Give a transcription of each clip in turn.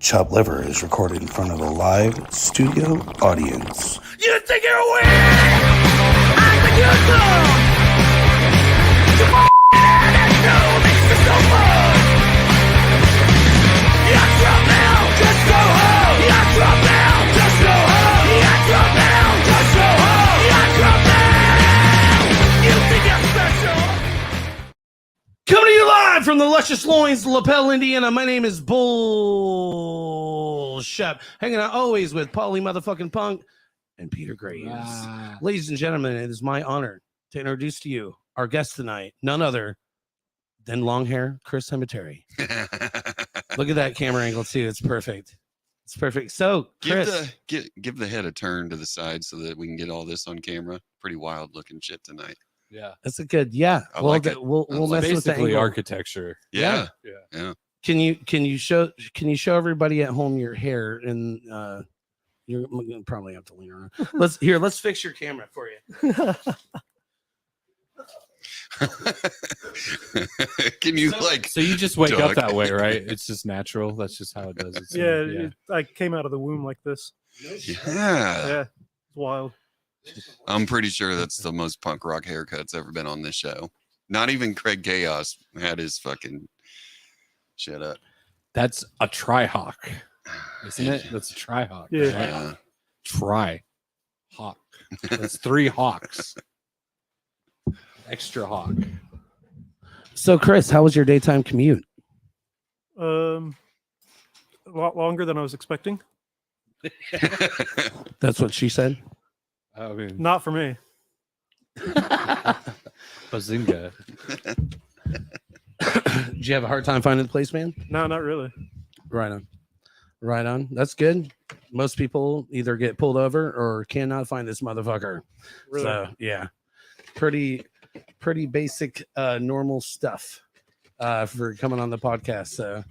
Chopped Liver is recorded in front of a live studio audience. You think you're weird? I think you're dumb. You f***ing know makes me so fun. You're drunk now, just go home. You're drunk now, just go home. You're drunk now, just go home. You're drunk now. You think you're special? Coming to you live from the luscious loins, Lapel, Indiana. My name is Bull Shep. Hanging out always with Paulie motherfucking Punk and Peter Graves. Ladies and gentlemen, it is my honor to introduce to you our guest tonight, none other than long hair Chris Cemetery. Look at that camera angle too. It's perfect. It's perfect. So Chris, give the head a turn to the side so that we can get all this on camera. Pretty wild looking shit tonight. Yeah, that's a good. Yeah, I like it. We'll mess with the angle. Architecture. Yeah. Can you show everybody at home your hair and you're gonna probably have to lean around. Let's fix your camera for you. Can you So you just wake up that way, right? It's just natural. That's just how it does. I came out of the womb like this. Yeah. It's wild. I'm pretty sure that's the most punk rock haircuts ever been on this show. Not even Craig Chaos had his fucking shut up. That's a tri-hawk, isn't it? That's a tri-hawk. Yeah. Right? Tri-hawk. That's 3 hawks. Extra hawk. So Chris, how was your daytime commute? A lot longer than I was expecting. That's what she said. I mean, Not for me. Bazinga. Did you have a hard time finding the place, man? No, not really. Right on. That's good. Most people either get pulled over or cannot find this motherfucker. Really? So yeah, pretty basic normal stuff for coming on the podcast.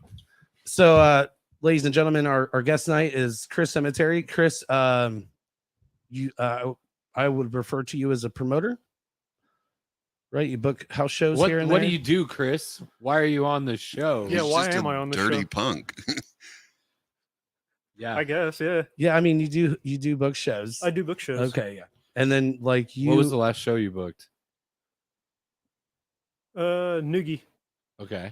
So ladies and gentlemen, our guest tonight is Chris Cemetery. Chris, I would refer to you as a promoter, right? You book house shows here and there. What do you do, Chris? Why are you on the show? Yeah, He's why just am a I on this dirty show? punk? Yeah. I guess, yeah. Yeah, I mean you do book shows. I do book shows. Okay, yeah. And then what was the last show you booked? Noogie. Okay.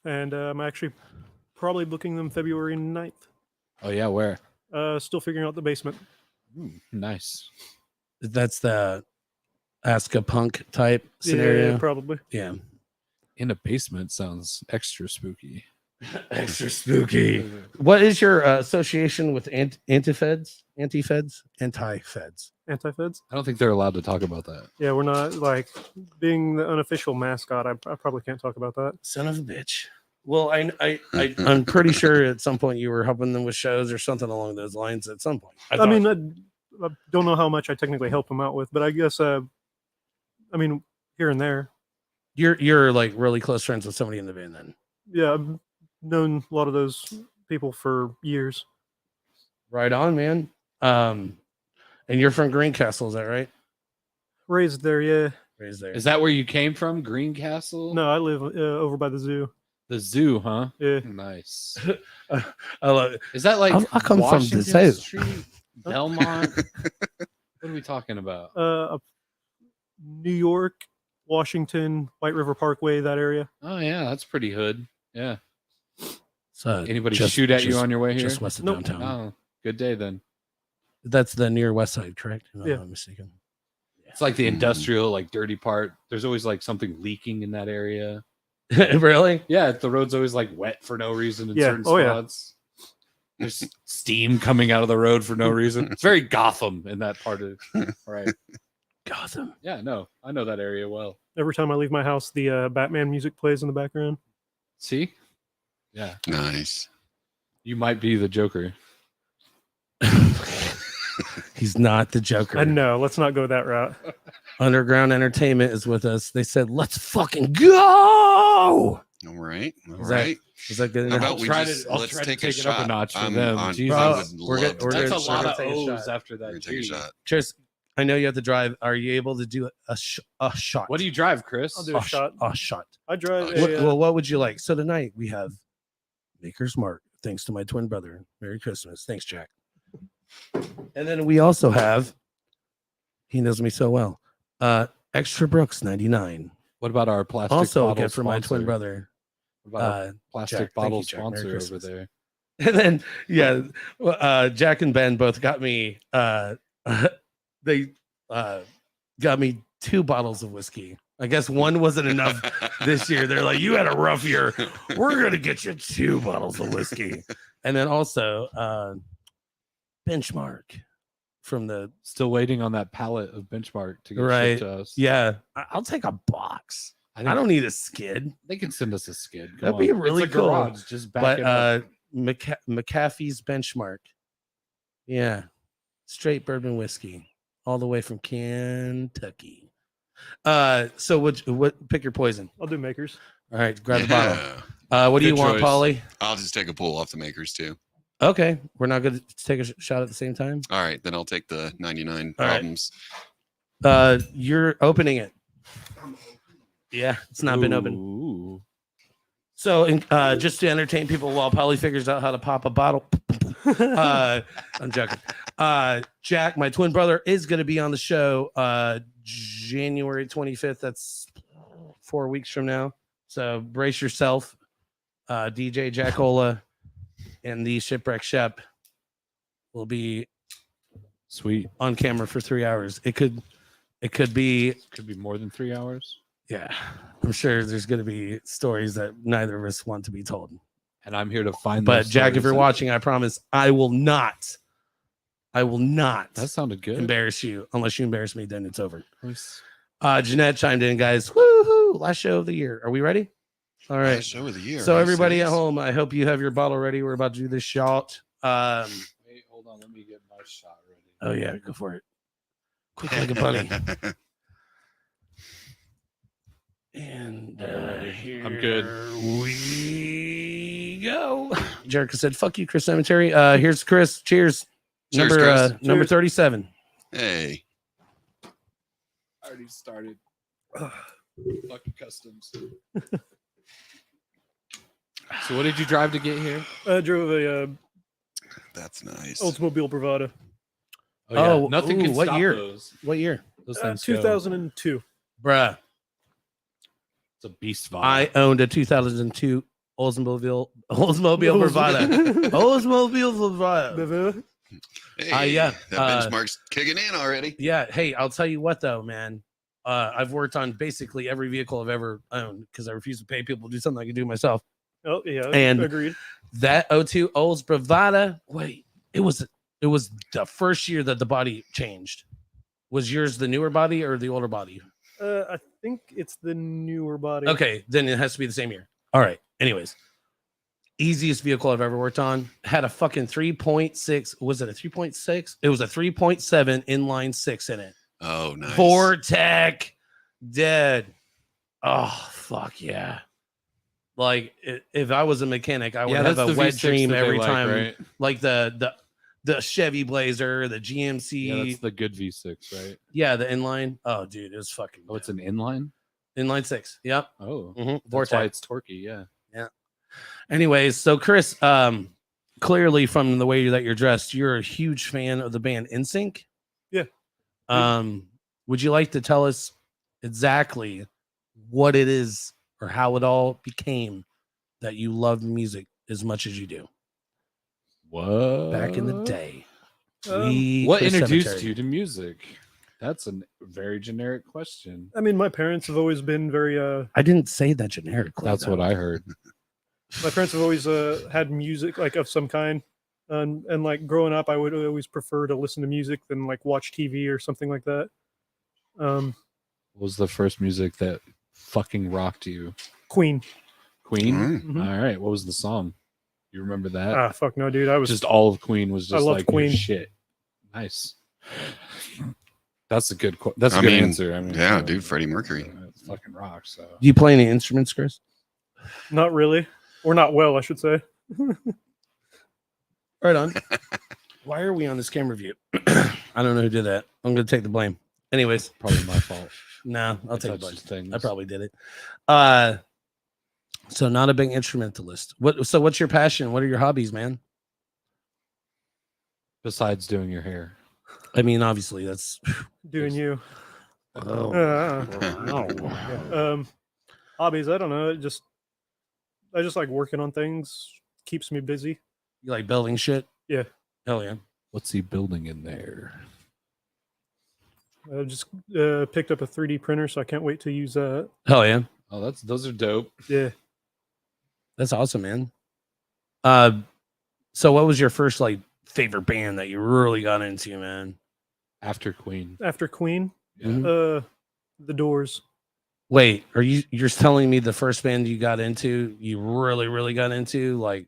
And I'm actually probably booking them February 9th. Oh yeah, where? Still figuring out the basement. Nice. That's the Ask a Punk type scenario. Yeah, probably. Yeah. In a basement sounds extra spooky. Extra spooky. What is your association with anti-feds? Anti-feds? Anti-feds. I don't think they're allowed to talk about that. Yeah, we're not, like, being the unofficial mascot, I probably can't talk about that. Son of a bitch. Well, I'm pretty sure at some point you were helping them with shows or something along those lines at some point. I don't know how much I technically help them out with, but I guess, here and there. You're like really close friends with somebody in the band then. Yeah, I've known a lot of those people for years. Right on, man. And you're from Greencastle, is that right? Raised there, yeah. Raised there. Is that where you came from? Greencastle? No, I live over by the zoo. The zoo, huh? Yeah. Nice. I love it. Is that like I come from the zoo. Street, Belmont? What are we talking about? New York, Washington, White River Parkway, that area. Oh yeah, that's pretty hood. Yeah. So Anybody shoot at you on your way here? Just west of Nope. downtown. Oh, good day then. That's the near west side, correct? If I'm Yeah. not mistaken. It's like the industrial, like dirty part. There's always like something leaking in that area. Really? Yeah, the road's always like wet for no reason in Yeah. certain Oh, yeah. spots. There's steam coming out of the road for no reason. It's very Gotham in that part of right. Gotham. Yeah, no, I know that area well. Every time I leave my house, the Batman music plays in the background. See? Yeah. Nice. You might be the Joker. He's not the Joker. No, let's not go that route. Underground Entertainment is with us. They said, "Let's fucking go." All right. Is that good How enough? about we I'll just try to let's take take a it up a shot. notch for I'm them. on- Jesus. I Bro, would we're love good- we're to good. That's a lot of Take a O's shot. after We're that. gonna take a G. shot. Cheers. I know you have to drive. Are you able to do a shot? What do you drive, Chris? I'll do a shot. A shot. I drive Oh, a, What would you like? So tonight we have Maker's Mark. Thanks to my twin brother. Merry Christmas. Thanks, Jack. And then we also have, he knows me so well, Extra Brooks 99. What about our plastic Also a bottle gift from my twin sponsor? brother. What about our plastic Jack. Thank bottle you, Jack. Merry sponsor over Christmas. there? And then Jack and Ben both got me they got me 2 bottles of whiskey. I guess one wasn't enough this year. They're like, you had a rough year. We're gonna get you 2 bottles of whiskey. And then also Benchmark from the Still waiting on that pallet of Benchmark to get Right. shipped to us. yeah. I'll take a box. I don't need a skid. They can send us a skid. Come That'd be on. really it's a cool. garage. Just back But it up. McAfee's Benchmark. Yeah. Straight bourbon whiskey. All the way from Kentucky. So what pick your poison? I'll do Makers. All right, grab the bottle. Yeah. What do you Good want, choice. Polly? I'll just take a pull off the makers too. Okay, we're not going to take a shot at the same time. All right, then I'll take the 99 All right. problems. You're opening it. Yeah, it's not been opened. Ooh. So, just to entertain people while Polly figures out how to pop a bottle, I'm joking. Jack, my twin brother, is going to be on the show January 25th. That's 4 weeks from now. So brace yourself. DJ Jackola and the Shipwreck Shep will be Sweet. on camera for 3 hours. It could be, Could be more than 3 hours. yeah. I'm sure there's going to be stories that neither of us want to be told. And I'm here to find But those Jack, if you're stories. watching, I promise I will not That sounded good. embarrass you. Unless you embarrass me, then it's over. Nice. Jeanette chimed in, guys. Woohoo! Last show of the year. Are we ready? All right. Last show of the year. So Are you everybody at serious? home, I hope you have your bottle ready. We're about to do this shot. Wait, hold on. Let me get my shot ready. Oh yeah, go for it. Quick like a bunny. And Alrighty. here I'm good. we go. Jericho said, "Fuck you, Chris Cemetery." Here's Chris. Cheers. Cheers, number Chris. number Cheers. 37. Hey, I already started. Fucking customs. So what did you drive to get here? I drove a that's nice. Oldsmobile Bravada. Oh, nothing ooh, can what stop year? those. What year? Those things go. 2002. Bruh. It's a beast vibe. I owned a 2002 Oldsmobile Bravada. Oldsmobile Bravada. Hey, yeah, that benchmark's kicking in already. Yeah. Hey, I'll tell you what though, man. I've worked on basically every vehicle I've ever owned because I refuse to pay people to do something I can do myself. Oh yeah, And- agreed. That 02 Olds Bravada. Wait, it was the first year that the body changed. Was yours the newer body or the older body? I think it's the newer body. Okay, then it has to be the same year. All right. Anyways, easiest vehicle I've ever worked on. Had a fucking 3.6. Was it a 3.6? It was a 3.7 inline 6 in it. Oh, nice. Vortec dead. Oh fuck yeah! Like if I was a mechanic, I would have that's a the wet V6 dream that they every like, time. right? Like the Chevy Blazer, the GMC, Yeah, that's the good V6, right? the inline. Oh dude, it was fucking. Oh, it's an inline. inline 6. Yep. Oh, Mm-hmm. that's why Vortec. it's torquey. Yeah. Anyways, so Chris, clearly from the way that you're dressed, you're a huge fan of the band NSYNC. Yeah. Would you like to tell us exactly what it is or how it all became that you love music as much as you do What? back in the day? What Chris introduced Cemetery. you to music? That's a very generic question. I mean, my parents have always been very. I didn't say that generically. That's though. what I heard. My parents have always had music like of some kind, and like growing up, I would always prefer to listen to music than like watch TV or something like that. What was the first music that fucking rocked you? Queen. Queen. Mm. All right. What was the song? You remember that? Fuck no, dude. I was Just all of Queen was just loved like your Queen. shit. Nice. That's a good. That's a I good mean, answer. I mean, yeah, dude, Freddie Mercury. It fucking rocks. So. Do you play any instruments, Chris? not really, or not well, I should say. Right on. Why are we on this camera view? I don't know who did that. I'm going to take the blame. Anyways, Probably my fault. no, I'll I take the touched blame. things. I probably did it. So not a big instrumentalist. So what's your passion? What are your hobbies, man? Besides doing your hair. I mean, obviously that's. Doing you. Oh. Wow. Hobbies, I don't know. I just like working on things. Keeps me busy. You like building shit? Yeah. Hell yeah. What's he building in there? I just picked up a 3D printer, so I can't wait to use that. Hell yeah. Oh, those are dope. Yeah. That's awesome, man. So what was your first like favorite band that you really got into, man? After Queen. After Queen, Mhm. The Doors. Wait, you're telling me the first band you got into, you really got into, like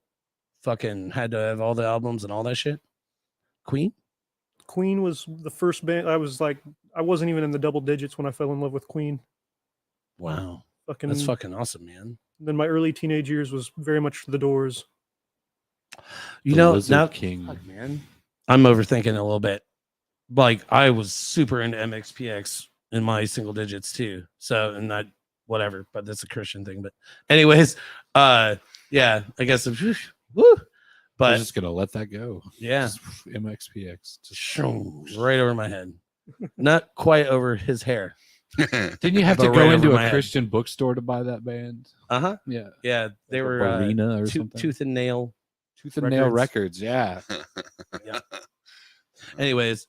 fucking had to have all the albums and all that shit? Queen? Queen was the first band. I wasn't even in the double digits when I fell in love with Queen. Wow. Fucking. That's fucking awesome, man. Then my early teenage years was very much The Doors. You The know, Lizard now, King. fuck, man, I'm overthinking it a little bit. Like I was super into MXPX in my single digits too. So and that whatever, but that's a Christian thing. But anyways, yeah, I guess woo. But But just gonna let that go. yeah, Just MXPX. Just shoo, right over my head. Not quite over his hair. Didn't you have But to right go over into my a head. Christian bookstore to buy that band? Uh-huh. Yeah. Yeah, they Like a were Barina or something. Tooth and Nail. Tooth and Nail Records. Yeah. Anyways,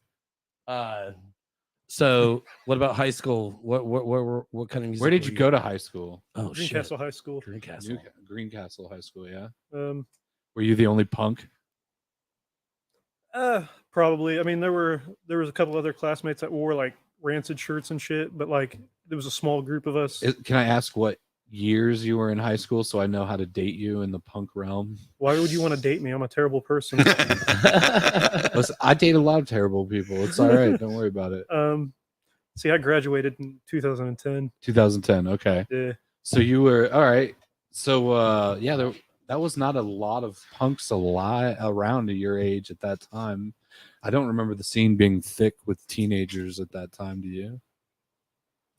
so what about high school? What kind of music? Where did were you go to high school? Oh shit, Greencastle High School. Greencastle. Greencastle High School. Yeah. Um, Were you the only punk? Probably. I mean, there was a couple other classmates that wore like Rancid shirts and shit, but like there was a small group of us. Can I ask what years you were in high school so I know how to date you in the punk realm? Why would you want to date me? I'm a terrible person. Listen, I date a lot of terrible people. It's all right. Don't worry about it. See, I graduated in 2010. 2010. Okay. Yeah. So you were all right. So yeah, that was not a lot of punks around at your age at that time. I don't remember the scene being thick with teenagers at that time. Do you?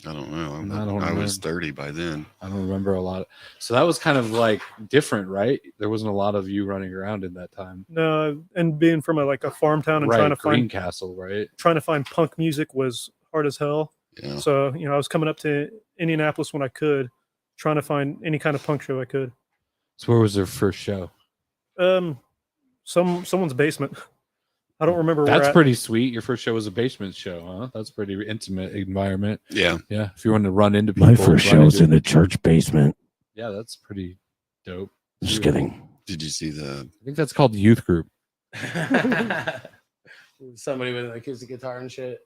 I don't know. I was remember. 30 by then. I don't remember a lot. So that was kind of like different, right? There wasn't a lot of you running around in that time. No, and being from a farm town and Right, trying to find punk music was hard as hell. Yeah. So I was coming up to Indianapolis when I could, trying to find any kind of punk show I could. So where was their first show? Someone's basement. I don't remember where. That's pretty sweet. Your first show was a basement show, huh? That's a pretty intimate environment. Yeah. Yeah. If you want to run into people. My first show was in a church basement. Yeah, that's pretty dope. Just kidding. Did you see the? I think that's called youth group. Somebody with an acoustic guitar and shit.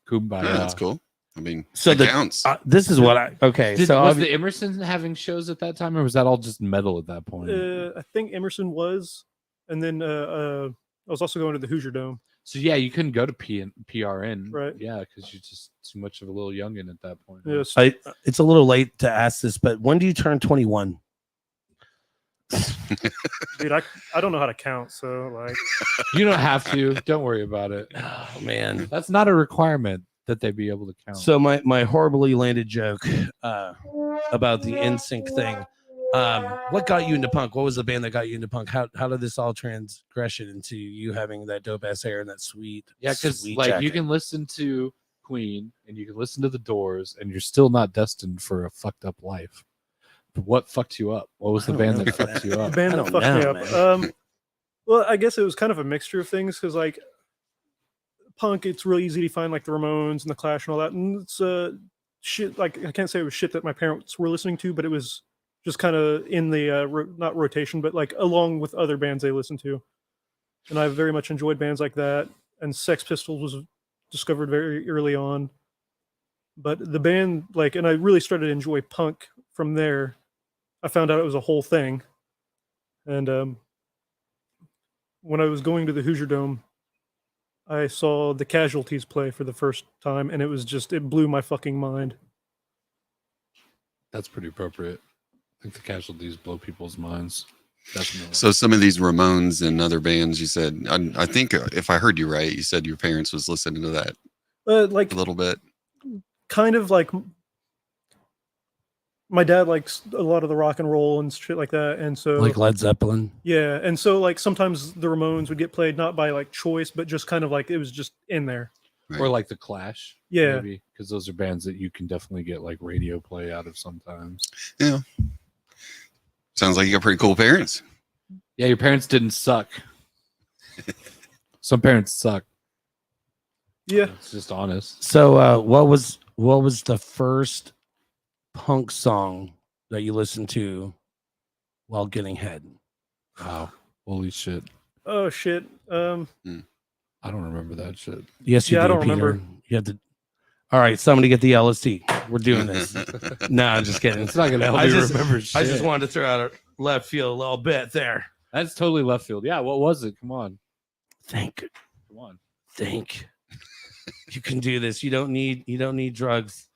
Kumbaya. Yeah, that's cool. I mean, So it counts. This is what I okay. Was the Emerson having shows at that time, or was that all just metal at that point? I think Emerson was, and then I was also going to the Hoosier Dome. So yeah, you couldn't go to PRN, Right? Yeah, because you're just too much of a little youngin at that point. Yes. It's a little late to ask this, but when do you turn 21? Dude, I don't know how to count, so like You don't have to. Don't worry about it. Oh man. That's not a requirement that they be able to count. So my horribly landed joke about the NSYNC thing. What got you into punk? What was the band that got you into punk? How did this all transgression into you having that dope ass hair and that sweet? Yeah, because sweet like you jacket? can listen to Queen and you can listen to the Doors, and you're still not destined for a fucked up life. But what fucked you up? What was the I don't band know, that fucked you the up? band I that don't fucked know, me man. up. Well, I guess it was kind of a mixture of things because like punk, it's really easy to find like the Ramones and the Clash and all that, and it's shit. Like I can't say it was shit that my parents were listening to, but it was just kind of in the not rotation, but like along with other bands they listened to. And I very much enjoyed bands like that. And Sex Pistols was discovered very early on. But the band, like, and I really started to enjoy punk from there. I found out it was a whole thing. And when I was going to the Hoosier Dome, I saw the Casualties play for the first time, and it blew my fucking mind. That's pretty appropriate. I think the Casualties blow people's minds. Definitely. So some of these Ramones and other bands, you said, I think if I heard you right, you said your parents was listening to that Like a little bit. kind of like my dad likes a lot of the rock and roll and shit like that, and so Like Led Zeppelin. yeah, and so like sometimes the Ramones would get played not by like choice, but just kind of like it was just in there. Right. Or like the Clash. Yeah. Maybe because those are bands that you can definitely get like radio play out of sometimes. Yeah. Sounds like you got pretty cool parents. Yeah, your parents didn't suck. Some parents suck. Yeah, It's just honest. So what was the first punk song that you listened to while getting head? Wow. Holy shit. oh shit. I don't remember that shit. Yes, you Yeah, do, I don't Peter. remember. You have to. All right, somebody get the LSD. We're doing this. No, I'm just kidding. It's not gonna help I me just- remember shit. I just wanted to throw out a left field a little bit there. That's totally left field. Yeah, what was it? Come on. Think. Come on. You can do this. You don't need drugs.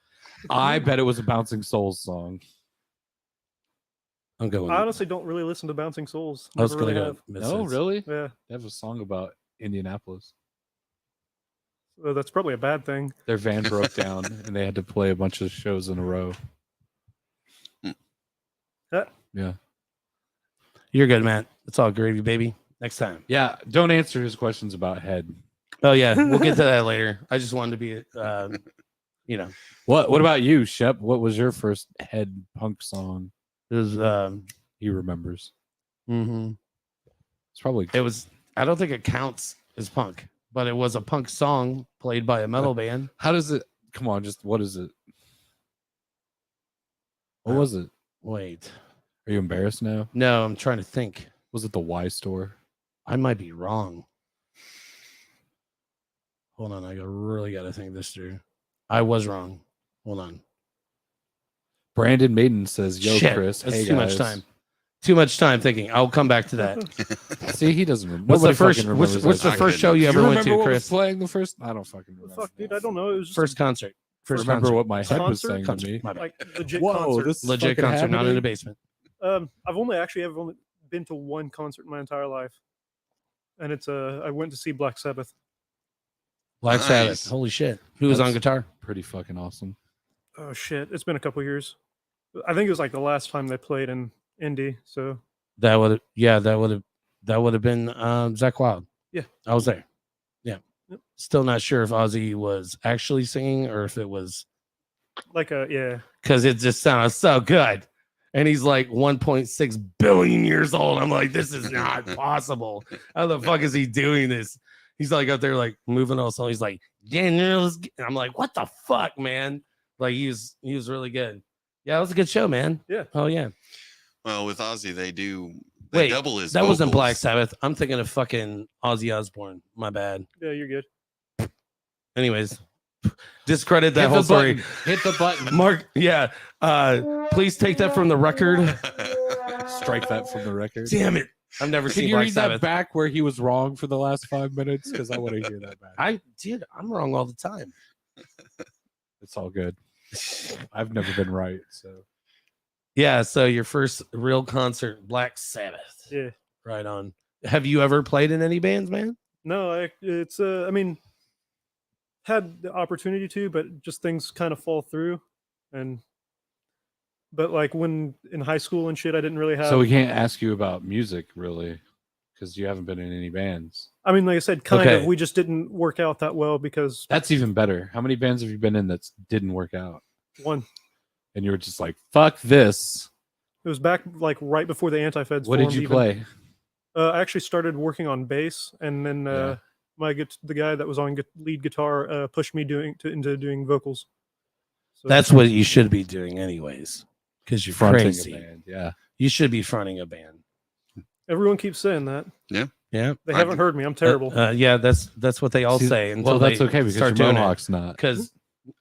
I bet it was a Bouncing Souls song. I'm going. I honestly don't really listen to Bouncing Souls. I was Never gonna really go. have. No, Misfits. really? Yeah, They have a song about Indianapolis. that's probably a bad thing. Their van broke down and they had to play a bunch of shows in a row. Yeah. You're good, man. It's all gravy, baby. Next time. Yeah. Don't answer his questions about head. Oh yeah, we'll get to that later. I just wanted to be, you know, What about you, Shep? What was your first head punk song? it was. He remembers. Mhm. It's probably It was. I don't think it counts as punk, but it was a punk song played by a metal band. how does it come on, just what is it? What was it? Wait, Are you embarrassed now? no, I'm trying to think. Was it the Y store? I might be wrong. Hold on, I really got to think this through. I was wrong. Hold on. Brandon Maiden says, "Yo, Shit, Chris, that's hey too guys." much time. Too much time thinking. I'll come back to that. See, he doesn't remember. What's the Nobody first? fucking What's, remembers what's that the I shit. first show you couldn't. ever You went remember to, what was Chris? playing the first? I don't fucking remember. Fuck, dude, I don't know. It was just First concert. First remember concert. what my head was Concert? saying to Concert. me. My bad. like legit Whoa, concert. this is Legit fucking concert, not in happening? the basement. I've only been to one concert in my entire life, and it's I went to see Black Sabbath. Black Nice. Sabbath. Holy shit. Who was on That's- guitar? Pretty fucking awesome. Oh shit, it's been a couple years. I think it was like the last time they played in Indy. So That would have been Zach Wild. Yeah. I was there. Yeah. Yep. Still not sure if Ozzy was actually singing or if it was like yeah, because it just sounded so good. And he's like 1.6 billion years old. I'm like, this is not possible. How the fuck is he doing this? He's like up there, like moving also. He's like, Daniels. And I'm like, what the fuck, man? Like he was really good. Yeah, it was a good show, man. Yeah. Oh yeah. Well, with Ozzy, they Wait, double his That wasn't vocals. Black Sabbath. I'm thinking of fucking Ozzy Osbourne. My bad. yeah, you're good. Anyways, discredit that Hit whole the story. button. Hit the button. Mark, yeah. Please take that from the record. Strike that from the record. Damn it. I've never Can seen you Black read Sabbath. that back where he was wrong for the last 5 minutes? Because I want to hear that back. I'm wrong all the time. It's all good. I've never been right. So Yeah, so your first real concert, Black Sabbath. Yeah. Right on. Have you ever played in any bands, man? No, it's I mean, had the opportunity to, but just things kind of fall through, but like when in high school and shit, I didn't really have. so we can't ask you about music really, because you haven't been in any bands. I mean, like I said, kind Okay. of. We just didn't work out that well because That's even better. How many bands have you been in that didn't work out? one, And you were just like, "Fuck this." it was back like right before the Anti-Feds. What did formed you even. play? I actually started working on bass, and then Yeah. the guy that was on lead guitar pushed me into doing vocals. So, That's what you should be doing, anyways, because you're Fronting crazy. a band. Yeah. You should be fronting a band. everyone keeps saying that. Yeah. They I haven't do. heard me. I'm terrible. Yeah, that's what they all See, say. Until well, that's they okay because start your doing it. mohawk's not. Because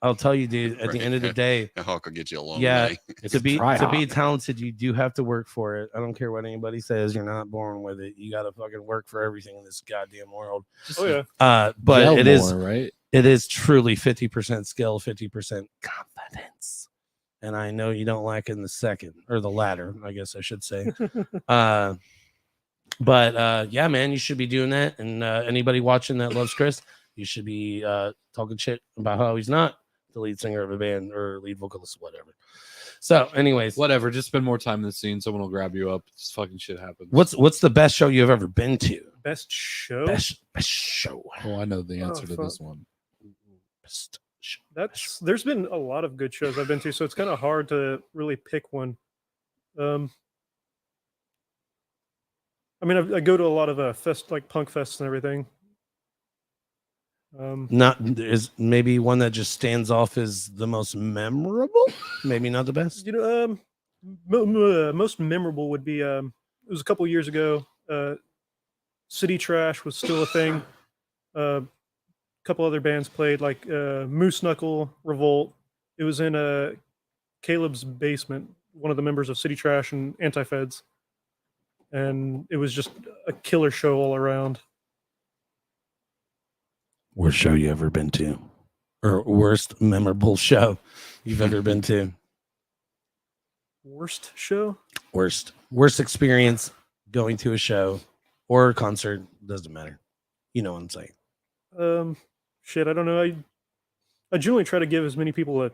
I'll tell you, dude, at the end of the day, A hawk will get you a long Yeah. way. It's to a be try-hawk. talented, you do have to work for it. I don't care what anybody says. You're not born with it. You got to fucking work for everything in this goddamn world. Oh yeah, But Yell it is more, right. it is truly 50% skill, 50% confidence. And I know you don't like it in the second or the latter, I guess I should say. But yeah, man, you should be doing that. And anybody watching that loves Chris, you should be talking shit about how he's not the lead singer of a band or lead vocalist, whatever. So, anyways, Whatever. Just spend more time in the scene. Someone will grab you up. This fucking shit happens. what's the best show you've ever been to? Best show. Best show. Oh, I know the answer to fuck. this one. Best show. There's been a lot of good shows I've been to, so it's kind of hard to really pick one. I mean, I go to a lot of like punk fests and everything. Not is maybe one that just stands off as the most memorable. Maybe not the best. You know, most memorable would be it was a couple years ago. City Trash was still a thing. A couple other bands played, like Moose Knuckle, Revolt. It was in Caleb's basement. One of the members of City Trash and Anti-Feds, and it was just a killer show all around. Worst show you ever been to, or worst memorable show you've ever been to? Worst show? Worst experience going to a show or a concert, doesn't matter. You know what I'm saying. Shit, I don't know. I generally try to give as many people a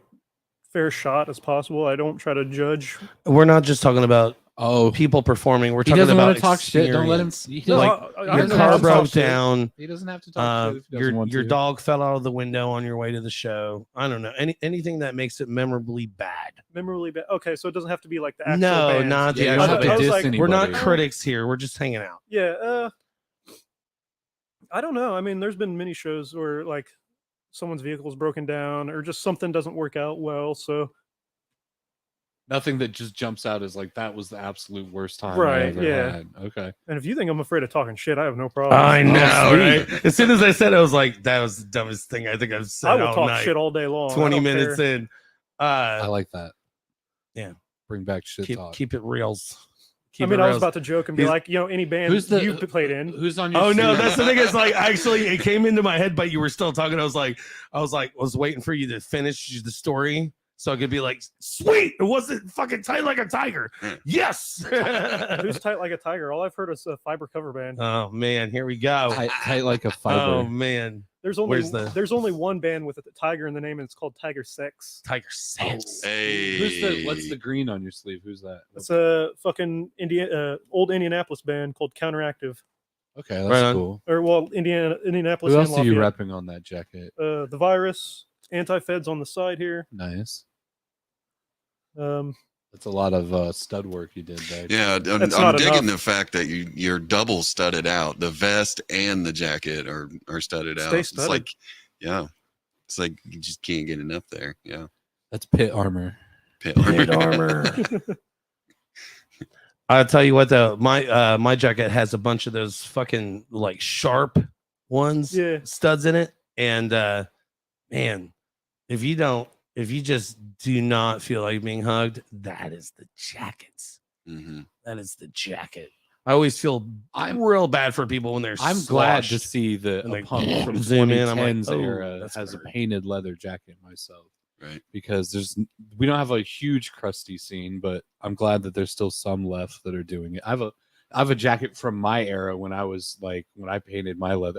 fair shot as possible. I don't try to judge. We're not just talking about Oh, people performing. We're he talking doesn't about want to talk shit. Don't let him. experience. He No, doesn't, like, I Your don't car have to talk broke shit. down. he doesn't have to talk shit if he doesn't want Your to. dog fell out of the window on your way to the show. I don't know. Anything that makes it memorably bad. Memorably bad. Okay, so it doesn't have to be like the actual No, band. not the Yeah, you don't actual have to I was diss like- anybody. We're not anybody. critics here. We're just hanging out. Yeah, I don't know. I mean, there's been many shows where like someone's vehicle is broken down or just something doesn't work out well. So Nothing that just jumps out as like that was the absolute worst time I Right, ever yeah. had. Okay. and if you think I'm afraid of talking shit, I have no problem. I know, sweet. right? As soon as I said it, I was like, that was the dumbest thing I think I've said I will all talk night. shit all day long. I 20 don't minutes care. in. I like that. Yeah. Bring back shit talk. Keep it reals. I mean, I was about to joke and be He's- like, any band Who's the- you played in. Who's on your Oh no, sleeve? that's the thing. It's like actually it came into my head, but you were still talking. I was waiting for you to finish the story so I could be like, sweet, it wasn't fucking tight like a tiger. Yes. Who's Tight Like a Tiger? All I've heard is a Fiber cover band. Oh man, here we go. tight like a fiber. Oh man, There's only where's the- only one band with a tiger in the name, and it's called Tiger Sex. Tiger Sex. Hey, What's the green on your sleeve? Who's that? It's a fucking old Indianapolis band called Counteractive. Okay, that's Right on. cool. Or well, Indianapolis. Who and else are you Lafayette. repping on that jacket? The Virus, Anti-Feds on the side here. Nice. That's a lot of stud work you did there. Yeah, I'm That's not digging enough. the fact that you're double studded out. The vest and the jacket are studded out. Stay It's studded. like, yeah, it's like you just can't get enough there. Yeah, That's pit armor. pit Pit armor. armor. I'll tell you what though, my jacket has a bunch of those fucking like sharp ones, Yeah. studs in it, and man, if you just do not feel like being hugged, that is the jackets. Mhm. That is the jacket. I always feel real bad for people when they're. I'm glad to sloshed. see the And a they punk from zoom in, I'm like, 2010s oh, era that's has a hurt. painted leather jacket myself. Right. Because we don't have a huge crusty scene, but I'm glad that there's still some left that are doing it. I have a jacket from my era when I painted my leather.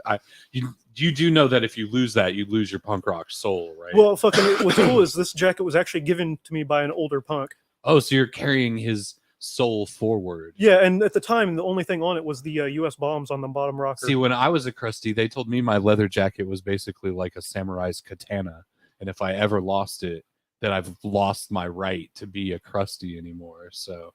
You do know that if you lose that, you lose your punk rock soul, right? Well, fucking. What's cool is this jacket was actually given to me by an older punk. Oh, so you're carrying his soul forward. Yeah, and at the time, the only thing on it was the U.S. bombs on the bottom rocker. See, when I was a crusty, they told me my leather jacket was basically like a samurai's katana, and if I ever lost it, then I've lost my right to be a crusty anymore. So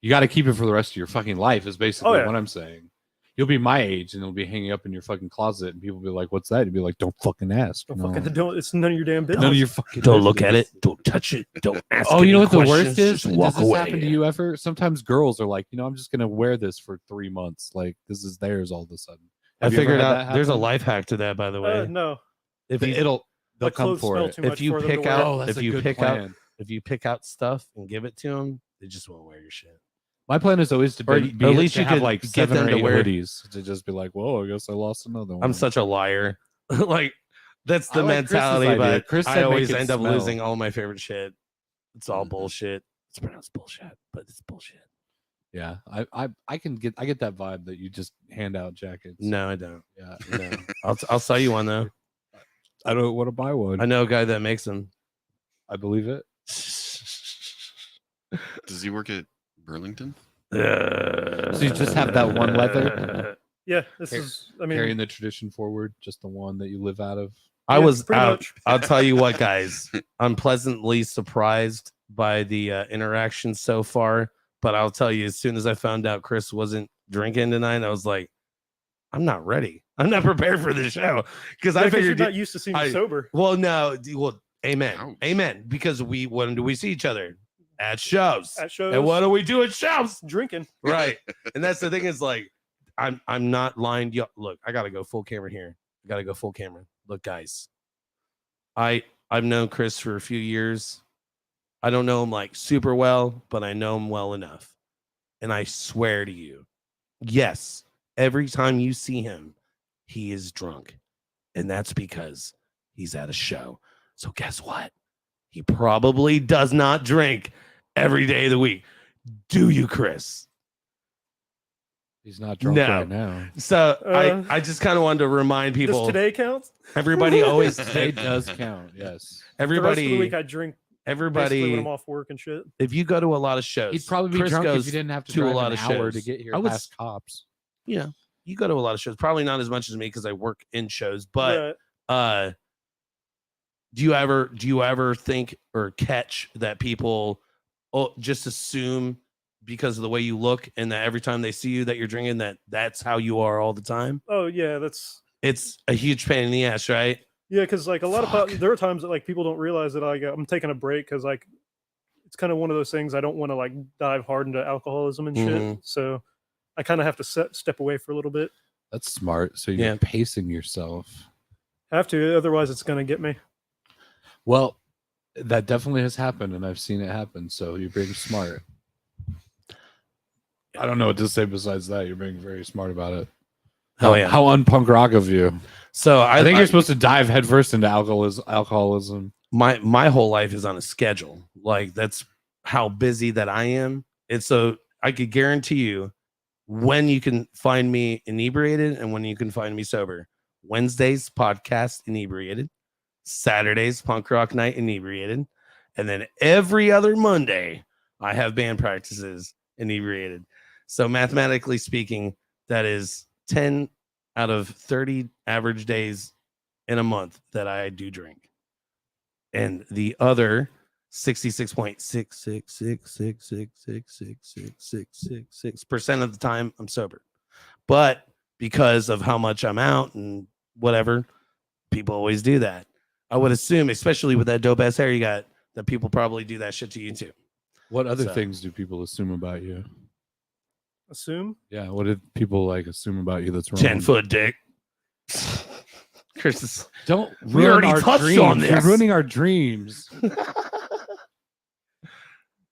you got to keep it for the rest of your fucking life. Is basically yeah. what I'm saying. You'll be my age, and it'll be hanging up in your fucking closet, and people will be like, "What's that?" You'll be like, "Don't fucking ask. Don't No. fucking, don't, it's none of your damn business. None of your fucking. Don't look business." at it. Don't touch it. Don't ask. Oh, you know any what the questions, worst is? just Does walk this away. happen to you ever? Sometimes girls are like, I'm just gonna wear this for 3 months. Like this is theirs all of a sudden. I Have you ever figured had out that there's a happen? life hack to that, by the way. No. If you They'll My come clothes for smell it. too If much you for them to pick wear. out- Oh, that's if a you good pick out- plan. if you pick out stuff and give it to them, they just won't wear your shit. My plan is always to Or be at least to you have could like get 7 them or to 8 wear- hoodies to just be like, whoa, I guess I lost another one. I'm such a liar. Like that's the I like Chris's mentality, idea. but Chris I said always make it end up smell. losing all my favorite shit. It's all Mhm. bullshit. It's pronounced bullshit, but it's bullshit. Yeah, I get that vibe that you just hand out jackets. No, I don't. Yeah, No, I'll sell you one though. I don't want to buy one. I know a guy that makes them. I believe it. Does he work at Burlington? So you just have that one leather? Yeah, this Car- is. I mean, Carrying the tradition forward, just the one that you live out of. I Yeah, was pretty out. much. I'll tell you what, guys. I'm pleasantly surprised by the interaction so far. But I'll tell you, as soon as I found out Chris wasn't drinking tonight, I was like, I'm not ready. I'm not prepared for the show because I yeah, 'cause you're figured. not used to seeing me sober. Well, no. Well, amen. Ouch. Amen. Because when do we see each other? At shows. At shows, And what do we do at shows? drinking. Right. And that's the thing is like, I'm not lying. Look, I gotta go full camera here. I gotta go full camera. Look, guys. I've known Chris for a few years. I don't know him like super well, but I know him well enough. And I swear to you, yes, every time you see him, he is drunk. And that's because he's at a show. So guess what? He probably does not drink every day of the week. Do you, Chris? He's not drunk No. right now. So Uh, I just kind of wanted to remind Does people. today count? Everybody always Today does count. Yes. The rest of the everybody week I drink basically when everybody I'm off work and shit. if you go to a lot of shows, He'd probably be Chris drunk if goes you didn't have to to a drive lot an of hour to shows. get here I was- past cops. you go to a lot of shows, probably not as much as me because I work in shows, but Yeah. do you ever think or catch that people just assume because of the way you look and that every time they see you that you're drinking that's how you are all the time? Oh yeah, that's It's a huge pain in the ass, right? yeah. Because like a lot Fuck. of there are times that like people don't realize that I'm taking a break because like it's kind of one of those things I don't want to like dive hard into alcoholism and shit. Mhm. So I kind of have to step away for a little bit. That's smart. So you're Yeah. pacing yourself. Have to, otherwise it's gonna get me. Well, that definitely has happened, and I've seen it happen. So you're being smart. I don't know what to say besides that. You're being very smart about it. Oh yeah. How unpunk rock of you. So I think you're supposed to dive headfirst into alcoholism. my whole life is on a schedule. Like that's how busy that I am. And so I could guarantee you when you can find me inebriated and when you can find me sober. Wednesdays podcast inebriated, Saturdays punk rock night inebriated, and then every other Monday I have band practices inebriated. So mathematically speaking, that is 10 out of 30 average days in a month that I do drink. And the other 66.666666666% of the time I'm sober. But because of how much I'm out and whatever, people always do that. I would assume, especially with that dope ass hair you got, that people probably do that shit to you too. What other So- things do people assume about you? Assume. Yeah, what did people like assume about you that's wrong? 10-foot dick. Chris is Don't We ruin already our touched dreams. on You're this. ruining our dreams.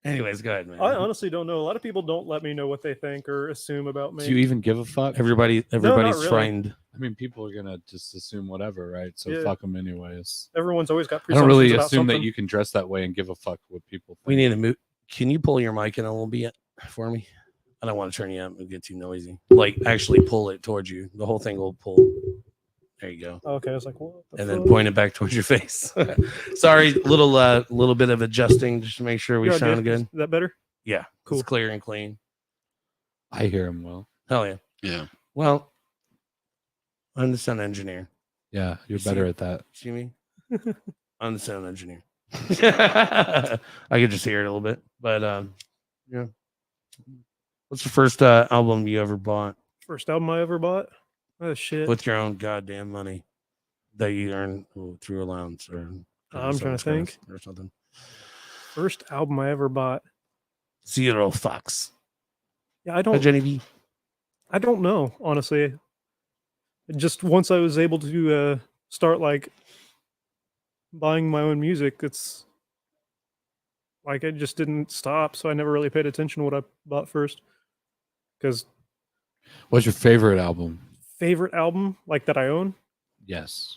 anyways, go ahead, man. I honestly don't know. A lot of people don't let me know what they think or assume about me. Do you even give a fuck? Everybody's really. frightened. I mean, people are gonna just assume whatever, right? So Yeah. fuck them anyways. Everyone's always got I don't presumptions really about assume that something. you can dress that way and give a fuck what people think. We need to move. Can you pull your mic in a little bit for me? I don't want to turn you up and get too noisy. Like actually pull it towards you. The whole thing will pull. There you go. Okay, I was like, what the And then fuck? point it back towards your face. Sorry, little bit of adjusting just to make sure we You're sound good. Is that better? Yeah, Cool. It's clear and clean. I hear him well. Hell yeah. Yeah. Well, I'm the sound engineer. Yeah, you're See? better at that. See me? I'm the sound engineer. I could just hear it a little bit, but yeah. What's the first album you ever bought First album I ever bought. Oh shit. with your own goddamn money that you earned through allowance or? I'm trying to think. or something. First album I ever bought. Zero fucks. Yeah, I Hi, don't. Jenny V. I don't know, honestly. Just once I was able to start like buying my own music, it's like it just didn't stop. So I never really paid attention to what I bought first. Because What's your favorite album? favorite album like that I own. Yes.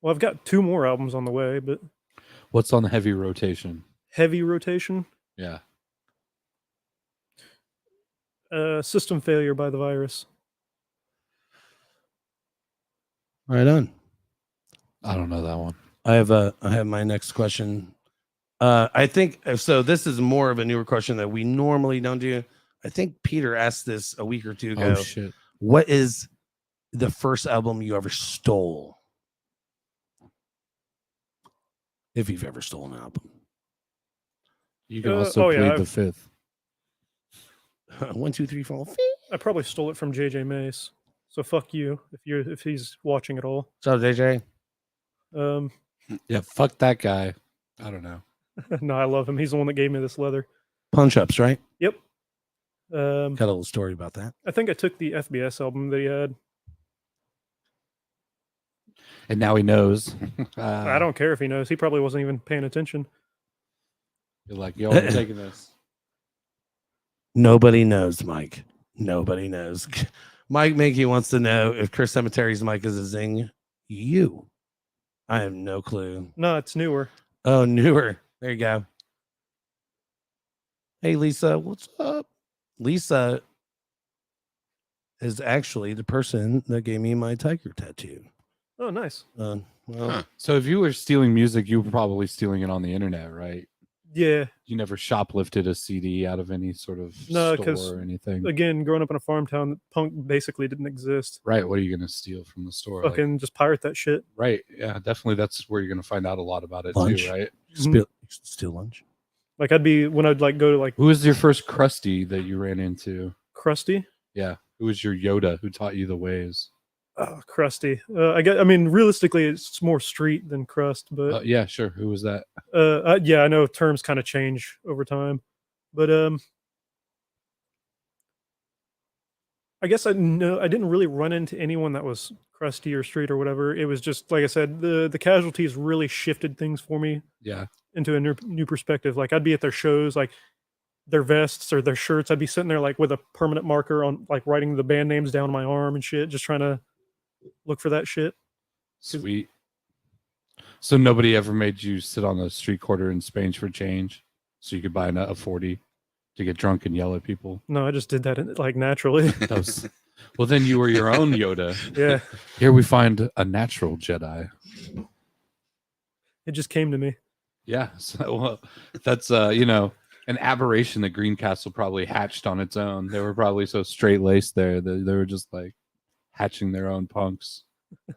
Well, I've got 2 more albums on the way, but What's on the heavy rotation? heavy rotation. Yeah. System Failure by The Virus. Right on. I don't know that one. I have my next question. I think so. This is more of a newer question that we normally don't do. I think Peter asked this a week or two ago. Oh shit! What is the first album you ever stole? If you've ever stolen an album. You can also oh, yeah, plead I've- the fifth. 1, 2, 3, 4. I probably stole it from JJ Mace. So fuck you if he's watching at all. So JJ, Yeah, fuck that guy. I don't know. No, I love him. He's the one that gave me this leather. punch ups, right? Yep. Got a little story about that. I think I took the FBS album that he had. And now he knows. I don't care if he knows. He probably wasn't even paying attention. You're like, yo, I'm taking this. Nobody knows, Mike. Nobody knows. Mike Mankey wants to know if Chris Cemetery's mic is a zing. You. I have no clue. No, it's newer. Oh, newer. There you go. Hey, Lisa, what's up? Lisa is actually the person that gave me my tiger tattoo. Oh, nice. Well, Huh. So if you were stealing music, you were probably stealing it on the internet, right? Yeah. You never shoplifted a CD out of any sort of No, 'cause, store or anything. Again, growing up in a farm town, punk basically didn't exist. Right. What are you going to steal from the store? Like, Fucking just pirate that shit. right. Yeah, definitely. That's where you're going to find out a lot about it Lunch. too, right? steal lunch. Like when I'd like go to like Who was your first Krusty that you ran into? Krusty. Yeah. Who was your Yoda who taught you the ways? Oh, Krusty. I mean, realistically, it's more street than crust, but Yeah, sure. Who was that? yeah, I know terms kind of change over time, but I guess I didn't really run into anyone that was crusty or street or whatever. It was just like I said, the casualties really shifted things for me Yeah. into a new perspective. Like I'd be at their shows, like their vests or their shirts, I'd be sitting there like with a permanent marker on, like writing the band names down my arm and shit, just trying to look for that shit. Sweet. So nobody ever made you sit on the street corner in Spain for change so you could buy a 40 to get drunk and yell at people? No, I just did that like naturally. That was, well, then you were your own Yoda. Yeah, Here we find a natural Jedi. it just came to me. Yeah. So well, that's, an aberration that Greencastle probably hatched on its own. They were probably so straight laced there that they were just like hatching their own punks.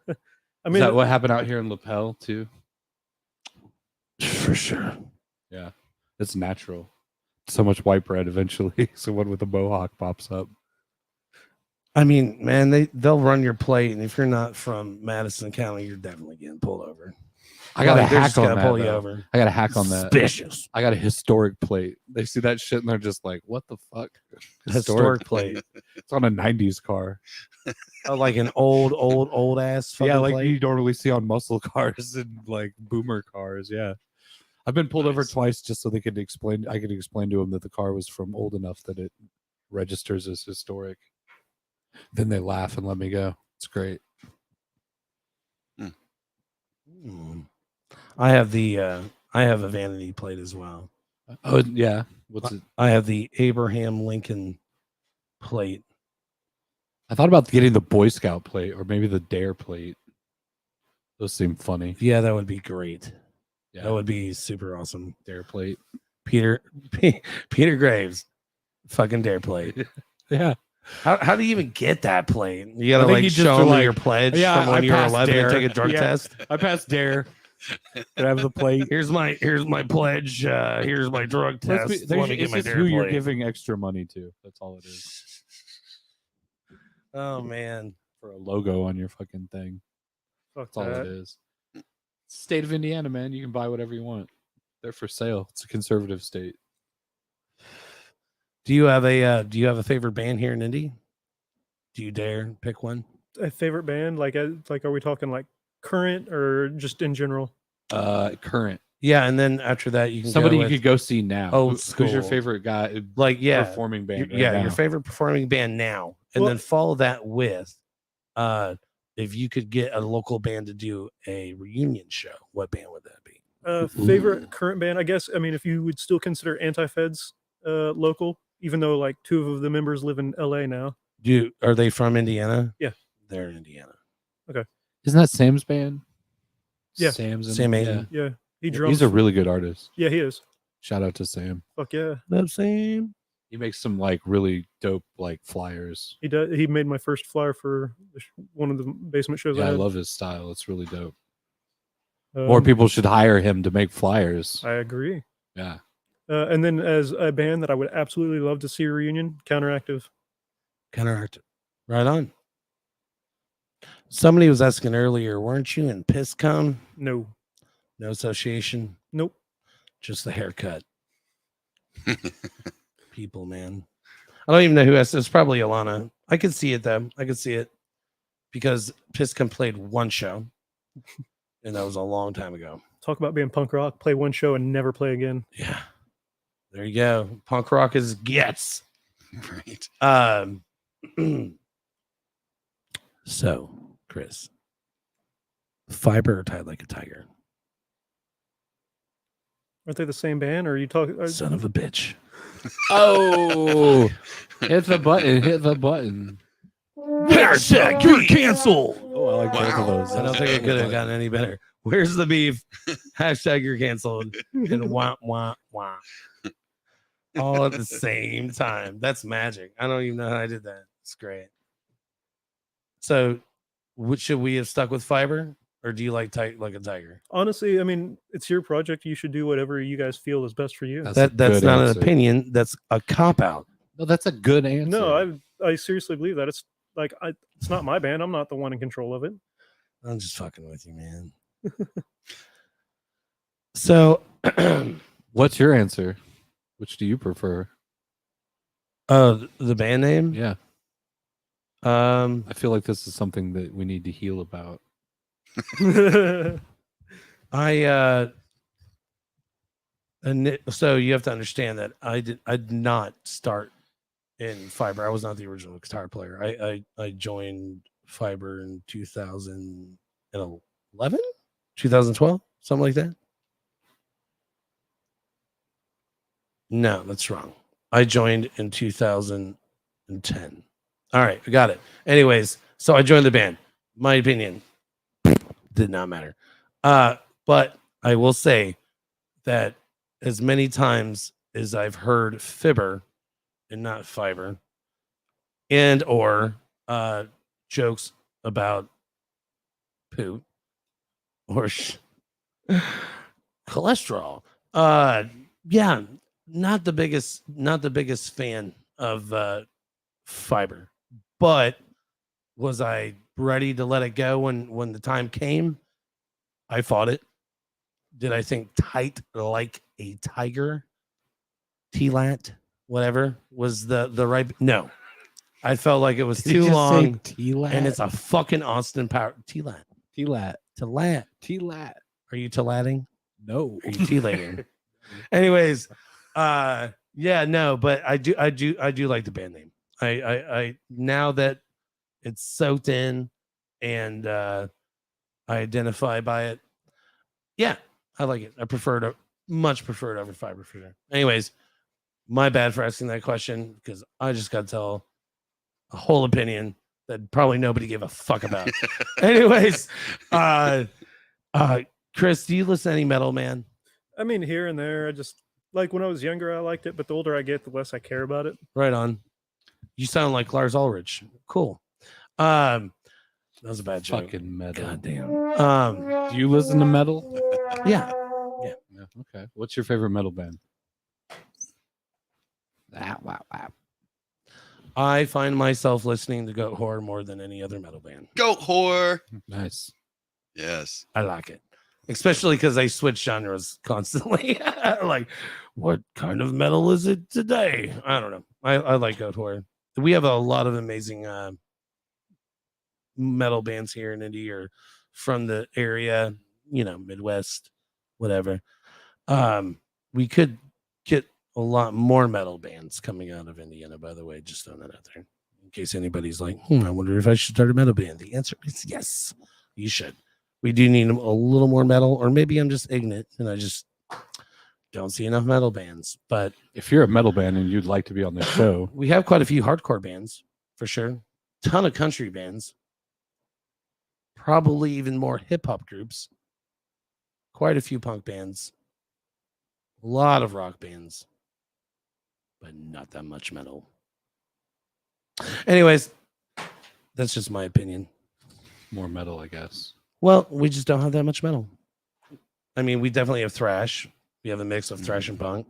I Is mean, that what happened out here in Lapel too? For sure. Yeah. It's natural. So much white bread eventually. Someone with a mohawk pops up. I mean, man, they'll run your plate, and if you're not from Madison County, you're definitely getting pulled over. I got a Like, they're hack just on gonna that. pull you though. over. I got a hack on that. Suspicious. I got a historic plate. They see that shit and they're just like, "What the fuck?" Historic plate. It's on a '90s car. Oh, like an old ass. Yeah, fucking like plate? you normally see on muscle cars and like boomer cars. Yeah, I've been pulled over Nice. twice just so they could explain. I could explain to them that the car was from old enough that it registers as historic. Then they laugh and let me go. It's great. Hmm. I have a vanity plate as well. Oh yeah, what's it? I have the Abraham Lincoln plate. I thought about getting the Boy Scout plate or maybe the Dare plate. Those seem funny. Yeah, that would be great. Yeah, That would be super awesome. Dare plate. Peter Graves, fucking dare plate. Yeah. How do you even get that plate? You I gotta think like you just show are them like, your pledge yeah, from when I you were passed 11 and Dare. take a drug Yeah. test. I passed Dare. Can I have the plate? Here's my pledge. Here's my drug test. Let me get It's my just dare who you're plate. giving extra money to. That's all it is. Oh man. For a logo on your fucking thing. Fuck That's all it that. is. State of Indiana, man. You can buy whatever you want. They're for sale. It's a conservative state. Do you have a favorite band here in Indy? Do you dare pick one? A favorite band? Like are we talking like current or just in general? Current. Yeah, and then after that you can Somebody go you with, could go see now. old Who's your school. favorite guy? like Performing band. right your now? favorite performing band now, and Well- then follow that with if you could get a local band to do a reunion show, what band would that be? Favorite current band? I guess. I mean, if you would still consider Anti-Feds local, even though like two of the members live in LA now. Are they from Indiana? Yeah. They're in Indiana. Isn't that Sam's band? Yeah. Sam's in, Sam yeah. Aiton. Yeah, he drums. He's a for- really good artist. Yeah, he is. Shout out to Sam. Fuck yeah, Love Sam. He makes some like really dope like flyers. he does. He made my first flyer for one of the basement shows. Yeah, I had. love his style. It's really dope. Um, More people should hire him to make flyers. I agree. Yeah. And then as a band that I would absolutely love to see a reunion, Counteractive. Counteract. Right on. Somebody was asking earlier, weren't you in PissCon? No, No association, nope. just the haircut. People, man. I don't even know who asked. It's probably Alana. I could see it though. I could see it because PissCon played one show, and that was a long time ago. Talk about being punk rock. Play one show and never play again. Yeah, there you go. Punk rock is gets. Right. So, Chris, Fiber or Tied Like a Tiger? Aren't they the same band? Or are you talking? Son of a bitch. Oh, hit the button. Hit the button. Hashtag you're canceled. Oh, I like both of Wow. those. I don't think it could have gotten any better. Where's the beef? Hashtag you're canceled. And wah, wah, wah. All at the same time. That's magic. I don't even know how I did that. It's great. So, should we have stuck with Fiber? Or do you like Tight Like a Tiger? Honestly, I mean, it's your project. You should do whatever you guys feel is best for you. That's a That's good not answer. an opinion. That's a cop out. No, that's a good answer. No, I seriously believe that. It's like it's not my band. I'm not the one in control of it. I'm just fucking with you, man. So, What's your answer? Which do you prefer? the band name? Yeah, Um, I feel like this is something that we need to heal about. and so you have to understand that I did not start in Fiber. I was not the original guitar player. I joined Fiber in 2011, 2012, something like that. No, that's wrong. I joined in 2010. All right, I got it. Anyways, so I joined the band. My opinion did not matter. But I will say that as many times as I've heard Fibber and not Fiber, and or jokes about poo or cholesterol, yeah, not the biggest fan of Fiber, but was I ready to let it go when the time came? I fought it. Did I think Tight Like a Tiger, T-Lat, whatever, was the right? No. I felt like it was too long, T-lat. and it's a fucking Austin Power T-Lat. T-lat. T-Lat. T-lat. Are you T-latting? No. Are you T-lating? Anyways, yeah, no, but I do like the band name. I now that it's soaked in and I identify by it. Yeah, I like it. I much prefer it over Fiber for sure. Anyways, my bad for asking that question because I just got to tell a whole opinion that probably nobody gave a fuck about. Anyways, Chris, do you listen to any metal, man? I mean, here and there. I just like when I was younger, I liked it, but the older I get, the less I care about it. Right on. You sound like Lars Ulrich. Cool. That was a bad joke. Fucking metal. God damn. Do you listen to metal? Yeah. Yeah. Okay. What's your favorite metal band? Wow. I find myself listening to Goat Horror more than any other metal band. Goat whore. Nice. Yes. I like it, especially because I switch genres constantly. Like, what kind of metal is it today? I don't know. I like Goat Horror. We have a lot of amazing metal bands here in Indy or from the area, Midwest, whatever. We could get a lot more metal bands coming out of Indiana, by the way, just throwing that out there in case anybody's like, I wonder if I should start a metal band. The answer is yes, you should. We do need a little more metal, or maybe I'm just ignorant and I just don't see enough metal bands. But If you're a metal band and you'd like to be on this show, we have quite a few hardcore bands for sure. Ton of country bands, probably even more hip hop groups. quite a few punk bands, a lot of rock bands, but not that much metal. Anyways, that's just my opinion. More metal, I guess. Well, we just don't have that much metal. I mean, we definitely have thrash. We have a mix of thrash and punk.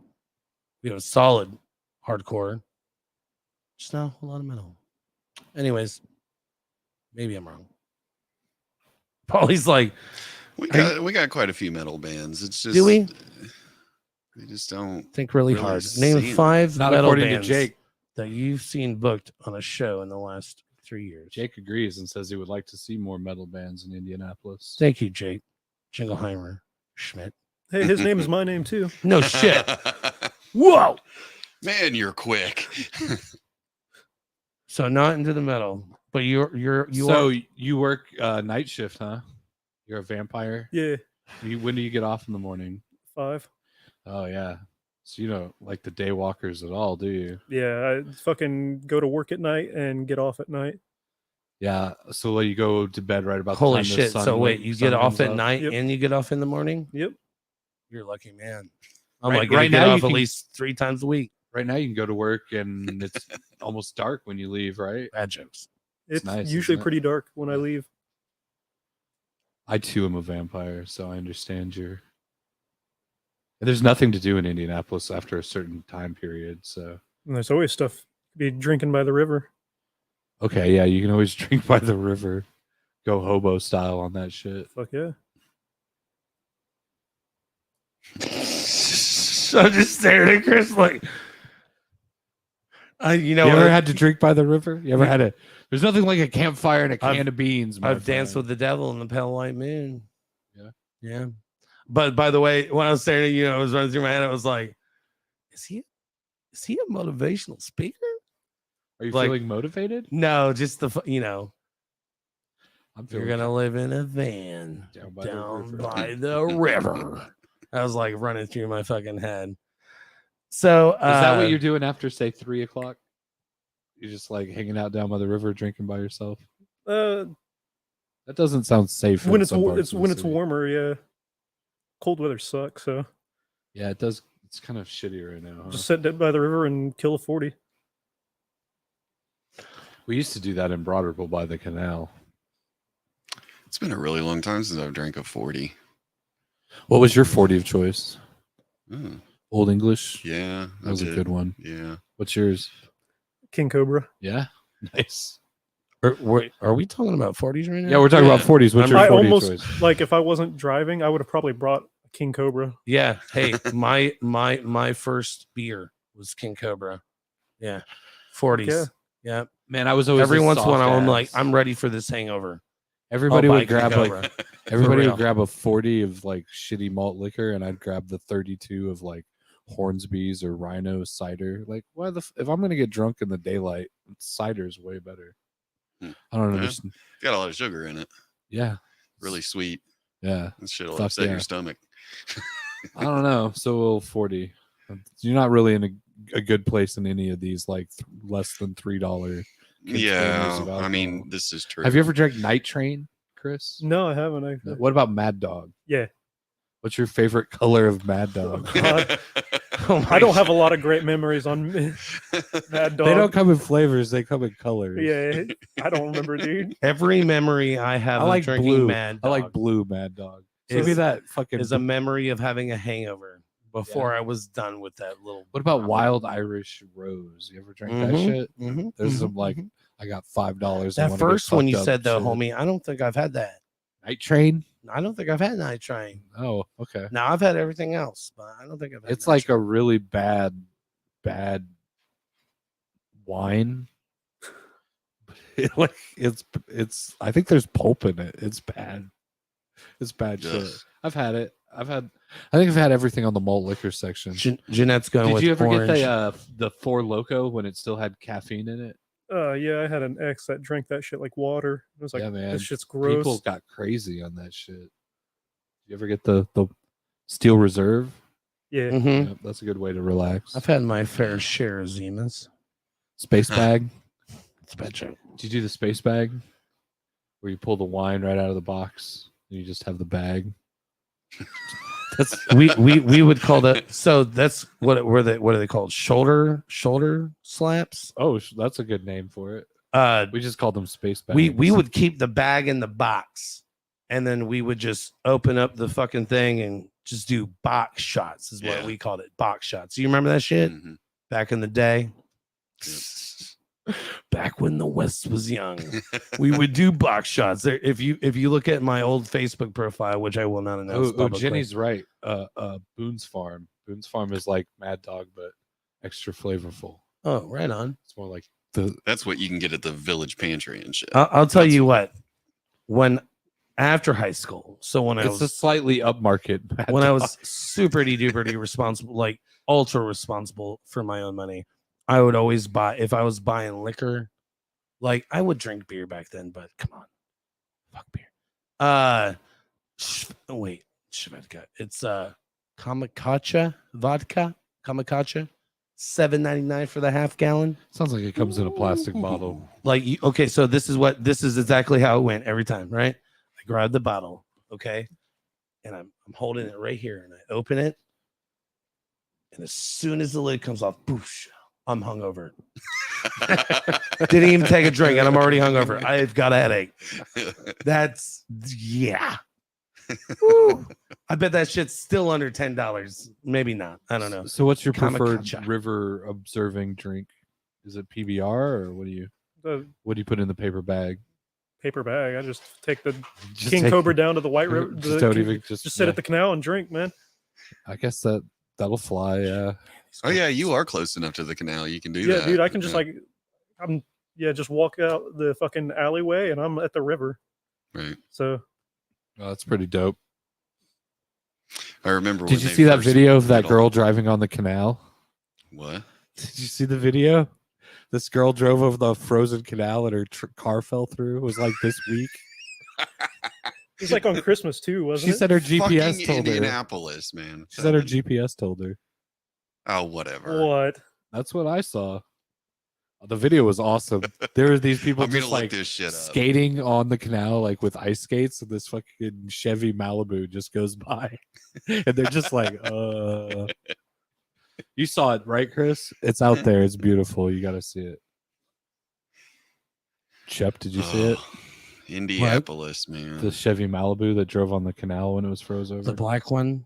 We have a solid hardcore. Just not a whole lot of metal. Anyways, maybe I'm wrong. Paulie's like, We got quite a few metal bands. It's just do we? We just don't Think really really hard. see Name them. 5 Not metal according bands to Jake. that you've seen booked on a show in the last 3 years. Jake agrees and says he would like to see more metal bands in Indianapolis. Thank you, Jake. Jingleheimer Schmidt. Hey, his name is my name too. No shit. Whoa. Man, you're quick. So not into the metal, but you So are. you work night shift, huh? You're a vampire. Yeah, When do you get off in the morning? 5. Oh yeah. So you don't like the day walkers at all, do you? Yeah, I fucking go to work at night and get off at night. Yeah. So you go to bed right about the Holy time the shit. sun So wait, went- you sun get off comes at up? night Yep. and you get off in the morning? Yep. You're a lucky man. I'm Right- like gonna right get now you off at can- least 3 times a week. Right now you can go to work and it's almost dark when you leave, right? Bad jokes. It's nice, usually isn't it? pretty dark when I leave. I too am a vampire, so I understand your. And there's nothing to do in Indianapolis after a certain time period, so And there's always stuff to be drinking by the river. okay, yeah, you can always drink by the river, go hobo style on that shit. Fuck yeah. So just staring at Chris like, you know, You ever had to drink by the river? You ever had a? There's nothing like a campfire and a I've- can of beans. my I've danced friend. with the devil in the pale white moon. Yeah. Yeah. But by the way, when I was staring at you, I was running through my head. I was like, is he a motivational speaker? Are you like- feeling motivated? No, just the I'm you're feeling gonna live in a van down by the down river. by the river. I was like running through my fucking head. So Is that what you're doing after say 3 o'clock? You're just like hanging out down by the river drinking by yourself. Uh, That doesn't sound safe. when in it's some parts of when the it's city. warmer, yeah. Cold weather sucks, so Yeah, it does. It's kind of shitty right now. Huh? just sit down by the river and kill a 40. We used to do that in Broderville by the canal. It's been a really long time since I've drank a 40. What was your 40 of choice? Oh, Old English. yeah, That was a did. good one. Yeah. What's yours? King Cobra. Yeah, nice. Are we talking about 40s right now? Yeah, we're talking about Yeah. 40s. What's your I 40 of almost choice? like if I wasn't driving, I would have probably brought a King Cobra. Yeah. Hey, my first beer was King Cobra. Yeah. 40s. Yeah. Yeah. Man, I was always Every a once in a while, soft I'm ass. like, I'm ready for this hangover. Everybody I'll buy would grab King like Cobra. everybody real. would grab a 40 of like shitty malt liquor, and I'd grab the 32 of like Hornsby's or Rhino cider. Like, why if I'm gonna get drunk in the daylight, cider's way better. Hmm. I don't Yeah. understand. Got a lot of sugar in it. Yeah, Really sweet. yeah. This shit will Fuck upset yeah. your stomach. I don't know. So 40. You're not really in a good place in any of these like less than $3. containers Yeah. of I mean, alcohol. this is true. Have you ever drank Night Train, Chris? No, I haven't. No. What about Mad Dog? Yeah. What's your favorite color of Mad Dog? God. Oh my I don't have a lot of great memories on Mad Dog. They don't come in flavors; they come in colors. Yeah, I don't remember, dude. Every memory I have I of like drinking blue. Mad I like Dog blue Mad Dog. Is- Give me that fucking. is a memory of having a hangover before I was done with that little. What about Wild Irish Rose? You ever drank that shit? There's some like I got $5. That first one you said though, homie. I don't think I've had that. Night Train. I don't think I've had Night Train. Oh, okay. Now I've had everything else, but I don't think I've had. It's Night like a Train. really bad wine. Like it's. I think there's pulp in it. It's bad. It's bad shit. Ugh. I've had it. I think I've had everything on the malt liquor section. Jeanette's going Did with you ever orange. get the Four Loko when it still had caffeine in it? Yeah, I had an ex that drank that shit like water. It was like, Yeah, man. this shit's gross. People got crazy on that shit. You ever get the Steel Reserve? Yeah, Mhm. Yep, that's a good way to relax. I've had my fair share of Zimas. Space bag. It's a bad joke. Did you do the space bag? Where you pull the wine right out of the box and you just have the bag? That's we would call that. So that's what are they called? Shoulder slaps. oh, that's a good name for it. We just called them space bags. We would keep the bag in the box, and then we would just open up the fucking thing and just do box shots. Is what Yeah. we called it, box shots. You remember that shit Mhm. back in the day? Back when the West was young, we would do box shots. There, if you look at my old Facebook profile, which I will not announce. Oh, publicly. Jenny's right. Boone's Farm. Boone's Farm is like Mad Dog, but extra flavorful. Oh, right on. It's more like the That's what you can get at the village pantry and shit. I'll tell you what. When after high school, so when I it's a was slightly upmarket. Mad when I Dog. was super duper responsible, like ultra responsible for my own money, I would always buy, if I was buying liquor, like I would drink beer back then, but come on, fuck beer. Wait, Shvedka. It's Kamikacha vodka, Kamikacha, $7.99 for the half gallon. Sounds like it comes in a plastic bottle. Like, okay, so this is exactly how it went every time, right? I grab the bottle, okay, and I'm holding it right here, and I open it, and as soon as the lid comes off, boosh, I'm hungover. Didn't even take a drink, and I'm already hungover. I've got a headache. That's yeah. Woo. I bet that shit's still under $10. Maybe not. I don't know. So what's your preferred Kamikacha. river observing drink? Is it PBR or what do you put in the paper bag? Paper bag. I just take the Just King take- Cobra down to the White River. Just don't even Just sit at the canal and drink, man. I guess that'll fly. Yeah. Oh yeah, you are close enough to the canal. You can do Yeah, that. dude, I can just Yeah. just walk out the fucking alleyway and I'm at the river. Right. So Oh, that's pretty dope. I remember. Did when you they see that first video of that did all- girl driving on the canal? What? Did you see the video? This girl drove over the frozen canal and her car fell through. It was like this week. it's like on Christmas too, wasn't She it? said her GPS Fucking told her. Indianapolis, man. She said her GPS told her. Oh, whatever. What? That's what I saw. The video was awesome. There were these people I'm gonna just look like this shit up. skating on the canal, like with ice skates, and this fucking Chevy Malibu just goes by, and they're just like, You saw it, right, Chris? It's out there. It's beautiful. You got to see it. Shep, did you see it? Oh, Indianapolis, man. The Chevy Malibu that drove on the canal when it was froze over. The black one.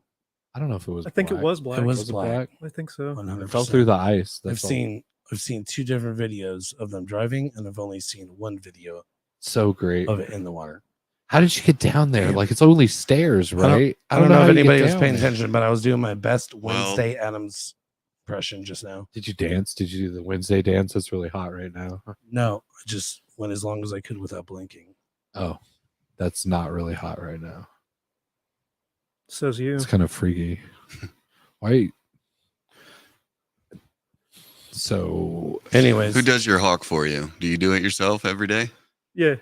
I don't know if it was. I think it black. was black. It was Was it black. I think so. 100%. It fell through the ice. I've That's all. seen two different videos of them driving, and I've only seen one video So great. of it in the water. How did you get down there? Like it's only stairs, right? I don't know how if you get anybody was down paying there. attention, but I was doing my best Well- Wednesday Adams impression just now. Did you dance? Did you do the Wednesday dance? It's really hot right now. No, I just went as long as I could without blinking. Oh, that's not really hot right now. Says you. It's kind of freaky. Why? So, Anyways, Who does your hawk for you? Do you do it yourself every day? Yeah.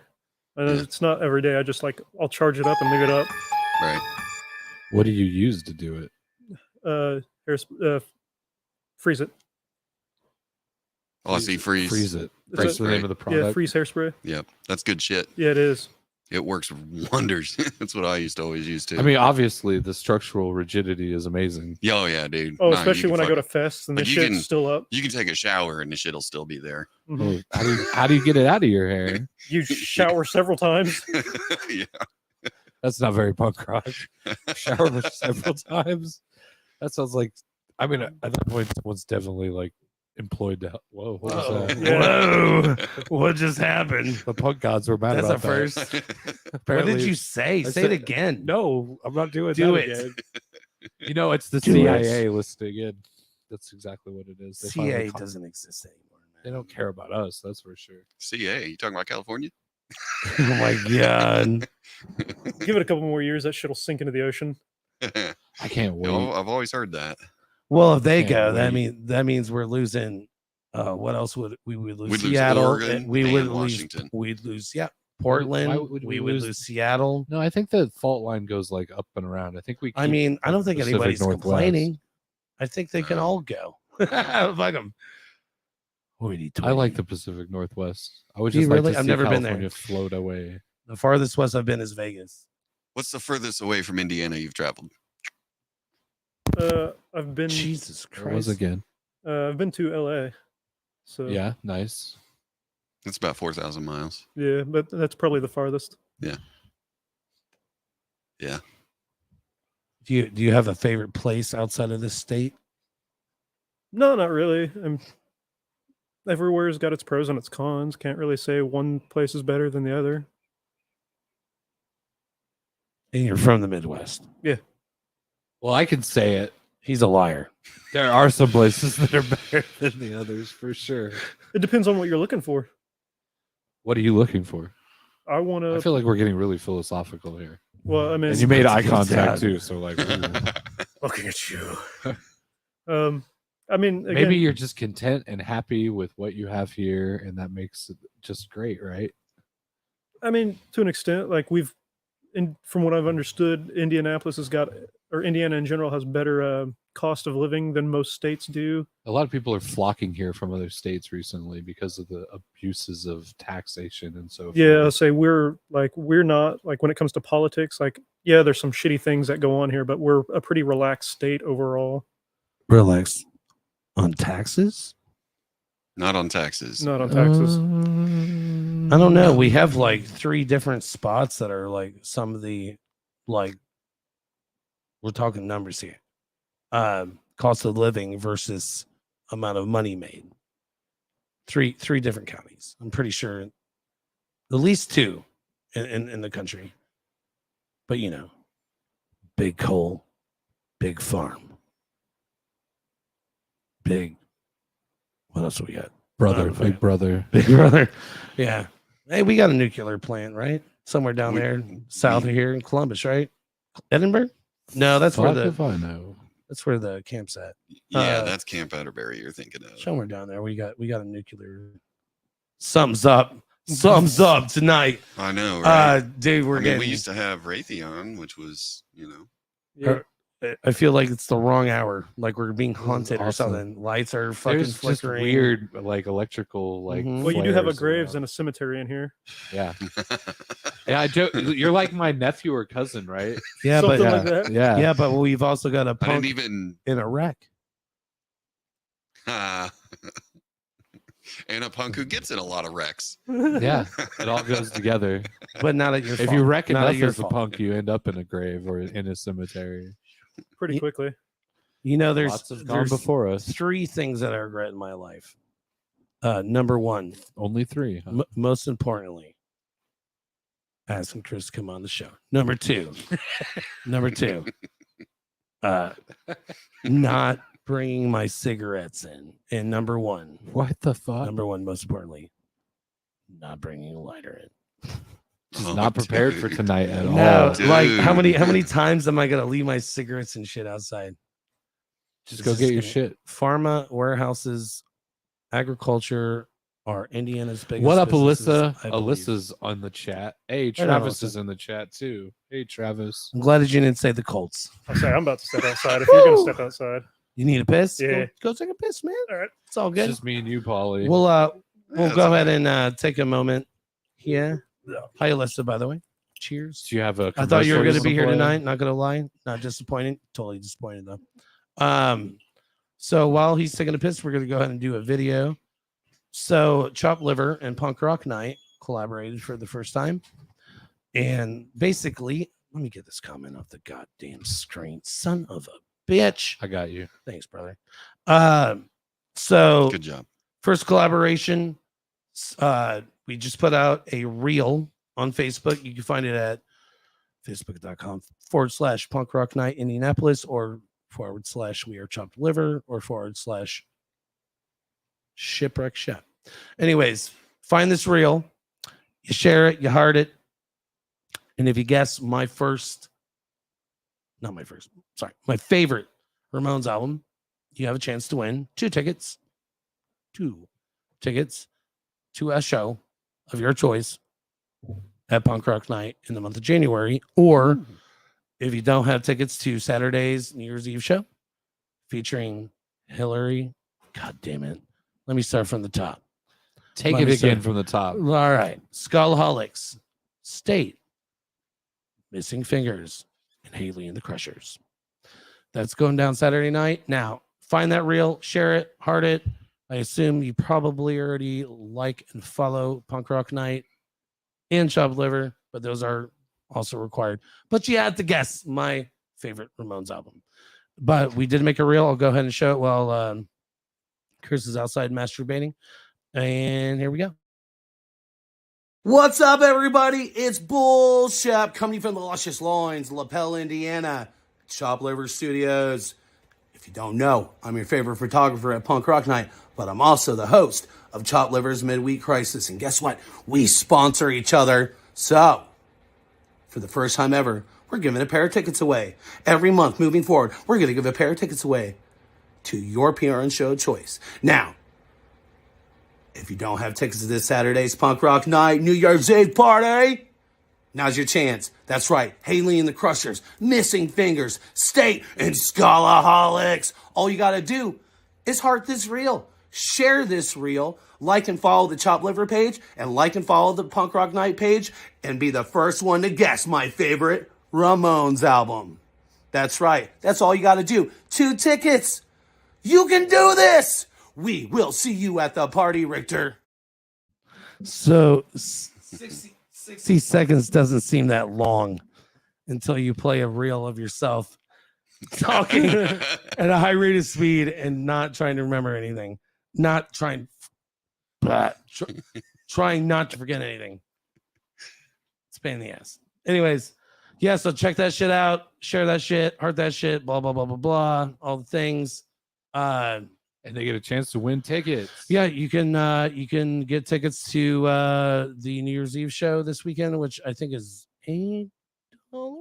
And Yeah. it's not every day. I just I'll charge it up and leave it up. Right. what do you use to do it? Freeze it. Aussie freeze. Freeze it. It's That's a- the name of the Yeah, product. freeze hairspray. Yep. That's good shit. Yeah, it is. It works wonders. That's what I used to always use too. I mean, obviously, the structural rigidity is amazing. yeah, oh yeah, dude. Oh, Nah, you especially can when I go to fucking- fests and the Like, you shit's can- still up. You can take a shower and the shit'll still be there. Mhm. How do you get it out of your hair? You shower several times. yeah. That's not very punk rock. Shower several times. That sounds like. I mean, at that point, someone's definitely like employed to help. Whoa, what was Whoa. that? Yeah. Whoa, what just happened? The punk gods were mad That's about a first. that. What Apparently- did you say? I Say said- it again. No, I'm not doing Do that it. again. You know, it's the Do CIA listening in. That's exactly what it is. They finally CA caught- doesn't exist anymore. They don't care about us. That's for sure. CA, you talking about California? Oh my god. Give it a couple more years, that shit'll sink into the ocean. I can't wait. I've always heard that. Well, if they Can't go, wait. that means we're losing. What else would we would lose? We'd lose Seattle. Oregon and we and would Washington. lose. We'd lose. Yeah, Portland. Why would we we would lose- lose Seattle. No, I think the fault line goes like up and around. I think we. I keep mean, I the don't think Pacific anybody's Northwest. complaining. I think they can No. all go. Fuck them. I like the Pacific Northwest. I would Do you just like really? to I've see never been there. California float away. The farthest west I've been is Vegas. What's the furthest away from Indiana you've traveled? I've been Jesus There was Christ. again. I've been to LA. So Yeah, nice. It's about 4,000 miles. yeah, but that's probably the farthest. Do you have a favorite place outside of this state? No, not really. Everywhere's got its pros and its cons. Can't really say one place is better than the other. And you're from the Midwest. Well, I can say it. He's a liar. There are some places that are better than the others for sure. It depends on what you're looking for. What are you looking for? I want I to. feel like we're getting really philosophical here. Well, I mean, And you made eye Good contact dad. too, so like ooh. Looking at you. I mean, again, maybe you're just content and happy with what you have here, and that makes it just great, right? I mean, to an extent, like from what I've understood, Indiana in general has better cost of living than most states do. A lot of people are flocking here from other states recently because of the abuses of taxation and so forth. Yeah, I'll say we're not like when it comes to politics, like, yeah, there's some shitty things that go on here, but we're a pretty relaxed state overall. Relax. On taxes? Not on taxes. Not on taxes. I don't know. We have like 3 different spots that are like some of the like we're talking numbers here. Cost of living versus amount of money made. Three different counties. I'm pretty sure at least 2 in the country. But you know, big coal, big farm. Big. What else we got? brother, Okay. big brother. Big brother. Yeah. Hey, we got a nuclear plant, right? Somewhere down We- there south of here in Columbus, right? Edinburgh? No, that's where Fuck if I know. the camp's at. Yeah, that's Camp Atterbury you're thinking of. Somewhere down there. We got a nuclear. Sums up tonight. I know, right? Dude, we're I mean, getting we used to have Raytheon, which was, you know, I feel like it's the wrong hour. Like we're being is haunted or awesome. something. Lights are fucking There's just flickering. weird, like electrical, like. Mhm. Well, you do have a flares graves around. and a cemetery in here. Yeah, yeah. I do. You're like my nephew or cousin, right? Yeah, but Something like that. Yeah. yeah, but we've also got a I didn't punk even. in a wreck. And a punk who gets in a lot of wrecks. Yeah, it all goes together. But not at your If fault. you reckon Not at enough your as a fault. punk, you end up in a grave or in a cemetery. Pretty Ye- quickly. You know, Lots have gone there's before us. 3 things that I regret in my life. Number 1, Only 3. Huh? most importantly, asking Chris to come on the show. Number 2, not bringing my cigarettes in. And number 1, What the fuck? most importantly, not bringing a lighter in. Just Oh, not prepared for dude. tonight at No, all. Dude. like how many times am I gonna leave my cigarettes and shit outside? Just It's go just get your gonna- shit. Pharma, warehouses, agriculture are Indiana's biggest. What up, businesses, Alyssa? I believe. Alyssa's on the chat. Hey, Right on, Travis Alyssa. is in the chat too. Hey, Travis. I'm glad that you didn't say the Colts. I'll say I'm about to step outside. If you're gonna step outside, You need a piss? Yeah. Go take a piss, man. all right. It's all It's good. just me and you, Paulie. We'll That's go all ahead right. and take a moment here. Hi, Alyssa, by the way. Cheers. Do you have a? I thought you were commercial going to wanna be here play? tonight. Not going to lie. Not disappointed. Totally disappointed though. So while he's taking a piss, we're going to go ahead and do a video. So Chopped Liver and Punk Rock Night collaborated for the first time, and basically, let me get this comment off the goddamn screen. Son of a bitch. I got you. Thanks, brother. So Good job. first collaboration. We just put out a reel on Facebook. You can find it at facebook.com/Punk Rock Night Indianapolis or / We Are Chopped Liver or / Shipwreck Chef. Anyways, find this reel, you share it, you heart it, and if you guess my favorite Ramones album, you have a chance to win 2 tickets to a show of your choice at Punk Rock Night in the month of January. Or if you don't have tickets to Saturday's New Year's Eve show featuring Hillary, God damn it. Let me start from the top. Take Let it me again start. from the top. All right. Skullholics, State, Missing Fingers, and Haley and the Crushers. That's going down Saturday night. Now, find that reel, share it, heart it. I assume you probably already like and follow Punk Rock Night and Chop Liver, but those are also required. But you have to guess my favorite Ramones album. But we did make a reel. I'll go ahead and show it while Chris is outside masturbating. And here we go. What's up, everybody? It's Bullshap coming from the luscious loins, LaPel, Indiana, Chop Liver Studios. If you don't know, I'm your favorite photographer at Punk Rock Night, but I'm also the host of Chop Liver's Midweek Crisis. And guess what? We sponsor each other. So, for the first time ever, we're giving a pair of tickets away. Every month moving forward, we're going to give a pair of tickets away to your PRN show of choice. Now, if you don't have tickets to this Saturday's Punk Rock Night, New Year's Eve party, now's your chance. That's right. Haley and the Crushers, Missing Fingers, State, and Scholaholics. All you got to do is heart this reel. Share this reel. Like and follow the Chop Liver page. And like and follow the Punk Rock Night page. And be the first one to guess my favorite Ramones album. That's right. That's all you got to do. 2 tickets. You can do this. We will see you at the party, Richter. So 60 seconds doesn't seem that long until you play a reel of yourself talking at a high rate of speed and not trying to remember anything. Not trying, trying not to forget anything. It's a pain in the ass. Anyways, yeah, so check that shit out. Share that shit. Heart that shit. Blah, blah, blah, blah, blah. All the things. And they get a chance to win tickets. Yeah, you can get tickets to the New Year's Eve show this weekend, which I think is $8 or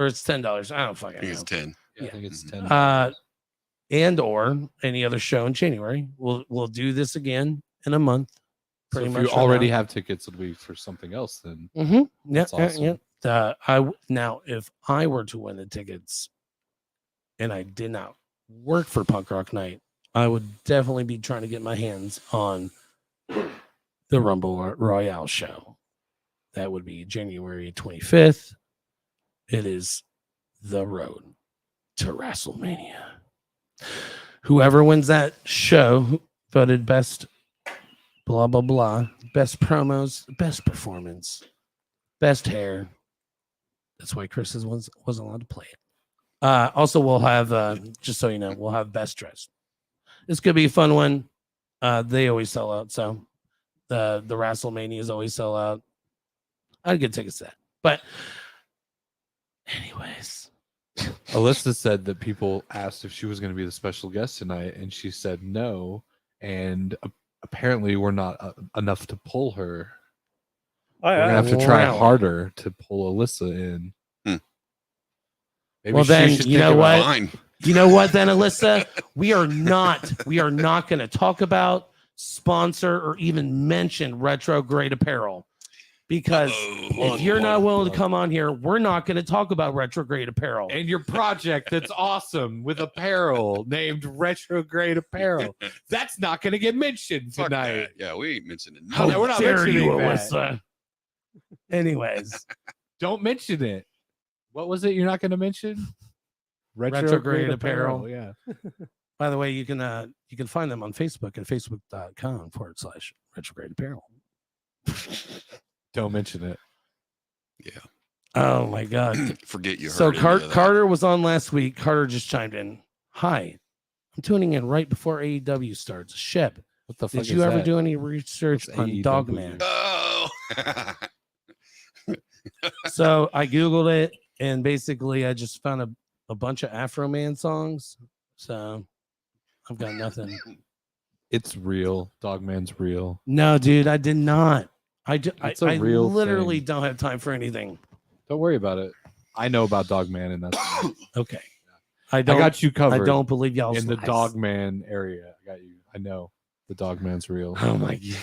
it's $10. I don't fucking know. It's 10. Yeah, I think it's 10. And or any other show in January. We'll do this again in a month. So Pretty if much you right already now. have tickets, it'll be for something else then. Mm-hmm. Yeah, That's awesome. yeah. Now, if I were to win the tickets and I did not work for Punk Rock Night, I would definitely be trying to get my hands on the Rumble Royale show. That would be January 25th. It is the road to WrestleMania. Whoever wins that show, voted best blah, blah, blah, best promos, best performance, best hair. That's why Chris wasn't allowed to play it. Also, we'll have, just so you know, we'll have best dressed. This could be a fun one. They always sell out, so the WrestleManias always sell out. I'd get tickets to that. But anyways. Alyssa said that people asked if she was going to be the special guest tonight, and she said no. And apparently, we're not enough to pull her. We're going to have to try harder to pull Alyssa in. Maybe well, then, you know what? Fine. You know what, then, Alyssa? We are not going to talk about, sponsor, or even mention Retrograde Apparel. Because if you're not willing to come on here, we're not going to talk about Retrograde Apparel. And your project that's awesome with apparel named Retrograde Apparel. That's not going to get mentioned Fuck tonight. that. Yeah, we ain't mentioning How nothing. we're not dare you, mentioning that. Alyssa? Anyways, Don't mention it. What was it you're not going to mention? Retrograde Apparel. Yeah. by the way, you can find them on Facebook at facebook.com/Retrograde Apparel. Don't mention it. Yeah. Oh my God. Forget you heard So any of that. Carter was on last week. Carter just chimed in. Hi, I'm tuning in right before AEW starts. Shep, What the fuck did you ever that? do any research What's on AEW? Dogman? Oh. So I Googled it, and basically I just found a bunch of Afro Man songs. So I've got nothing. It's real. Dogman's real. No, dude, I did not. It's a I real literally thing. don't have time for anything. Don't worry about it. I know about Dogman, and that's Okay. I got you covered. I don't believe y'all in the Dogman area. I got you. I know the Dogman's real. Oh my God.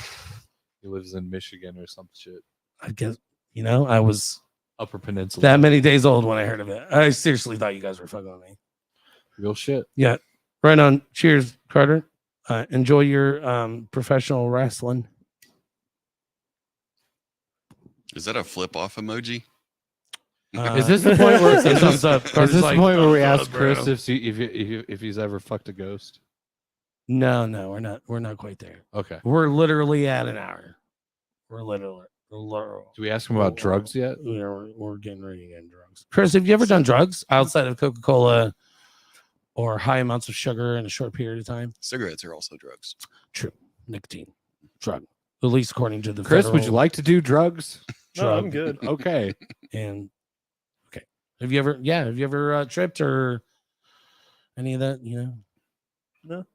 He lives in Michigan or some shit. I guess, I was Upper Peninsula. that many days old when I heard of it. I seriously thought you guys were fucking with me. Real shit. Yeah. Right on. Cheers, Carter. Enjoy your professional wrestling. Is that a flip off emoji? Is this the point where Say thumbs up? is Carter's this the like, point where we "Thumbs ask up, bro." Chris if he's ever fucked a ghost? No, we're not quite there. Okay. We're literally at an hour. We're literally. Do we ask him about drugs yet? Yeah, we're getting ready to get drugs. Chris, have you ever done drugs outside of Coca-Cola or high amounts of sugar in a short period of time? Cigarettes are also drugs. True. Nicotine. Drug. At least according to the Chris, would you federal like to do drugs? No, I'm drug. good. Okay. And okay. Have you ever tripped or any of that, you know? No.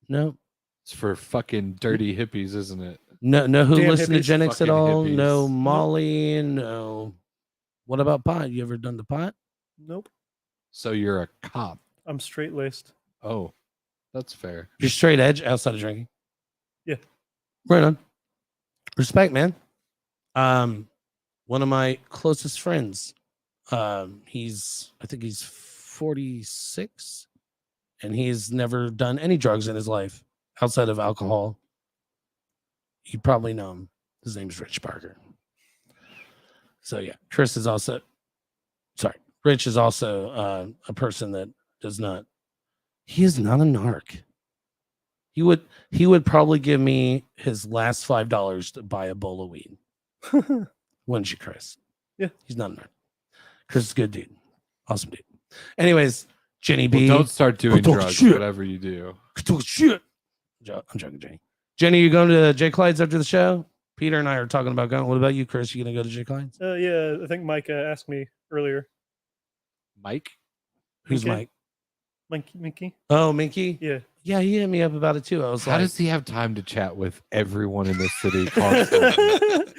No. It's for fucking dirty hippies, isn't it? No who Damn listen to hippies. Gen X at Fucking all? hippies. No Molly, no. What about pot? You ever done the pot? Nope. So you're a cop. I'm straight laced. Oh, that's fair. You're straight edge outside of drinking. Yeah. Right on. Respect, man. One of my closest friends. I think he's 46, and he's never done any drugs in his life outside of alcohol. You probably know him. His name's Rich Parker. So yeah, Rich is also a person that does not. He is not a narc. He would probably give me his last $5 to buy a bowl of weed. Wouldn't you, Chris? Yeah. He's not a narc. Chris is a good dude. Awesome dude. Anyways, Jenny Well, B. don't start doing Talk drugs, shit. whatever you do. Shit. I'm joking, Jenny. Jenny, you going to Jay Clyde's after the show? Peter and I are talking about going. What about you, Chris? You gonna go to Jay Clyde's? Yeah, I think Mike asked me earlier. Mike? Who's Okay. Mike? Minky? Oh, Minky. Yeah. Yeah, he hit me up about it too. I was How like, does he have time to chat with everyone in this city constantly?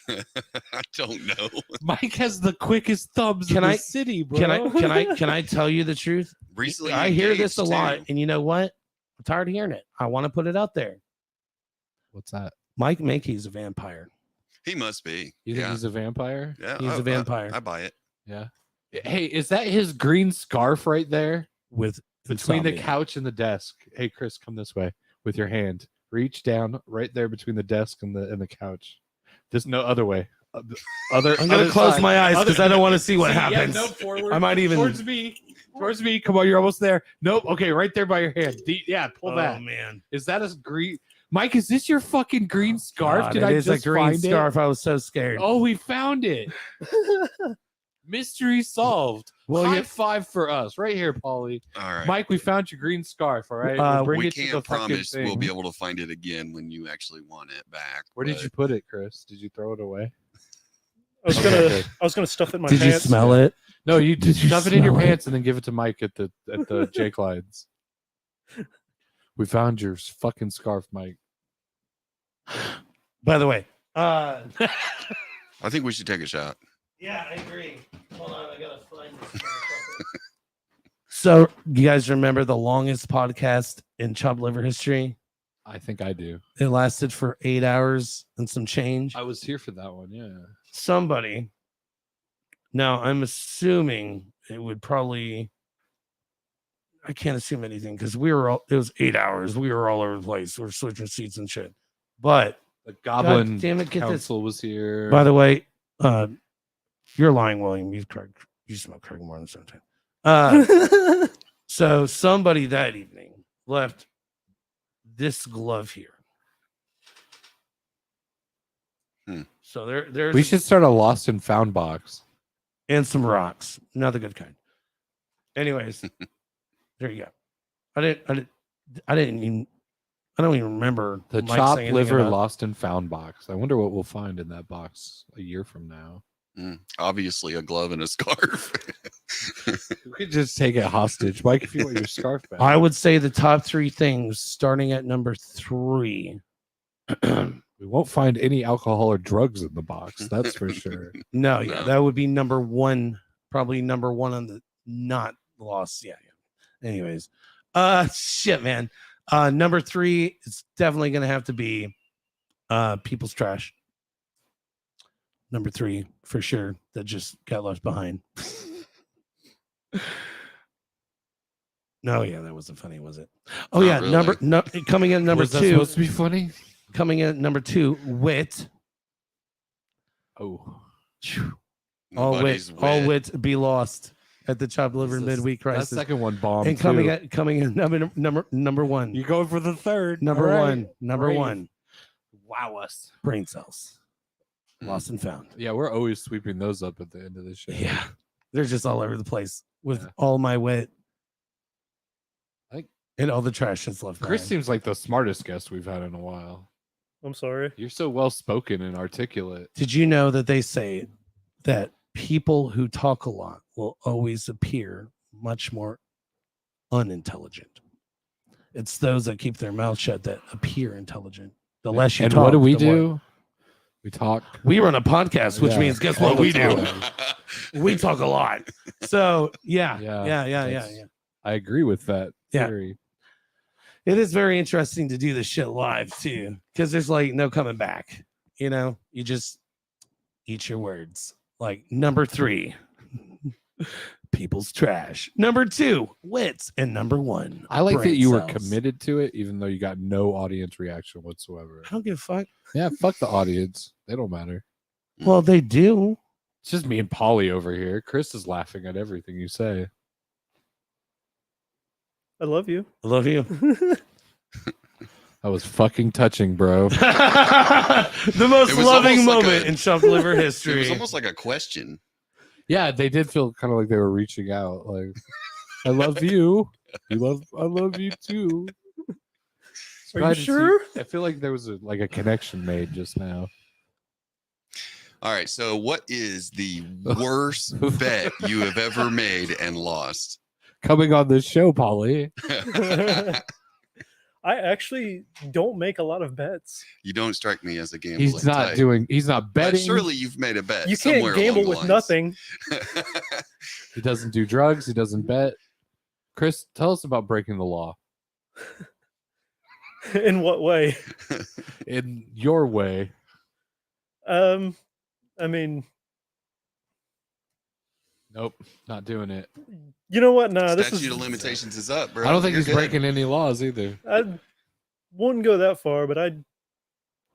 I don't know. Mike has the quickest thumbs Can in I- the city, bro. can I tell you the truth? Recently, I hear this a engaged, lot, too. and you know what? I'm tired of hearing it. I want to put it out there. What's that? Mike Minky's a vampire. He must be. You think yeah. he's a vampire? Yeah, he's a vampire. I buy it. Yeah. Hey, is that his green scarf right there? With Between the insomnia. couch and the desk. Hey, Chris, come this way with your hand. Reach down right there between the desk and the couch. There's no other way. Other. I'm gonna other close side. my eyes because I don't want to see what See, yeah, happens. no, forward. I might even- towards me. Towards me. Come on, you're almost there. Nope. Okay, right there by your hand. Yeah, pull Oh that. man, Is that a green? Mike, is this your fucking green scarf? God, Did it I is just a green find scarf? it? I was so scared. Oh, we found it. Mystery solved. Well, High yeah. five for us, right here, Paulie. All right. Mike, we found your green scarf. All right, Uh, we'll bring we it to the can't fucking promise thing. we'll be able to find it again when you actually want it back. Where did but you put it, Chris? Did you throw it away? I was gonna stuff it in my Did you pants. smell it? No, you Did you stuff it in your smell it? pants and then give it to Mike at the J Clyde's. We found your fucking scarf, Mike. By the way, I think we should take a shot. yeah, I agree. Hold on, I gotta find this. So, you guys remember the longest podcast in Chopped Liver history? I think I do. It lasted for 8 hours and some change. I was here for that one. Yeah. Somebody. Now, I'm assuming it would probably. I can't assume anything because it was 8 hours. We were all over the place. We were switching seats and shit. But The Goblin damn it, get this. Council was here. by the way, you're lying, William. You smoke Craig more than sometimes. So somebody that evening left this glove here. So there's we should start a lost and found box. and some rocks, not the good kind. Anyways, there you go. I don't even remember The Mike chopped saying anything liver about- lost and found box. I wonder what we'll find in that box a year from now. Obviously, a glove and a scarf. We could just take it hostage, Mike. If you want your scarf back, I would say the top 3 things, starting at number 3. we won't find any alcohol or drugs in the box. That's for sure. No, yeah, No. that would be number 1, probably number 1 on the not lost. Yeah. Anyways, shit, man. Number 3 is definitely gonna have to be people's trash. Number 3 for sure. That just got left behind. No, yeah, that wasn't funny, was it? Oh Not yeah, really. coming in number Was that 2. supposed to be funny? Coming in at number 2, wit. Oh, Phew. Nobody's all wit be lost at the chopped liver This is- midweek That crisis. second one bombed. And too. coming in number one. You going for the third? Number All right. one. Number Brave. one. Wow us. Brain cells. Mm. Lost and found. Yeah, we're always sweeping those up at the end of the show. Yeah. They're just all over the place with Yeah. all my wit. I- And all the trash that's left. Chris behind. seems like the smartest guest we've had in a while. I'm sorry. You're so well spoken and articulate. Did you know that they say that people who talk a lot will always appear much more unintelligent? It's those that keep their mouth shut that appear intelligent. The less you and talk, what do we the more- do? We talk. We run a podcast, which Yeah. means guess All what the we do? time. We talk a lot. So yeah, Yeah, yeah. that's- I agree with that Yeah. theory. It is very interesting to do this shit live too, because there's like no coming back. You know, you just eat your words. Like number 3, people's trash. Number 2, wits, and number 1. I like that brain you were cells. committed to it, even though you got no audience reaction whatsoever. I don't give a fuck. Yeah, fuck the audience. They don't matter. Well, they do. It's just me and Polly over here. Chris is laughing at everything you say. I love you. I love you. That was fucking touching, bro. The most It was loving almost like moment a- in chopped liver It history. was almost like a question. Yeah, they did feel kind of like they were reaching out. Like, I love you. I love you too. Are Glad you to see- sure? I feel like there was a connection made just now. All right. So, what is the worst bet you have ever made and lost? Coming on this show, Polly. I actually don't make a lot Uh, bets. You don't strike me as a gambling He's not type. doing. He's not But betting. surely you've made a bet. You somewhere can't gamble along with the lines. nothing. He doesn't do drugs. He doesn't bet. Chris, tell us about breaking the law In what way? in your way. I mean, Nope, not doing it. you know what? Nah, this Statute is. of limitations is up, bro. I don't think You're he's good. breaking any laws either. I wouldn't go that far, but I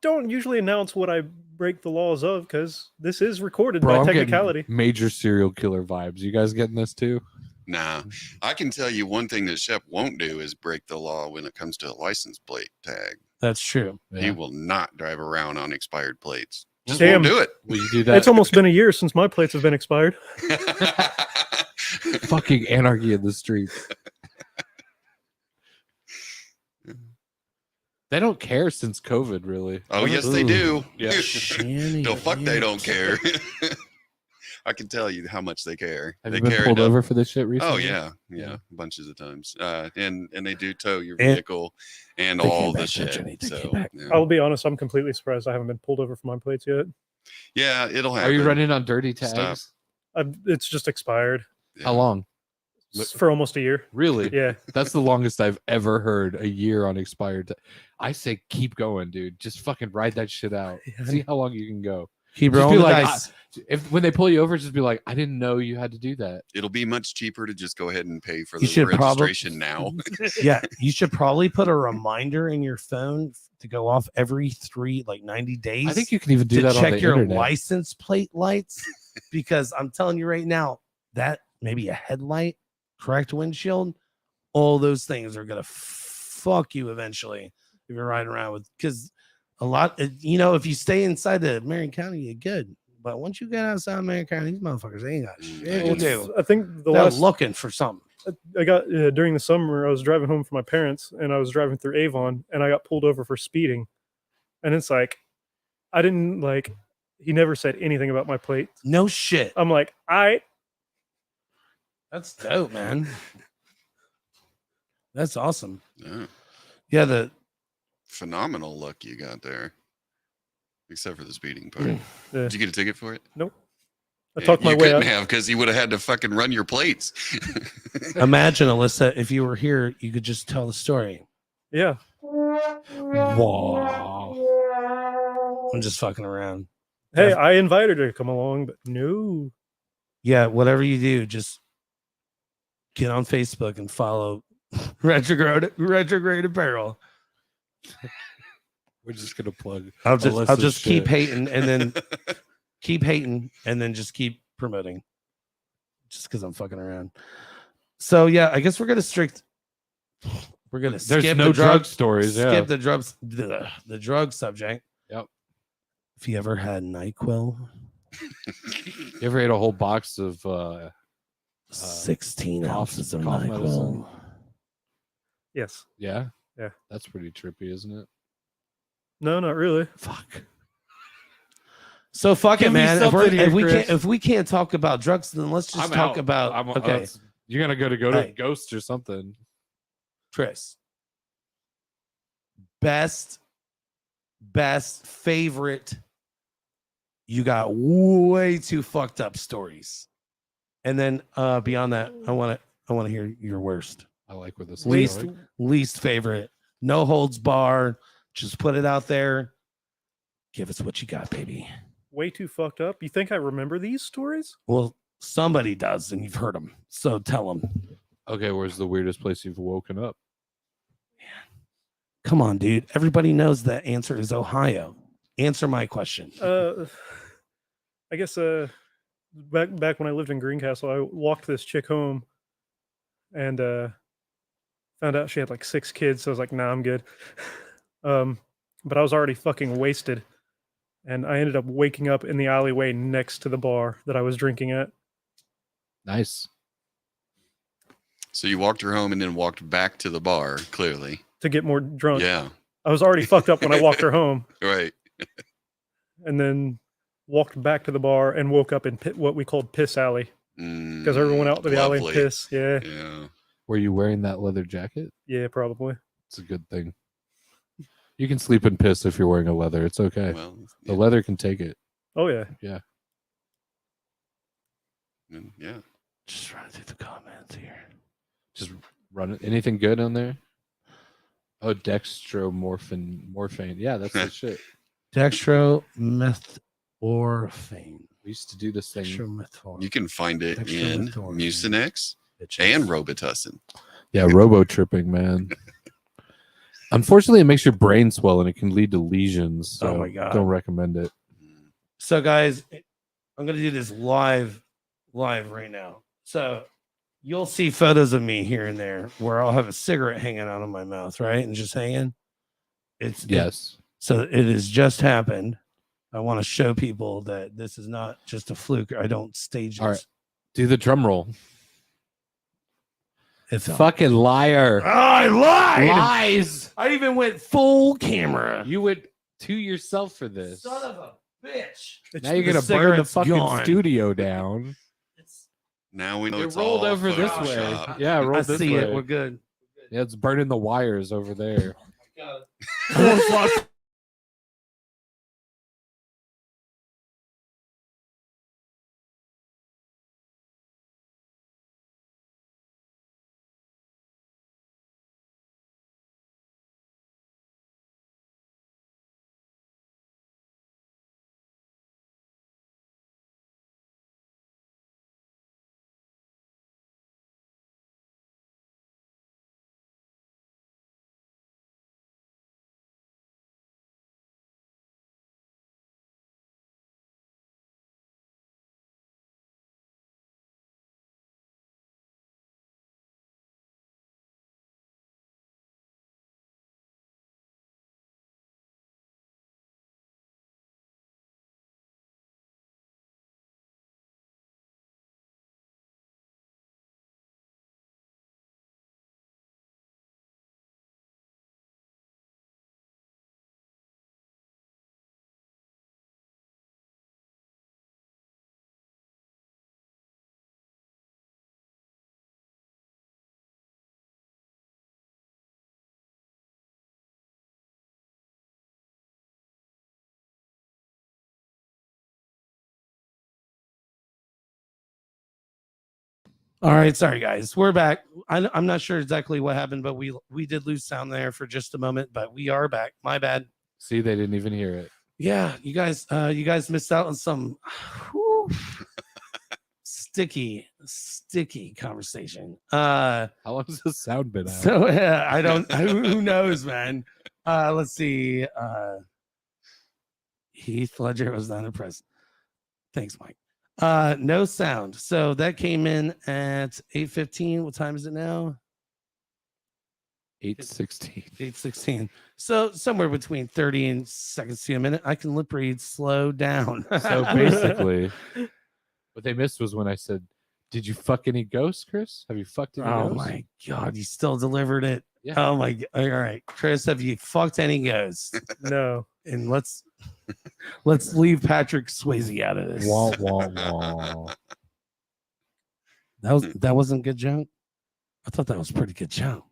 don't usually announce what I break the laws of because this is recorded Bro, by I'm technicality. getting major serial killer vibes. You guys getting this too? Nah, I can tell you one thing that Shep won't do is break the law when it comes to a license plate tag. That's true. He will not drive around on expired plates. Just Damn. won't do it. Will you do that? It's almost been a year since my plates have been expired. Fucking anarchy in the streets. They don't care since COVID, really. Oh, yes, they do. Yeah. No, fuck, they don't care. I can tell you how much they care. Have They you been care pulled enough- over for this shit recently? Oh yeah, bunches of times. And they do tow your And- vehicle and They all came the back, shit. Jenny, they came So back. yeah. I'll be honest, I'm completely surprised I haven't been pulled over for my plates yet. Yeah, it'll Are happen. you running on dirty tags? Stop. It's just expired Yeah. How long? for almost a year. Really? Yeah. That's the longest I've ever heard. A year on expired. I say keep going, dude. Just fucking ride that shit out. Yeah. See how long you can go. Keep Just rolling be the like, dice. If when they pull you over, just be like, I didn't know you had to do that. It'll be much cheaper to just go ahead and pay for You the should probably- registration now. Yeah, you should probably put a reminder in your phone to go off every 90 days. I think you can even do to that on check the your internet. license plate lights because I'm telling you right now that maybe a headlight, correct windshield, all those things are gonna fuck you eventually if you're riding around with because a lot if you stay inside the Marion County, you're good. But once you get outside Marion County, these motherfuckers they ain't got shit to do. I think the They're last looking for something. I got during the summer, I was driving home from my parents and I was driving through Avon and I got pulled over for speeding. And it's like, I didn't he never said anything about my plate. No shit. I'm like, That's dope, man. That's awesome. Yeah. Yeah, the Phenomenal luck you got there. Except for the speeding part. Yeah. Did you get a ticket for it? I Yeah, talked my you way couldn't out. have because he would have had to fucking run your plates. imagine Alyssa, if you were here, you could just tell the story. Yeah. Wow. I'm just fucking around. Hey, I invited her to come along, but no. Yeah, whatever you do, just get on Facebook and follow Retrograde Apparel. We're just gonna plug. I'll Alyssa's just keep shit. hating and then keep hating and then just keep promoting just because I'm fucking around. So yeah, I guess we're gonna skip There's no the drug stories. skip Yeah. the drugs, the drug subject. Yep. If you ever had NyQuil, You ever ate a whole box of 16 cough- ounces of cough NyQuil. medicine? Yes. Yeah. Yeah. That's pretty trippy, isn't it? No, not really. Fuck. So fuck Give it, me man. something here, Chris. If we can't talk about drugs, then let's just talk out. about okay, You're gonna go to Hey. Ghost or something. Chris. Best favorite. You got way too fucked up stories, and then beyond that, I want to hear your worst, I like where this is least going. least favorite. No holds bar. Just put it out there. Give us what you got, baby. Way too fucked up. You think I remember these stories? Well, somebody does, and you've heard them. So tell them. Okay, where's the weirdest place you've woken up? Come on, dude. Everybody knows the answer is Ohio. Answer my question. I guess back when I lived in Greencastle, I walked this chick home and found out she had like 6 kids. So I was like, nah, I'm good. But I was already fucking wasted. And I ended up waking up in the alleyway next to the bar that I was drinking at. Nice. So you walked her home and then walked back to the bar, clearly. To get more drunk. Yeah, I was already fucked up when I walked her home, right. and then walked back to the bar and woke up in what we called Piss Alley because everyone went out to the alley and Lovely. piss. Yeah, Yeah. Were you wearing that leather jacket? yeah, probably. It's a good thing. You can sleep in piss if you're wearing a leather. It's okay. Well, The leather can take it. Oh yeah. yeah. Just running through the comments here. Just run it. Anything good on there? Oh, morphine. Yeah, that's the shit. Dextromethorphan. We used to do this thing. Dextromethorphan. You can find it in Dextromethorphan. Mucinex Bitches. and Robitussin. Yeah, robo tripping, man. Unfortunately, it makes your brain swell and it can lead to lesions. So Oh my God. Don't recommend it. So guys, I'm gonna do this live right now. So you'll see photos of me here and there where I'll have a cigarette hanging out of my mouth, right? And just hanging. Yes. So it has just happened. I want to show people that this is not just a fluke. I don't stage this. All right. Do the drum roll. It fell. Fucking liar. Oh, I lied. Lies. I even went full camera. You went to yourself for this. Son of a bitch. Now you're going The to burn the cigarette's fucking gone. studio down. Now we know It it's rolled all over this way. Photoshop. Yeah, it I rolled this see way. it. We're good. Yeah, it's burning the wires over there. I almost lost. All right, sorry guys, we're back. I'm not sure exactly what happened, but we did lose sound there for just a moment, but we are back. My bad. See, they didn't even hear it. Yeah, you guys missed out on some sticky conversation. How long has this sound been out? So yeah, I don't. Who knows, man? Let's see. Heath Ledger was not impressed. Thanks, Mike. No sound. So that came in at 8:15. What time is it now? 8:16. 8:16. So somewhere between 30 and seconds to a minute. I can lip read. Slow down. So basically, what they missed was when I said, "Did you fuck any ghosts, Chris? Have you fucked any Oh ghosts?" my god, you still delivered it. Yeah. Oh my god. All right. Chris, have you fucked any ghosts? No. And let's leave Patrick Swayze out of this. Wah, wah, wah. That wasn't a good joke. I thought that was a pretty good joke.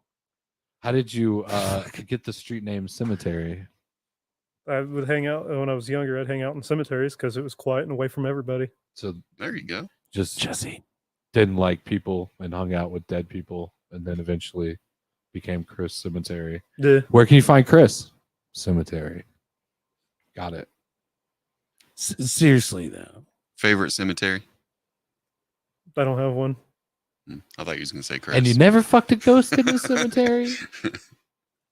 How did you get the street name Cemetery? I would hang out when I was younger. I'd hang out in cemeteries because it was quiet and away from everybody. So There you go. just Jesse. didn't like people and hung out with dead people, and then eventually became Chris Cemetery. The Where can you find Chris? Cemetery. Got it. Seriously though. Favorite cemetery? I don't have one. I thought you was gonna say Chris. And you never fucked a ghost in the cemetery?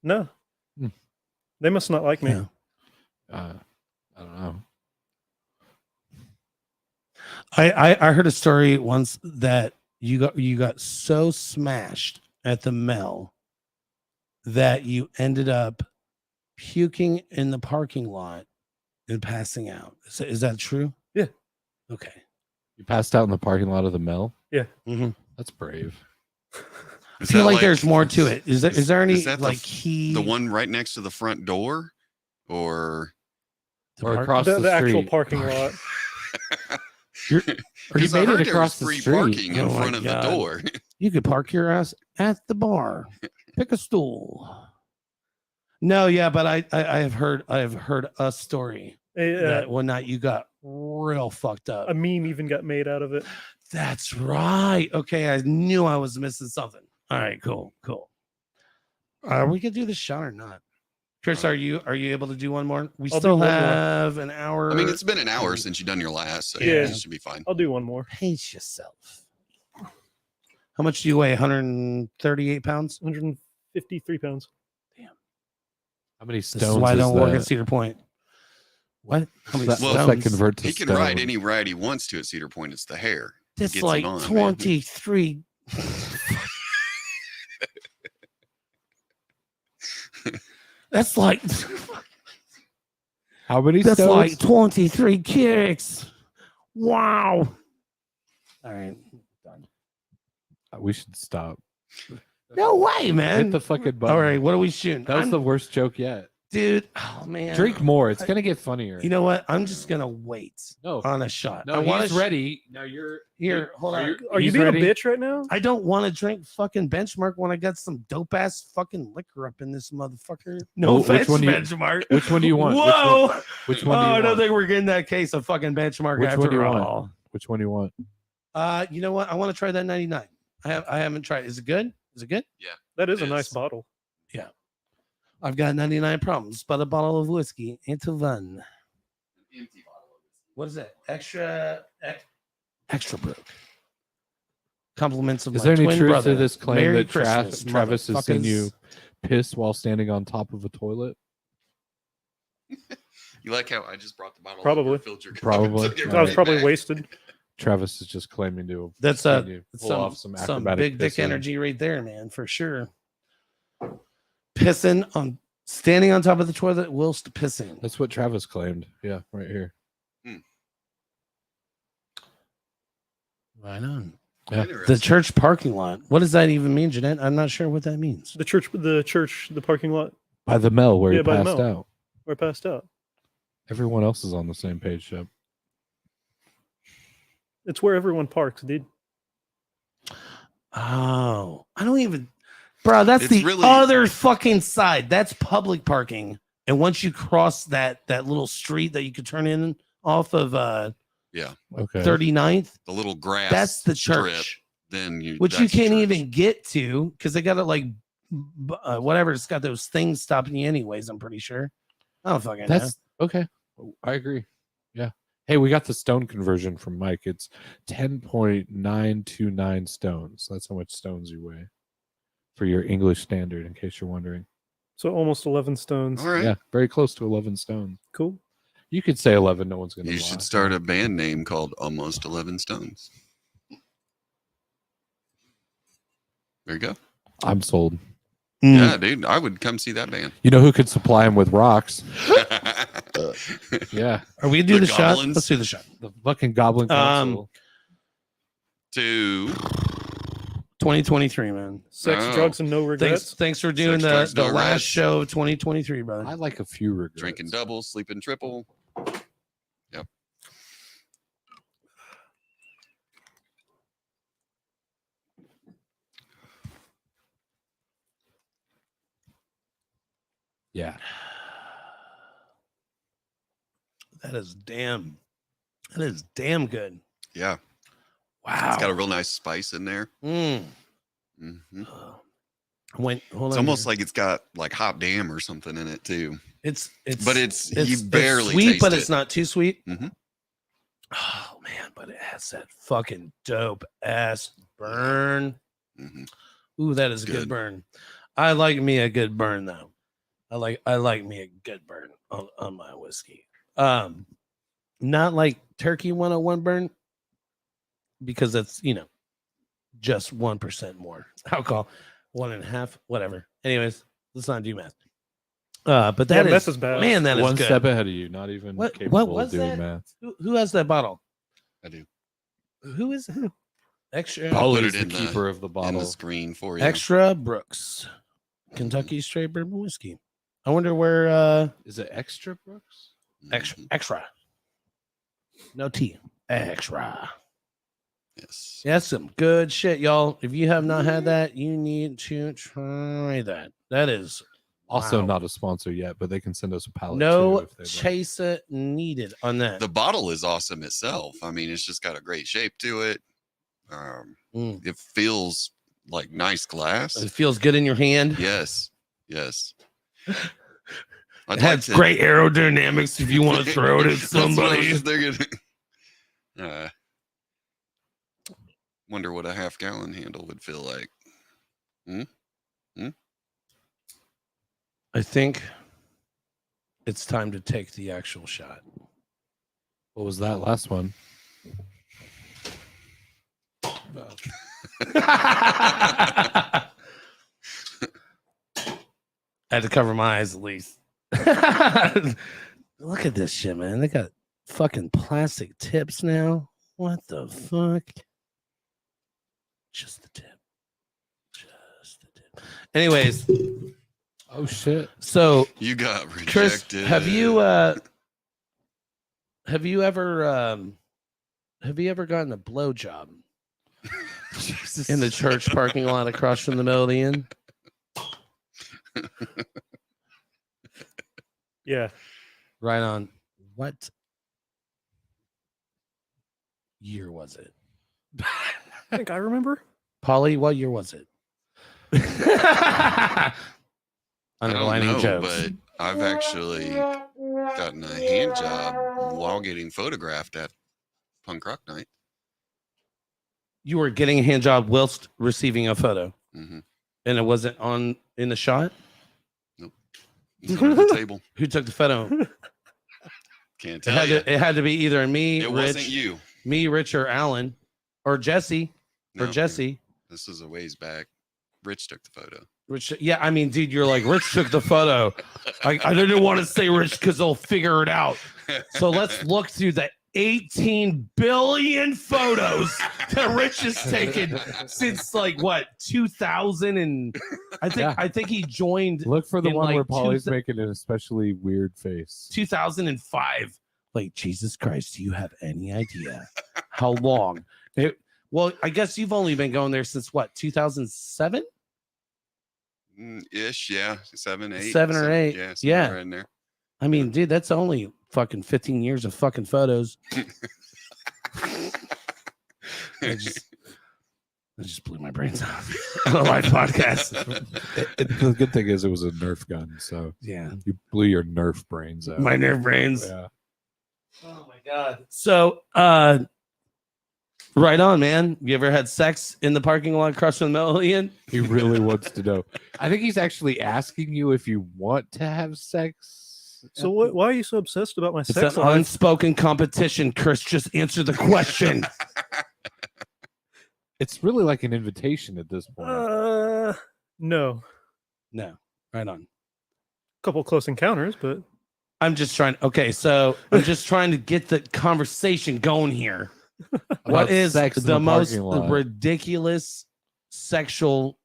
No. Hmm. They must not like me. Yeah. I don't know. I heard a story once that you got so smashed at the Mel that you ended up puking in the parking lot and passing out. Is that true? Yeah. Okay. You passed out in the parking lot of the Mel? Mhm. That's brave. I feel like there's more to it. Is there any is that like key? the one right next to the front door, or Or park- across The, the, the actual street. parking lot. Or you because I made heard it there across was the free street. parking in Oh my front of God. the door. You could park your ass at the bar. Pick a stool. No, yeah, but I have heard a story that one night you got real fucked up. A meme even got made out of it. That's right. Okay, I knew I was missing something. All right, cool. Are we gonna do this shot or not? Chris, are you able to do one more? We I'll still do one more. have an hour. I mean, it's been an hour since you've done your last, so Yeah. it should be fine. I'll do one more. Pace yourself. How much do you weigh? 138 pounds. 153 pounds. How many This is stones why I is don't work at that? Cedar Point. What? How many What's that, Well, what's that stones? convert to He can ride stone? any ride he wants to at Cedar Point. It's the hair. That's gets it like on, man. 23. That's like How many that's stones? like 23 kicks. Wow. All right. Done. We should stop. No way, man. Hit the fucking button. All right, what are we shooting? That was the worst joke yet. dude. Oh man. Drink more. It's gonna get funnier. You know what? I'm just gonna wait no, on a shot. no, I want he's ready. Now you're Here, hold on. Are you he's being ready? a bitch right now? I don't want to drink fucking Benchmark when I got some dope ass fucking liquor up in this motherfucker. No Oh, which offense, one do you- Benchmark. Which one do you want? Whoa! Which one Oh, do you I don't want? think we're getting that case of fucking Benchmark Which after one do you all. want? Which one do you want? You know what? I want to try that 99. I haven't tried. Is it good? Is it good? That is a It nice is. bottle. I've got 99 problems, but a bottle of whiskey into one. What is that? Extra broke. Compliments of Is my there any twin truth brother. to this claim Merry that Christmas, Travis has seen you motherfuckers. piss while standing on top of a toilet? You like how I just brought the bottle? Probably. over, filled your cup, Probably. and took it I was right probably back. wasted. Travis is just claiming to. That's seen you pull some, off some some acrobatic big dick pissing. energy right there, man, for sure. Standing on top of the toilet whilst pissing. That's what Travis claimed. Yeah, right here. Right on. Yeah. The Interesting. church parking lot. What does that even mean, Jeanette? I'm not sure what that means. The church, the parking lot By the Mel where Yeah, he by the passed Mel. out. where I passed out. Everyone else is on the same page, Shep. It's where everyone parks, dude. Oh, I don't even, bro. That's It's the really- other fucking side. That's public parking. And once you cross that little street that you could turn in off of Okay. 39th, The little grass. that's the strip, church, Then you, which you that's the can't church. even get to because they got it like whatever. It's got those things stopping you, anyways. I'm pretty sure. I don't fucking know. That's okay. I agree. Yeah. Hey, we got the stone conversion from Mike. It's 10.929 stones. That's how much stones you weigh for your English standard, in case you're wondering. So almost 11 stones. All right. Yeah, very close to 11 stones. Cool. You could say 11. No one's gonna. You should start a band name called Almost 11 Stones. There you go. I'm sold. Yeah, dude, I would come see that band. You know who could supply him with rocks? Yeah, Are we do The the shot? goblins? Let's do the shot. the fucking Goblin Council. To 2023, man. Sex, Oh. drugs, and no regrets. Thanks for doing Sex, the drugs, no last regrets. show of 2023, brother. I like a few regrets. drinking double, sleeping triple. Yep. Yeah, That is damn. That is damn good. Yeah. Wow. It's got a real nice spice in there. Mm. Hmm Wait, hold It's on. almost here. like it's got like hot damn or something in it too. it's But it's it's you barely sweet, taste but it. it's not too sweet. Mhm. Oh man, but it has that fucking dope ass burn. Mhm. Ooh, that is a good Good. burn. I like me a good burn though. I like me a good burn on my whiskey. Not like turkey 101 burn because that's just 1% more alcohol, 1.5, whatever. Anyways, let's not do math. But Yeah, that meth is is bad. man, that is one good. step ahead of you. Not even What capable was of doing that? math. Who has that bottle? I do. Who is who? Extra. Paul put is it the in the- keeper of the On bottle. the screen for you. Extra Brooks, Kentucky Straight Bourbon Whiskey. I wonder where Is it extra, Brooks? extra Mhm. extra. No T. Extra. Yes. Yeah, that's some good shit, y'all. If you have not had that, you need to try that. That is Also wow. not a sponsor yet, but they can send us a pallet. No too if they'd like. chaser needed on that. The bottle is awesome itself. I mean, it's just got a great shape to it. Mm. It feels like nice glass. It feels good in your hand. Yes. Yes. It I'd has great aerodynamics if you want to throw it at That's what I was somebody. just thinking. Wonder what a half-gallon handle would feel like. I think it's time to take the actual shot. What was that last one? I had to cover my eyes at least. Look at this shit, man. They got fucking plastic tips now. What the fuck? Just the tip. Just the tip. Anyways, Oh shit! so You got Chris, rejected. have you ever gotten a blowjob in the church parking lot across from the Melodeon? Yeah. Right on. What year was it? I think I remember. Polly, what year was it? I don't Underlining know, jokes. but I've actually gotten a hand job while getting photographed at punk rock night. You were getting a hand job whilst receiving a photo, Mm-hmm. and it wasn't in the shot. Under the table. Who took the photo? Can't It tell had, you. to, it had to be either me, It Rich, wasn't you. me, Rich, or Alan, or Jesse, or No, Jesse. This is a ways back. Rich took the photo. Rich, yeah, I mean, dude, you're like Rich took the photo. I didn't want to say Rich because they'll figure it out. So let's look through the 18 billion photos that Rich has taken since like what 2000, and I think he joined Look for the in, one like, where Polly's two- making an especially weird face. 2005. Like, Jesus Christ, do you have any idea how long? Well, I guess you've only been going there since what 2007. Ish, yeah. 7, 8. 7 or 8. Yeah. Yeah. somewhere in there. I mean, dude, that's only fucking 15 years of fucking photos. I just blew my brains out on a live podcast. The good thing is it was a Nerf gun, so Yeah, you blew your Nerf brains out. my nerve brains. Yeah. Oh my god. So, right on, man. You ever had sex in the parking lot across from the Melodeon? He really wants to know. I think he's actually asking you if you want to have sex. So what? Why are you so obsessed about my It's sex an life? unspoken competition. Chris, just answer the question. It's really like an invitation at this point. No. No, right on. Couple close encounters, but I'm just trying. Okay, so I'm just trying to get the conversation going here. About What is sex in the most parking lot. ridiculous sexual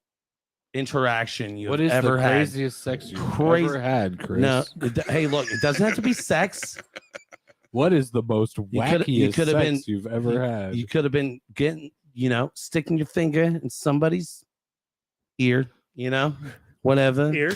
interaction you've What is ever the had? craziest sex you've Crazy- ever had, Chris? No, hey, look, it doesn't have to be sex. What is the most You could- wackiest you could have sex been- you've ever had? You could have been getting, sticking your finger in somebody's ear, whatever. here.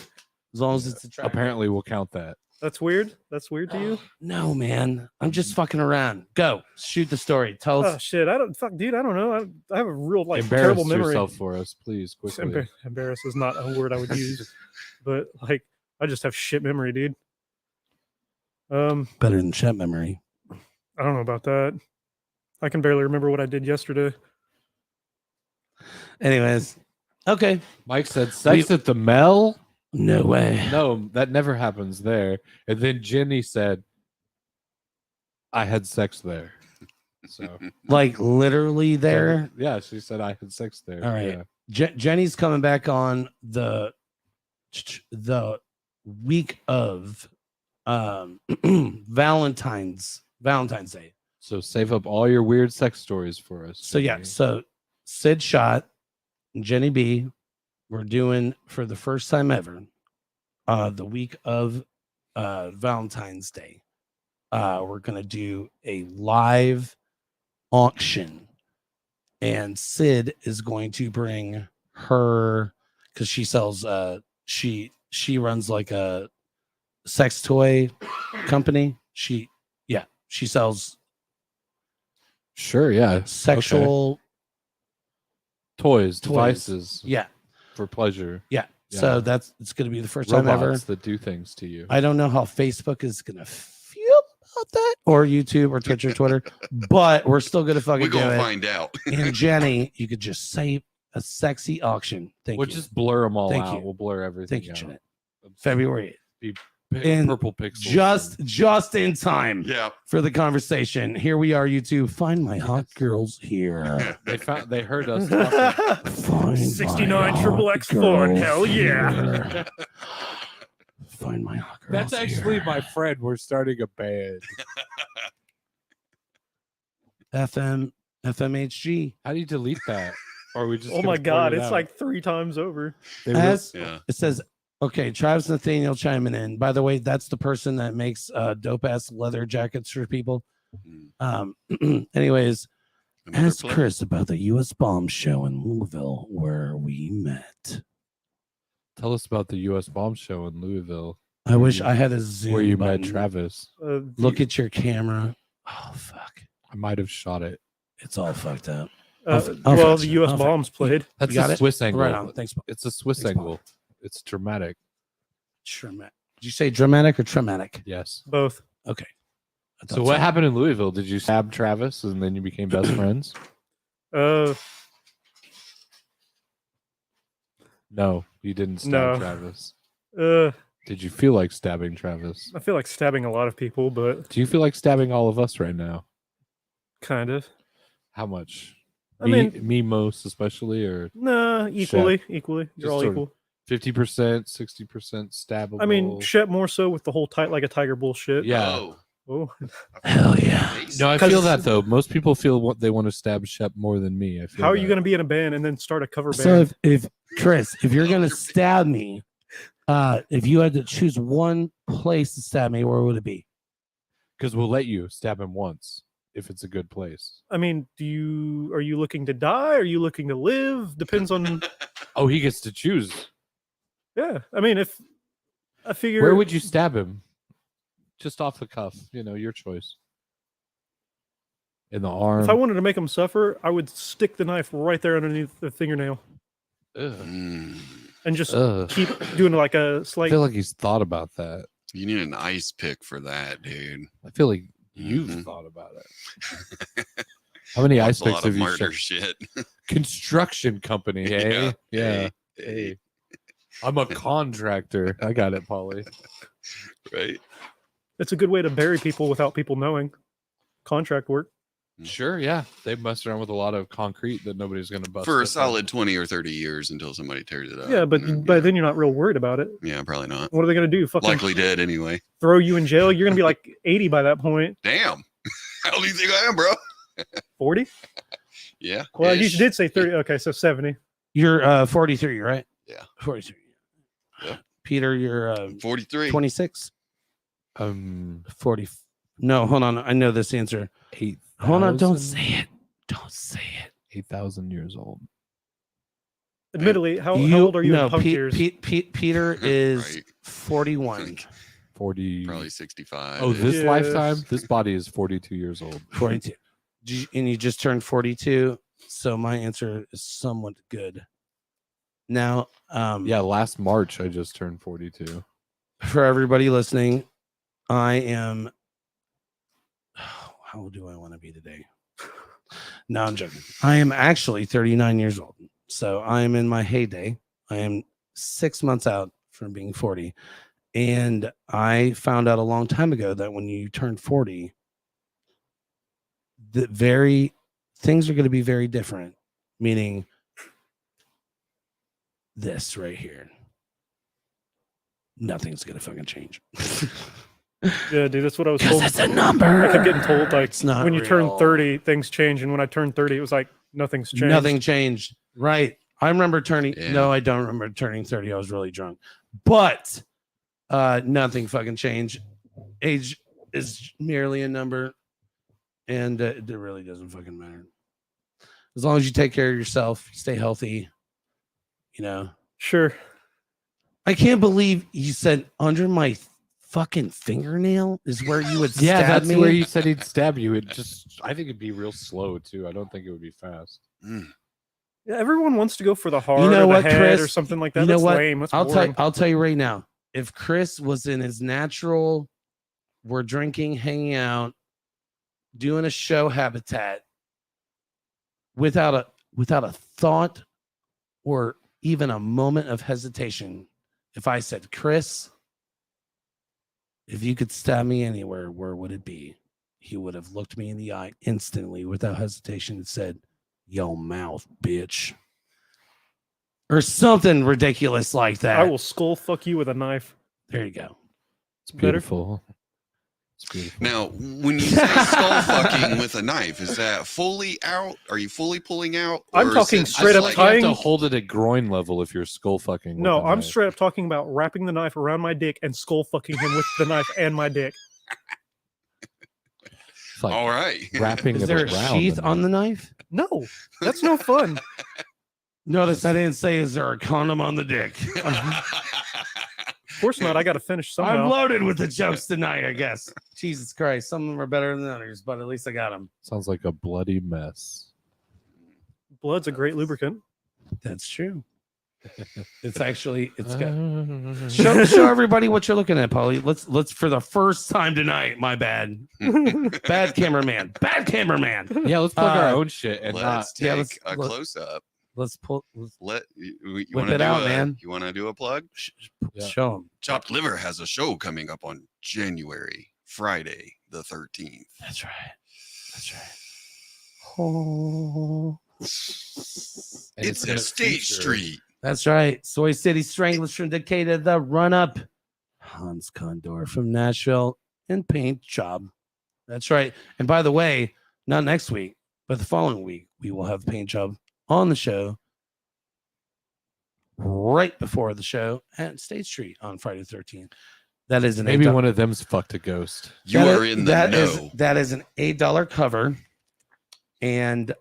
As long as it's attractive. Apparently, we'll count that. That's weird. That's weird to you. No, man. I'm just fucking around. Go. Shoot the story. Tell Oh us. shit! I don't fuck, dude. I don't know. I have a real Embarrass terrible memory. yourself for us, please, quickly. Embarrass is not a word I would use, but I just have shit memory, dude. Better than chat memory. I don't know about that. I can barely remember what I did yesterday. Anyways. Okay. Mike said sex at the Mel. No way. No, that never happens there. And then Jenny said, "I had sex there." So Like literally there. yeah, she said I had sex there. All right. Yeah. Jenny's coming back on the week of Valentine's Day. So save up all your weird sex stories for us. So yeah, Jenny. so Sid Shot and Jenny B, we're doing for the first time ever, the week of Valentine's Day. We're gonna do a live auction, and Sid is going to bring her because she sells she runs like a sex toy company. She sells Sure, yeah. sexual Toys, toys. devices Yeah. for pleasure. Yeah. Yeah. So it's going to be the first time ever. Robots that do things to you. I don't know how Facebook is going to feel about that, or YouTube, or Twitch, or Twitter, but we're still going to fucking We're do gonna it. find out. And Jenny, you could just say a sexy auction. Thank We'll you. just blur them all Thank out. you. We'll blur everything Thank you, out. Jeanette. February 8th. P- in purple pixels. Just in time Yeah. for the conversation. Here we are, YouTube. Find my hot girls here. They heard us talking. Find 69 my triple hot X Ford, girls hell yeah. here. Find my hot girls. That's actually here. my friend. We're starting a band. FMHG. How do you delete that? Or are we just Oh gonna my blur god, it it's out? like 3 times over. They will- As Yeah. it says, okay, Travis Nathaniel chiming in. By the way, that's the person that makes dope ass leather jackets for people. Anyways, Another ask play? Chris about the U.S. bomb show in Louisville where we met. Tell us about the U.S. bomb show in Louisville. I wish I had a Zoom. where you button. met Travis. Look at your camera. Oh fuck, I might have shot it. it's all fucked up. well, fix the it. U.S. I'll fix bombs played. That's got a it? Swiss angle. Right on. Thanks. It's a Swiss Thanks, Paul. angle. It's dramatic. Dramatic. Did you say dramatic or traumatic? Yes. Both. Okay. I So thought what happened in Louisville? Did you stab Travis and then you became best friends? No, you didn't stab No. Travis. Uh, Did you feel like stabbing Travis? I feel like stabbing a lot of people, but Do you feel like stabbing all of us right now? kind of. How much? I me, mean- me most especially, or Nah, equally. You're Just all sort of equal. 50%, 60% stabbable? I mean, Shep more so with the whole like a tiger bullshit. yeah. Oh. Oh, Hell yeah. No, I 'Cause- feel that though. Most people feel what they want to stab Shep more than me. I feel how are you that. going to be in a band and then start a cover band? So if Chris, if you're gonna stab me, if you had to choose one place to stab me, where would it be? Because we'll let you stab him once if it's a good place. I mean, are you looking to die? Are you looking to live? Depends on. Oh, he gets to choose. Yeah, I mean, if I figure Where would you stab him? Just off the cuff, your choice. In the arm. if I wanted to make him suffer, I would stick the knife right there underneath the fingernail Ugh. Mm. and just Ugh. keep doing like a I slight. feel like he's thought about that. You need an ice pick for that, dude. I feel like you've Mhm. thought about it. How many ice That's a picks lot have of you murder shot? shit. Construction company, eh? Yeah. Hey, Hey. I'm a contractor. I got it, Polly. right? It's a good way to bury people without people knowing. Contract work. Sure, yeah. They messed around with a lot of concrete that nobody's going to bust. For a up solid 20 or 30 years until somebody tears it up. Yeah, but and by then you're not real worried about it. yeah, probably not. What are they going to do? Fucking Likely dead anyway. throw you in jail? You're going to be like 80 by that point. Damn. How old do you think I am, bro? 40? Yeah. Well, you ish. did say 30. Okay, so 70. You're 43, right? Yeah. 43. Yep. Peter, you're 43. 26. there. 40. No, hold on. I know this answer. 8. Hold on. Don't say it. Don't say it. 8,000 years old. Admittedly, how old are you in punk years? Peter is Right. 41. 40. Probably 65. Oh, this Yes. lifetime, this body is 42 years old. 42. And you just turned 42. So my answer is somewhat good. Now, Yeah, last March I just turned 42. for everybody listening, I am. How old do I want to be today? No, I'm joking. I am actually 39 years old. So I am in my heyday. I am 6 months out from being 40. And I found out a long time ago that when you turn 40, things are going to be very different. Meaning this right here. Nothing's going to fucking change. Yeah, dude, that's what I was Because told. it's a number. I kept getting told, like, It's not when you turn real. 30, things change. And when I turned 30, it was like, nothing's changed. Nothing changed. Right. I remember turning. Yeah. No, I don't remember turning 30. I was really drunk. But nothing fucking changed. Age is merely a number. And it really doesn't fucking matter. As long as you take care of yourself, stay healthy, you know. Sure. I can't believe you said under my fucking fingernail is where you would Yeah, stab that's me. where you said he'd stab you. It just, I think it'd be real slow too. I don't think it would be fast. Mm. Yeah, everyone wants to go for the heart You know or what, the head or Chris? something like that. You know That's what? lame. That's I'll boring. tell you right now. If Chris was in his natural, we're drinking, hanging out, doing a show habitat without a thought or even a moment of hesitation, if I said, Chris, if you could stab me anywhere, where would it be? He would have looked me in the eye instantly without hesitation and said, yo mouth, bitch. Or something ridiculous like that. I will skull fuck you with a knife. There you go. It's Better? beautiful. It's beautiful. Now, when you say skull fucking with a knife, is that fully out? Are you fully pulling out? I'm Or is talking it straight just up like- You have tying- to hold it at groin level if you're skull fucking. with No, a I'm knife. straight up talking about wrapping the knife around my dick and skull fucking him with the knife and my dick. It's like All right. wrapping Is it there a around sheath on the knife? No, that's no fun. Notice I didn't say, is there a condom on the dick? Of course not. I got to finish I'm somehow. loaded with the jokes tonight, I guess. Jesus Christ. Some of them are better than others, but at least I got them. Sounds like a bloody mess. Blood's a great lubricant. That's true. It's actually, it's got. Uh, Show everybody what you're looking at, Polly. Let's for the first time tonight. My bad. Bad cameraman. Bad cameraman. yeah, let's plug our Uh, own shit and not. Let's take yeah, a close up. Let's pull. Let you Whip wanna it do out, a, man. You want to do a plug? Yeah. Show them. Chopped Liver has a show coming up on Friday the 13th. That's right. That's right. Oh. And It's gonna at State feature- Street. That's right. Soy City Stranglers from Decatur, the run up. Hans Condor from Nashville and Paint Job. That's right. And by the way, not next week, but the following week, we will have Paint Job on the show right before the show at State Street on Friday the 13th. That is an Maybe $8 one of them's fucked a ghost. You that are is- in the that know. is- that is an $8 cover, and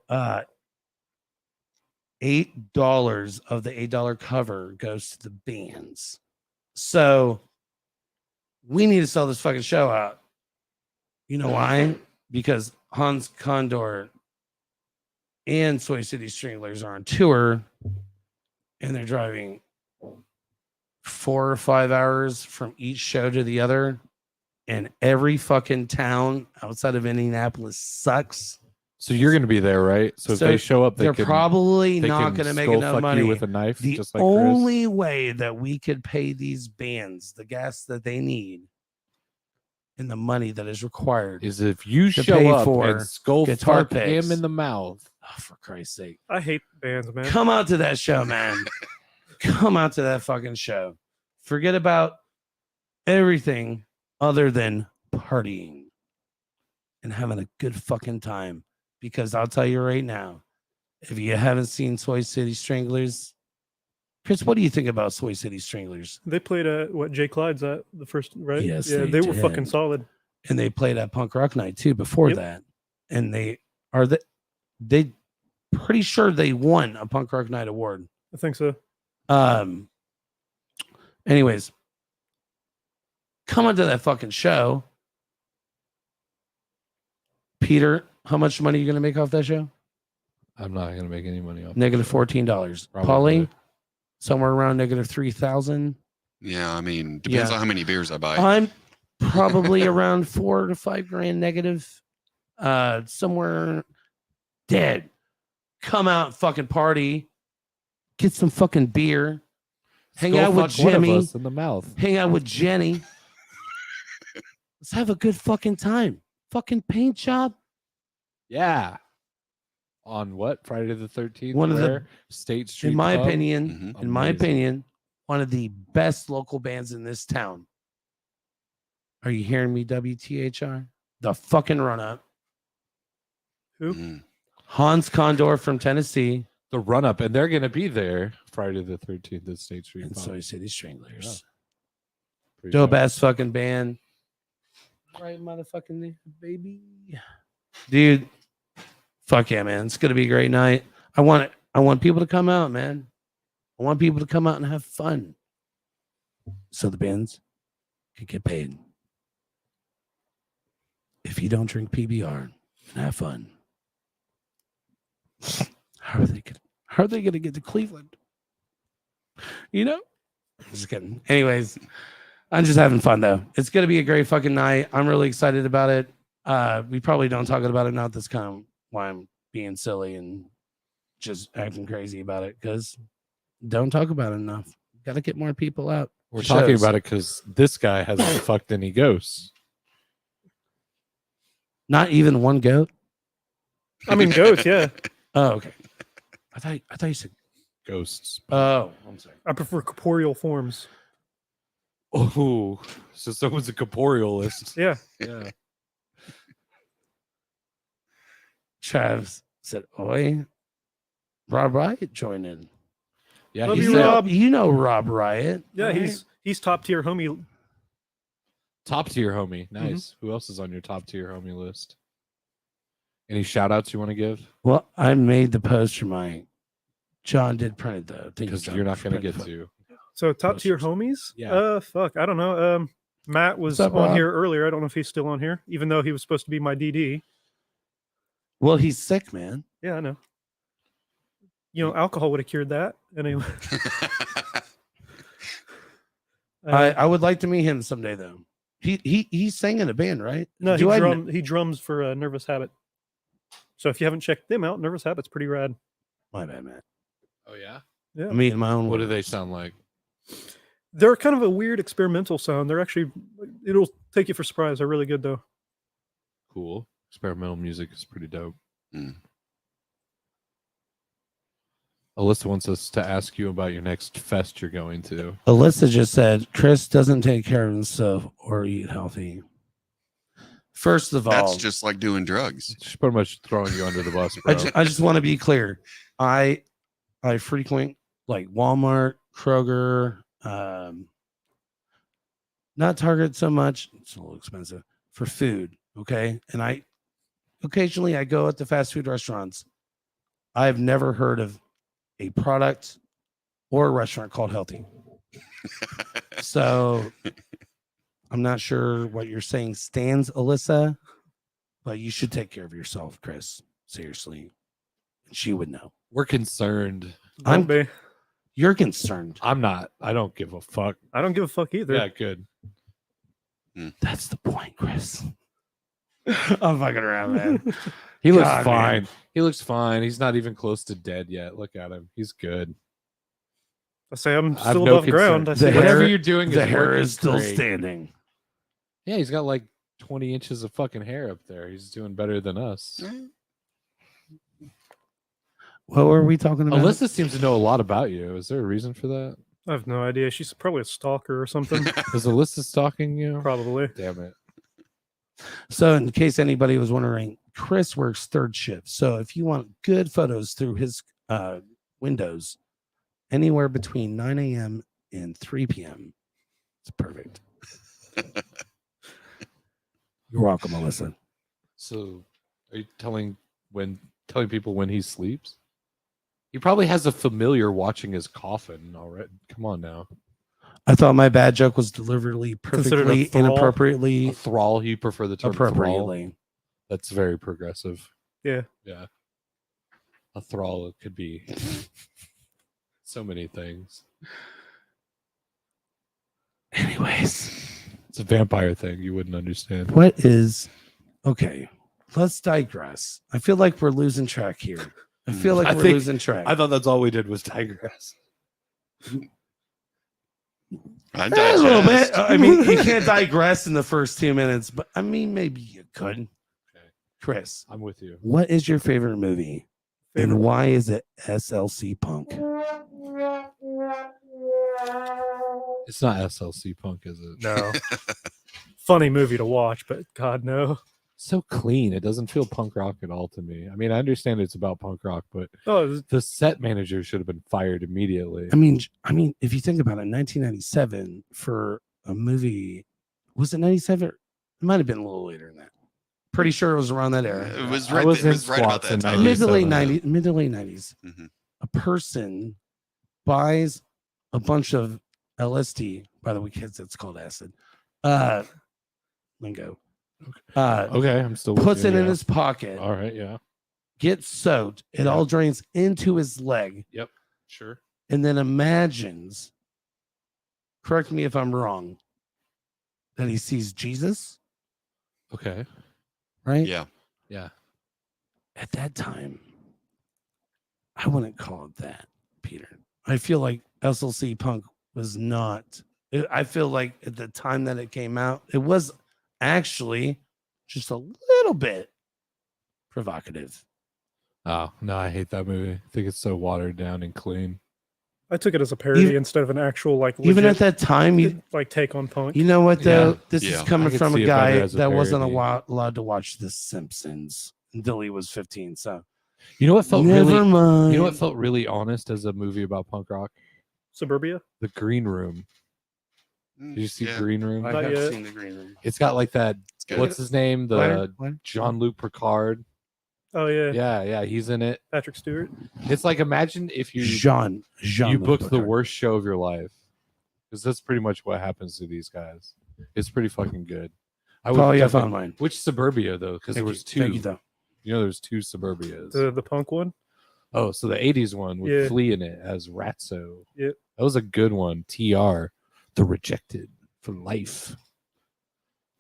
$8 of the $8 cover goes to the bands. So we need to sell this fucking show out. You know why? Because Hans Condor and Soy City Stranglers are on tour, and they're driving 4 or 5 hours from each show to the other, and every fucking town outside of Indianapolis sucks. So you're going to be there, right? So if So they show up, They're they can, probably they not can going to make skull enough fuck money. you with a knife, The just like Chris. only way that we could pay these bands the gas that they need and the money that is required. Is if you to show pay up for and skull guitar fuck picks. him in the mouth. Oh, for Christ's sake. I hate bands, man. Come out to that show, man. Come out to that fucking show. Forget about everything other than partying and having a good fucking time. Because I'll tell you right now, if you haven't seen Soy City Stranglers, Chris, what do you think about Soy City Stranglers? They played what Jay Clyde's at the first, right? Yes, yeah, they they were fucking did. solid. And they played at Punk Rock Night too before Yep. that. And they pretty sure they won a Punk Rock Night award. I think so. Anyways, come on to that fucking show. Peter, how much money are you gonna make off that show? I'm not gonna make any money off. Negative $14. Probably. Paulie, somewhere around negative 3,000. Yeah, I mean, depends Yeah. on how many beers I buy. I'm probably around 4 to 5 grand negative. Somewhere dead. Come out, fucking party. Get some fucking beer. Hang Skull out with fuck one of Jimmy. us in the mouth. Hang out with Jenny. Let's have a good fucking time. Fucking paint job. Yeah. On what? Friday the 13th? One of the- Where? State Street. In my Pub? opinion, Mhm. in my Amazing. opinion, one of the best local bands in this town. Are you hearing me, WTHR? The fucking run up. Who? Mhm. Hans Condor from Tennessee The run up, and they're gonna be there Friday the 13th at State Street. and Pub. Soy City Stranglers. Pretty Dope dope. ass fucking band. Right, motherfucking there, baby. Dude, fuck yeah, man. It's gonna be a great night. I want people to come out, man. I want people to come out and have fun. So the bands can get paid. If you don't drink PBR and have fun, how are they gonna get to Cleveland? You know? Just kidding. Anyways, I'm just having fun though. It's gonna be a great fucking night. I'm really excited about it. We probably don't talk about it now. That's kind of why I'm being silly and just acting crazy about it, because don't talk about it enough. Got to get more people out. We're to talking shows. about it because this guy hasn't fucked any ghosts. Not even one goat. I mean, goats, yeah. Oh, okay. I thought you said. Ghosts. Oh, I'm sorry. I prefer corporeal forms. Oh, so someone's a corporealist. Yeah. Yeah. Travis said, "Oi, Rob Riot joined in." Yeah, Love he you, said Rob. You know Rob Riot. Yeah, right? he's top tier homie. top tier homie. Nice. Who else is on your top tier homie list? Any shout outs you want to give? Well, I made the post for my. John did print it though. Thank you, Because John, you're not for going to printing get the to. So top tier homies? Yeah. Fuck, I don't know. Matt was What's up, on Rob? here earlier. I don't know if he's still on here, even though he was supposed to be my DD. Well, he's sick, man. Yeah, I know. You know, alcohol would have cured that. Anyway. I would like to meet him someday though. He sang in a band, right? No, Do I he drums for Nervous Habit. So if you haven't checked them out, Nervous Habit's pretty rad. My bad, man. Oh, yeah? Yeah. I'm eating my own. What do words. they sound like? They're kind of a weird experimental sound. They're actually, it'll take you for surprise. They're really good though. Cool. Experimental music is pretty dope. Mm. Alyssa wants us to ask you about your next fest you're going to. Alyssa just said Chris doesn't take care of himself or eat healthy. First of all, That's just like doing drugs. She's pretty much throwing you under the bus, bro. I just want to be clear. I frequent like Walmart, Kroger, not Target so much. It's a little expensive for food. Okay. And I occasionally I go at the fast food restaurants. I've never heard of a product or a restaurant called Healthy. So I'm not sure what you're saying stands, Alyssa, but you should take care of yourself, Chris. Seriously. She would know. We're concerned. I'm- Don't be. You're concerned. I'm not. I don't give a fuck. I don't give a fuck either. Yeah, good. That's the point, Chris. I'm fucking around, man. He looks God, fine. man. He looks fine. He's not even close to dead yet. Look at him. He's good. I say I'm I have still no above ground. I concern. say The Whatever hair- you're doing, The is hair working is still great. standing. Yeah, he's got like 20 inches of fucking hair up there. He's doing better than us. What were we talking about? Alyssa seems to know a lot about you. Is there a reason for that? I have no idea. She's probably a stalker or something. Is Alyssa stalking you? Probably. Damn it. So, in case anybody was wondering, Chris works third shift. So, if you want good photos through his windows, anywhere between 9 a.m. and 3 p.m., it's perfect. You're welcome, Alyssa. So, are you telling people when he sleeps? He probably has a familiar watching his coffin already. Come on now. I thought my bad joke was deliberately Considered a perfectly, thrall? inappropriately, A thrall. You prefer the term thrall? appropriately. That's very progressive. Yeah. Yeah. A thrall, it could be so many things. Anyways, It's a vampire thing. You wouldn't understand. what is okay? Let's digress. I feel like we're losing track here. I feel like I we're think- losing track. I thought that's all we did was digress. I A little bit. digest. I mean, you can't digress in the first 2 minutes, but I mean, maybe you could. Okay. Chris, I'm with you. what is your favorite movie, Favorite- and why is it SLC Punk? It's not SLC Punk, is it? No. Funny movie to watch, but God, no. So clean. It doesn't feel punk rock at all to me. I mean, I understand it's about punk rock, but Oh, the set manager should have been fired immediately. I mean, if you think about it, 1997 for a movie, was it 97? It might have been a little later than that. Pretty sure it was around that era. It was I right, was it in was right about squats that in time. Mid to late 97. 90s. Mid to late 90s. Mhm. A person buys a bunch of LSD. By the way, kids, it's called acid. Lingo. Okay, I'm still with Puts you, it in yeah. his pocket. All right, yeah. Gets soaked. It Yeah. all drains into his leg, Sure. and then imagines. Correct me if I'm wrong. That he sees Jesus, Okay. right? Yeah. Yeah. At that time, I wouldn't call it that, Peter. I feel like SLC Punk was not. I feel like at the time that it came out, it was actually just a little bit provocative. Oh, no, I hate that movie. I think it's so watered down and clean. I took it as a parody Even- instead of an actual like Even at legit, that time, you take on punk. you know what though? Yeah. This Yeah. is I coming could from see a it better guy as a that wasn't parody. allowed to watch The Simpsons until he was 15. So You know what felt never really mind. You know what felt really honest as a movie about punk rock? Suburbia. The Green Room. Did you see Yeah. Green Room? I Not have yet. seen the Green Room. It's got like that. It's good. What's his name? What? The Jean-Luc Picard. Oh yeah. Yeah, he's in it. Patrick Stewart. It's like imagine if you Jean booked the worst show of your life, because that's pretty much what happens to these guys. It's pretty fucking good. I Oh yeah, I definitely- found mine. Which Suburbia though? Because there was two. Thank you, though. You know, there's two Suburbias. The punk one. Oh, so the '80s one with Yeah. Flea in it as Ratso. Yep. That was a good one. TR, The Rejected for Life.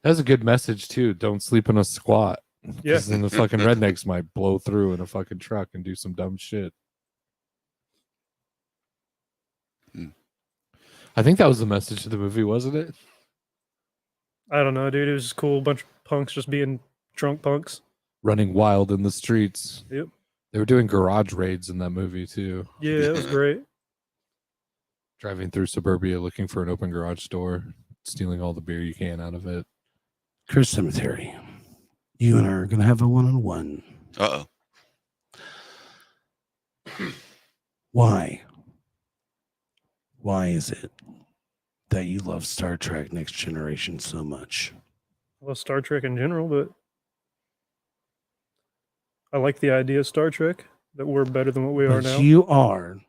That was a good message too. Don't sleep in a squat. Yeah. 'Cause then the fucking rednecks might blow through in a fucking truck and do some dumb shit. Hmm. I think that was the message of the movie, wasn't it? I don't know, dude. It was just cool. Bunch of punks just being drunk punks. Running wild in the streets. Yep. They were doing garage raids in that movie too. Yeah, it was great. Driving through suburbia looking for an open garage door, stealing all the beer you can out of it. Chris Cemetery. You and I are gonna have a one-on-one. Uh-oh. Why? Why is it that you love Star Trek Next Generation so much? Well, Star Trek in general, but I like the idea of Star Trek that we're better than what we are But now. you are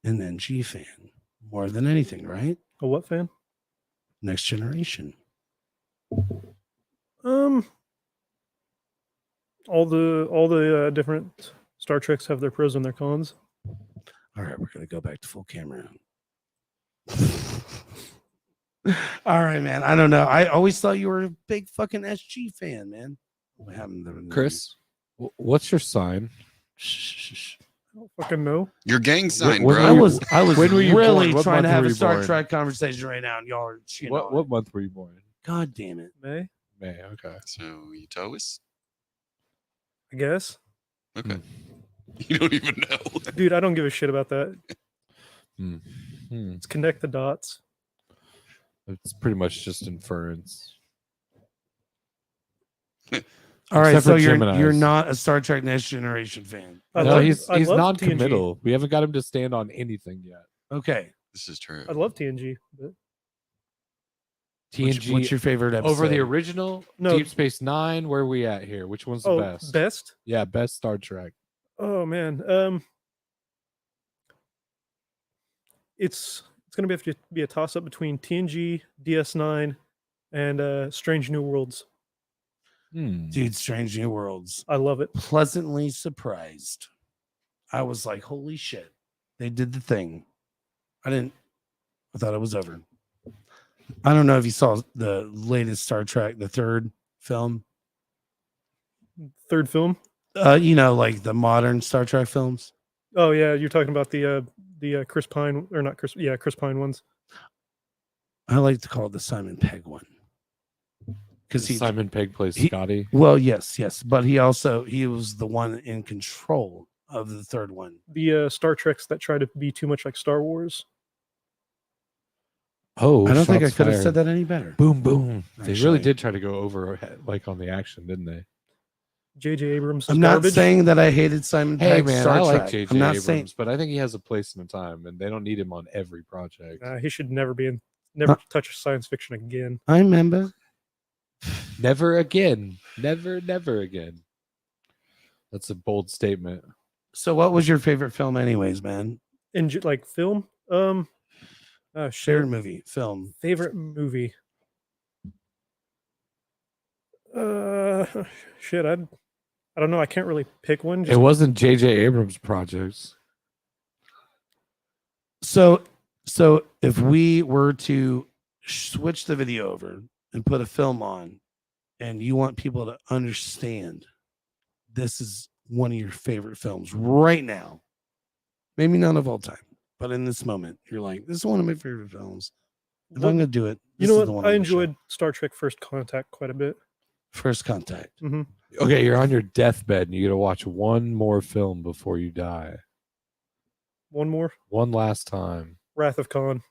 an NG fan more than anything, right? A what fan? Next Generation. All the different Star Treks have their pros and their cons. All right, we're gonna go back to full camera. All right, man. I don't know. I always thought you were a big fucking SG fan, man. What happened to the- Chris, what's your sign? Shh, shh, shh. I don't fucking know. Your gang sign, when bro. I was When were you really born? What trying to month have were a you Star born? Trek conversation right now, and y'all are cheating. What month were you born? God damn it. May. May. Okay. So you tow us? I guess. Okay. Hmm. You don't even know. Dude, I don't give a shit about that. Hmm. Let's connect the dots. It's pretty much just inference. All right, Except so for you're Geminis. not a Star Trek Next Generation fan. I No, love- he's I love non-committal. We haven't got him to stand on anything yet. Okay. This is true. I love TNG. But TNG What's your favorite episode? over the original No. Deep Space Nine. Where are we at here? Which one's the best? Best? Yeah, best Star Trek. Oh man. It's gonna have to be a toss up between TNG, DS9, and Strange New Worlds. Dude, Strange New Worlds. I love it. Pleasantly surprised. I was like, holy shit. They did the thing. I thought it was over. I don't know if you saw the latest Star Trek, the third film. Third film. Like the modern Star Trek films. Oh yeah, you're talking about the Chris Pine or not Chris? Yeah, Chris Pine ones. I like to call it the Simon Pegg one. Because Simon Pegg plays he- Scotty. well, yes, but he was the one in control of the third one. The Star Treks that try to be too much like Star Wars. Oh, I don't think I shots could have fired. said that any better. Boom, boom. They Actually. really did try to go over like on the action, didn't they? J.J. Abrams. Is I'm not garbage. saying that I hated Simon Hey Pegg. man, Star I like Trek. J.J. I'm not Abrams, saying but I think he has a place and a time, and they don't need him on every project. He should never touch science fiction again. I remember. Never again. Never again. That's a bold statement. So, what was your favorite film, anyways, man? Like film. Oh Favorite shit. movie, film. Favorite movie. Shit. I don't know. I can't really pick one. It Just, wasn't J.J. Abrams' projects. So if we were to switch the video over and put a film on, and you want people to understand this is one of your favorite films right now, maybe not of all time, but in this moment, you're like, this is one of my favorite films. If I'm gonna do it, you this know is the what? one I I'm gonna show. enjoyed Star Trek First Contact quite a bit. First Contact. Hmm. Okay, you're on your deathbed and you got to watch one more film before you die. One more. One last time. Wrath of Khan.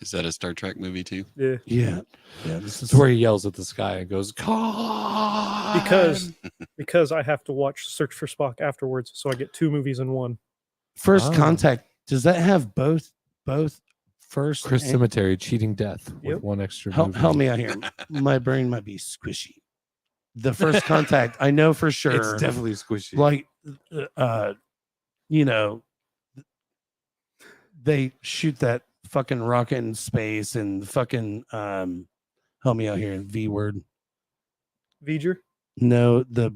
Is that a Star Trek movie too? Yeah. Yeah. This is It's where he yells at the sky and goes, "Khan!" Because I have to watch Search for Spock afterwards, so I get two movies in one. First Oh. Contact. Does that have both first? Chris and- Cemetery cheating death with Yep. one extra help, movie. help me out here. My brain might be squishy. The First Contact, I know for sure. It's definitely squishy. Like, they shoot that fucking rocket in space and fucking help me out here. V word. V'ger. No, the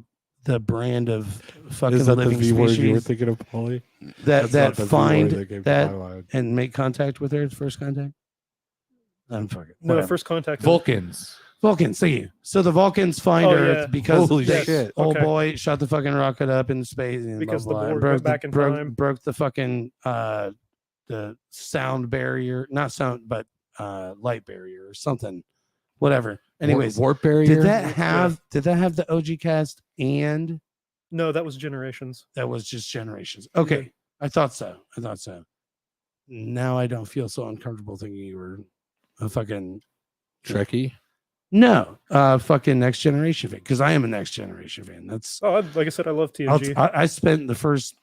brand of fucking Is that the living V word you were species thinking of, Paulie? that That's not the V word find that gave that Twilight. and make contact with her. First Contact. I'm fucking No, whatever. First Contact. Vulcans. Vulcans, see you. So the Vulcans find Oh, Earth yeah. because Holy they- shit. old Okay. boy shot the fucking rocket up in space and Because blah, the blah, and Borg went back in time. broke the fucking the sound barrier, not sound, but light barrier or something, whatever. Anyways, warp barrier. did that have the OG cast and No, that was Generations. that was just Generations? Okay, I thought so. Now I don't feel so uncomfortable thinking you were a fucking Trekkie? no, fucking Next Generation fan, because I am a Next Generation fan. That's Oh, like I said, I love TNG. I spent the first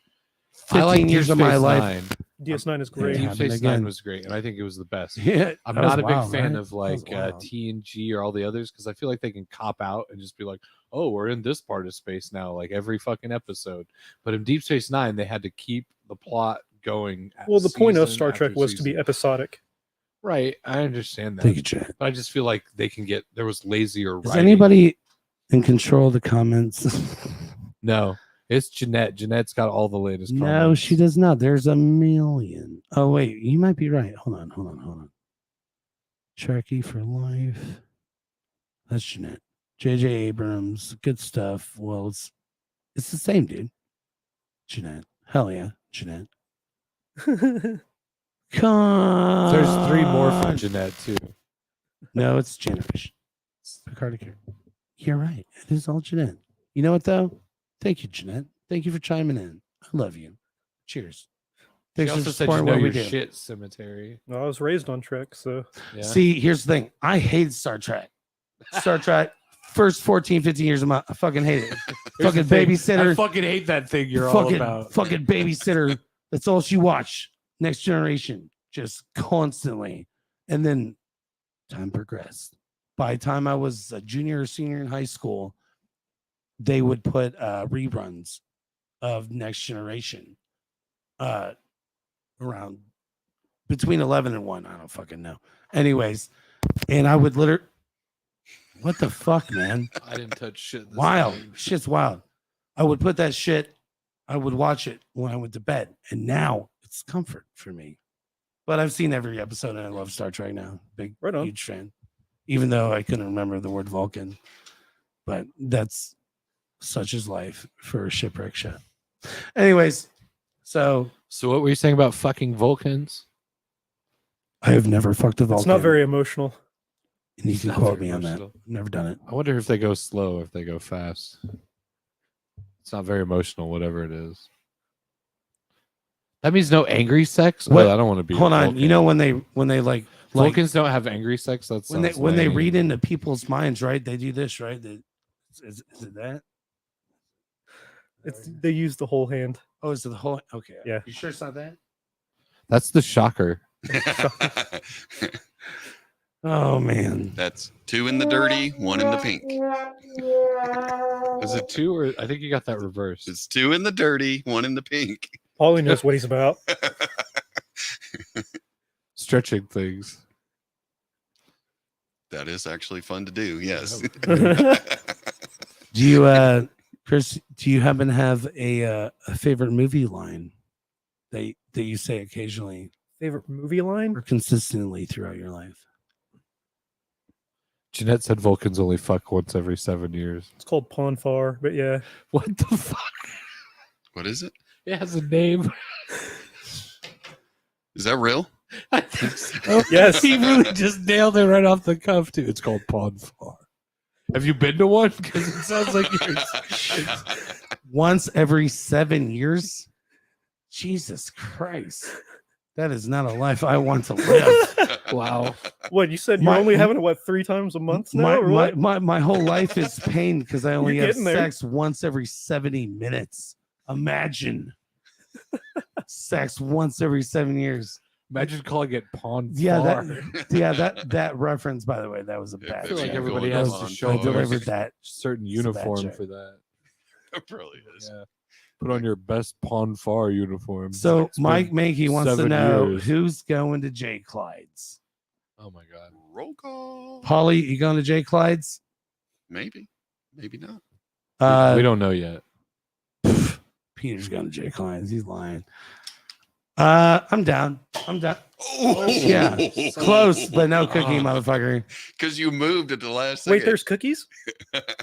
I 15 like Deep years of my Space life. Nine. DS9 is Yeah. great. Deep happened Space again. Nine was great, and I think it was the best. Yeah, I'm that not was a big wild, fan right? of That was like wild. TNG or all the others because I feel like they can cop out and just be like, "Oh, we're in this part of space now," like every fucking episode. But in Deep Space Nine, they had to keep the plot going. Well, the point of season Star Trek after was to be season. episodic. Right. I understand that. Thank you, Chad. But I just feel like they can get there was lazier Is writing. anybody in control of the comments? No, it's Jeanette. Jeanette's got all the latest. No, comments. she does not. There's a million. Oh, wait, you might be right. Hold on. Trekkie for life. That's Jeanette. J.J. Abrams, good stuff. Well, it's the same, dude. Jeanette. Hell yeah, Jeanette. Come. There's three more from Jeanette too. No, it's Generation. Picard character. You're right. It is all Jeanette. You know what though? Thank you, Jeanette. Thank you for chiming in. I love you. Cheers. She Thanks for also said you supporting know what we your do. shit cemetery. No, I was raised on Trek, so Yeah. See, here's the thing. I hate Star Trek. Star Trek, first 14, 15 years of my, I fucking hate it. Here's Fucking the thing. babysitter. I fucking hate that thing you're all fucking, about. fucking babysitter. That's all she watched. Next Generation, just constantly. And then time progressed. By the time I was a junior or senior in high school, they would put reruns of Next Generation around between 11 and 1. I don't fucking know. Anyways, and I would literally, what the fuck, man? I didn't touch shit. This Wild. time. Shit's wild. I would put that shit, I would watch it when I went to bed. And now it's comfort for me. But I've seen every episode and I love Star Trek now. Big, Right on. huge fan. Even though I couldn't remember the word Vulcan. But that's such is life for a shipwreck ship. Anyways, so So what were you saying about fucking Vulcans? I have never fucked a Vulcan. it's not very emotional. And you It's can not quote very me on that. emotional. I've never done it. I wonder if they go slow, if they go fast. It's not very emotional, whatever it is. That means no angry sex. What? Oh, I don't want to be. a Hold on. Vulcan. You know when they like Vulcans don't have angry sex. That's when they read into people's minds, right? They do this, right? Is it that? It's they use the whole hand. Oh, is it the whole? Okay. Yeah. You sure it's not that? That's the shocker. Oh man. That's 2 in the dirty, 1 in the pink. Is it 2 or I think you got that reversed? It's 2 in the dirty, 1 in the pink. Paulie knows what he's about. Stretching things. That is actually fun to do. Yes. Do you, Chris? Do you happen to have a favorite movie line that you say occasionally Favorite movie line? or consistently throughout your life? Jeanette said Vulcans only fuck once every 7 years. It's called Ponfar, but yeah. What the fuck? What is it? It has a name. Is that real? I think so. Yes. He really just nailed it right off the cuff, too. It's called Ponfar. Have you been to one? Because it sounds like you're. Once every 7 years? Jesus Christ. That is not a life I want to live. Wow. What you said? You're My- only having it what 3 times a month now? or what? my whole life is pain because I only You're have getting there. sex once every 70 minutes. Imagine sex once every 7 years. Imagine calling it Ponfar. Yeah, that reference, by the way, that was a Yeah, bad I feel like joke. everybody Going has on to show I Ponfar. their delivered that. certain It's a bad uniform joke. for that. It really is. Yeah. Put on your best Ponfar uniform. So It's been- Mike Mankey wants to 7 know years. who's going to J. Clyde's. Oh my god. Roll call. Polly, you going to J. Clyde's? Maybe. Maybe not. We don't know yet. Peter's going to J. Clyde's. He's lying. I'm down. Oh, Yeah. Close, but no cookie, motherfucker. Because you moved at the last second. Wait, there's cookies?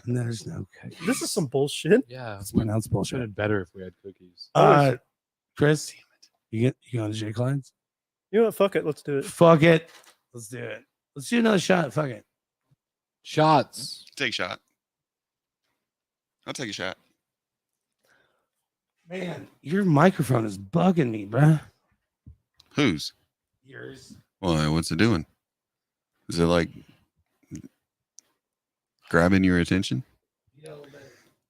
There's no cookie. This is some bullshit. Yeah. It's It pronounced would have bullshit. been better if we had cookies. Chris, you going to J. Clyde's? You know what? Fuck it. Let's do it. Fuck it. Let's do it. Let's do another shot. Fuck it. Shots. Take a shot. I'll take a shot. Man, your microphone is bugging me, bruh. Whose? Yours. Why? What's it doing? Is it like grabbing your attention?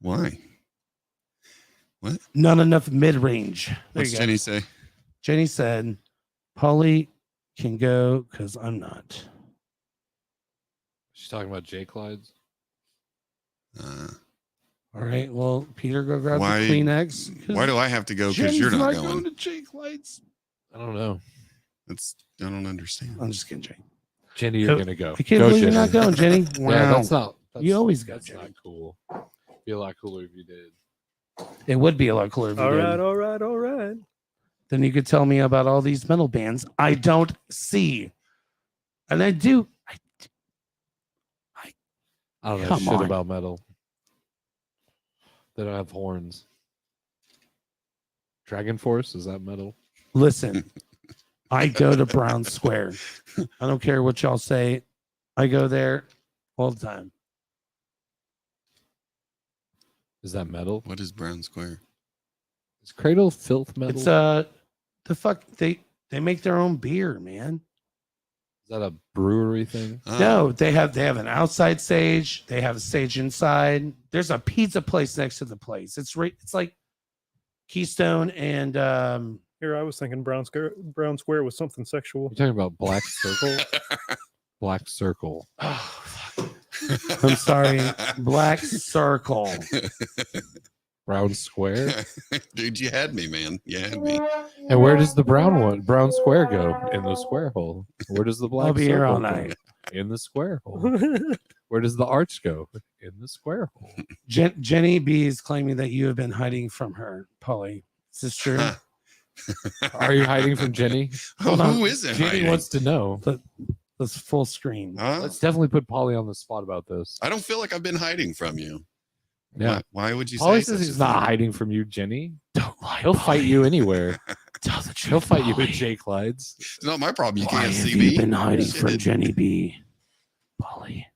Why? Not enough mid range. There What's you go. Jenny say? Jenny said, Polly can go because I'm not. She's talking about J. Clyde's. All right. Well, Peter, go grab Why- the Kleenex. 'cause Why do I have to go? Because Jenny's you're not going. going to Jake Lights. I don't know. That's I don't understand. I'm just kidding, Jake. Jenny, you're So- gonna go. I can't Go, believe you're Jenny. not going, Jenny. Wow. Yeah, that's not. That's, You always go, That's Jenny. not cool. Be a lot cooler if you did. It would be a lot cooler if you All did. right, all right, all right. Then you could tell me about all these metal bands I don't see. And I do. I don't know Come shit on. about metal. They don't have horns. Dragon Force, is that metal? Listen, I go to Brown Square. I don't care what y'all say. I go there all the time. Is that metal? What is Brown Square? Is Cradle Filth metal? It's the fuck they make their own beer, man. Is that a brewery thing? Oh, No, they have an outside stage. They have a stage inside. There's a pizza place next to the place. It's like Keystone and Here, I was thinking Brown Square was something sexual. You're talking about Black Circle? Black Circle. oh, fuck. I'm sorry, Black Circle. Brown Square? Dude, you had me, man. You had me. And where does the brown square go? In the square hole. Where does the black I'll be here all circle go? night. In the square hole. Where does the arch go? In the square hole. Jenny B is claiming that you have been hiding from her, Polly. Is this true? Are you hiding from Jenny? Hold on. Who isn't Jenny hiding? wants to know. Let's full screen. Huh? Let's definitely put Polly on the spot about this. I don't feel like I've been hiding from you. Yeah. Why would you Polly say says such he's a not thing? hiding from you, Jenny. Don't lie. He'll fight you anywhere. Tell the truth. He'll fight you Polly. at Jay Clyde's. It's not my problem. You Why can't have see you me. been hiding Shit. from Jenny B? Polly.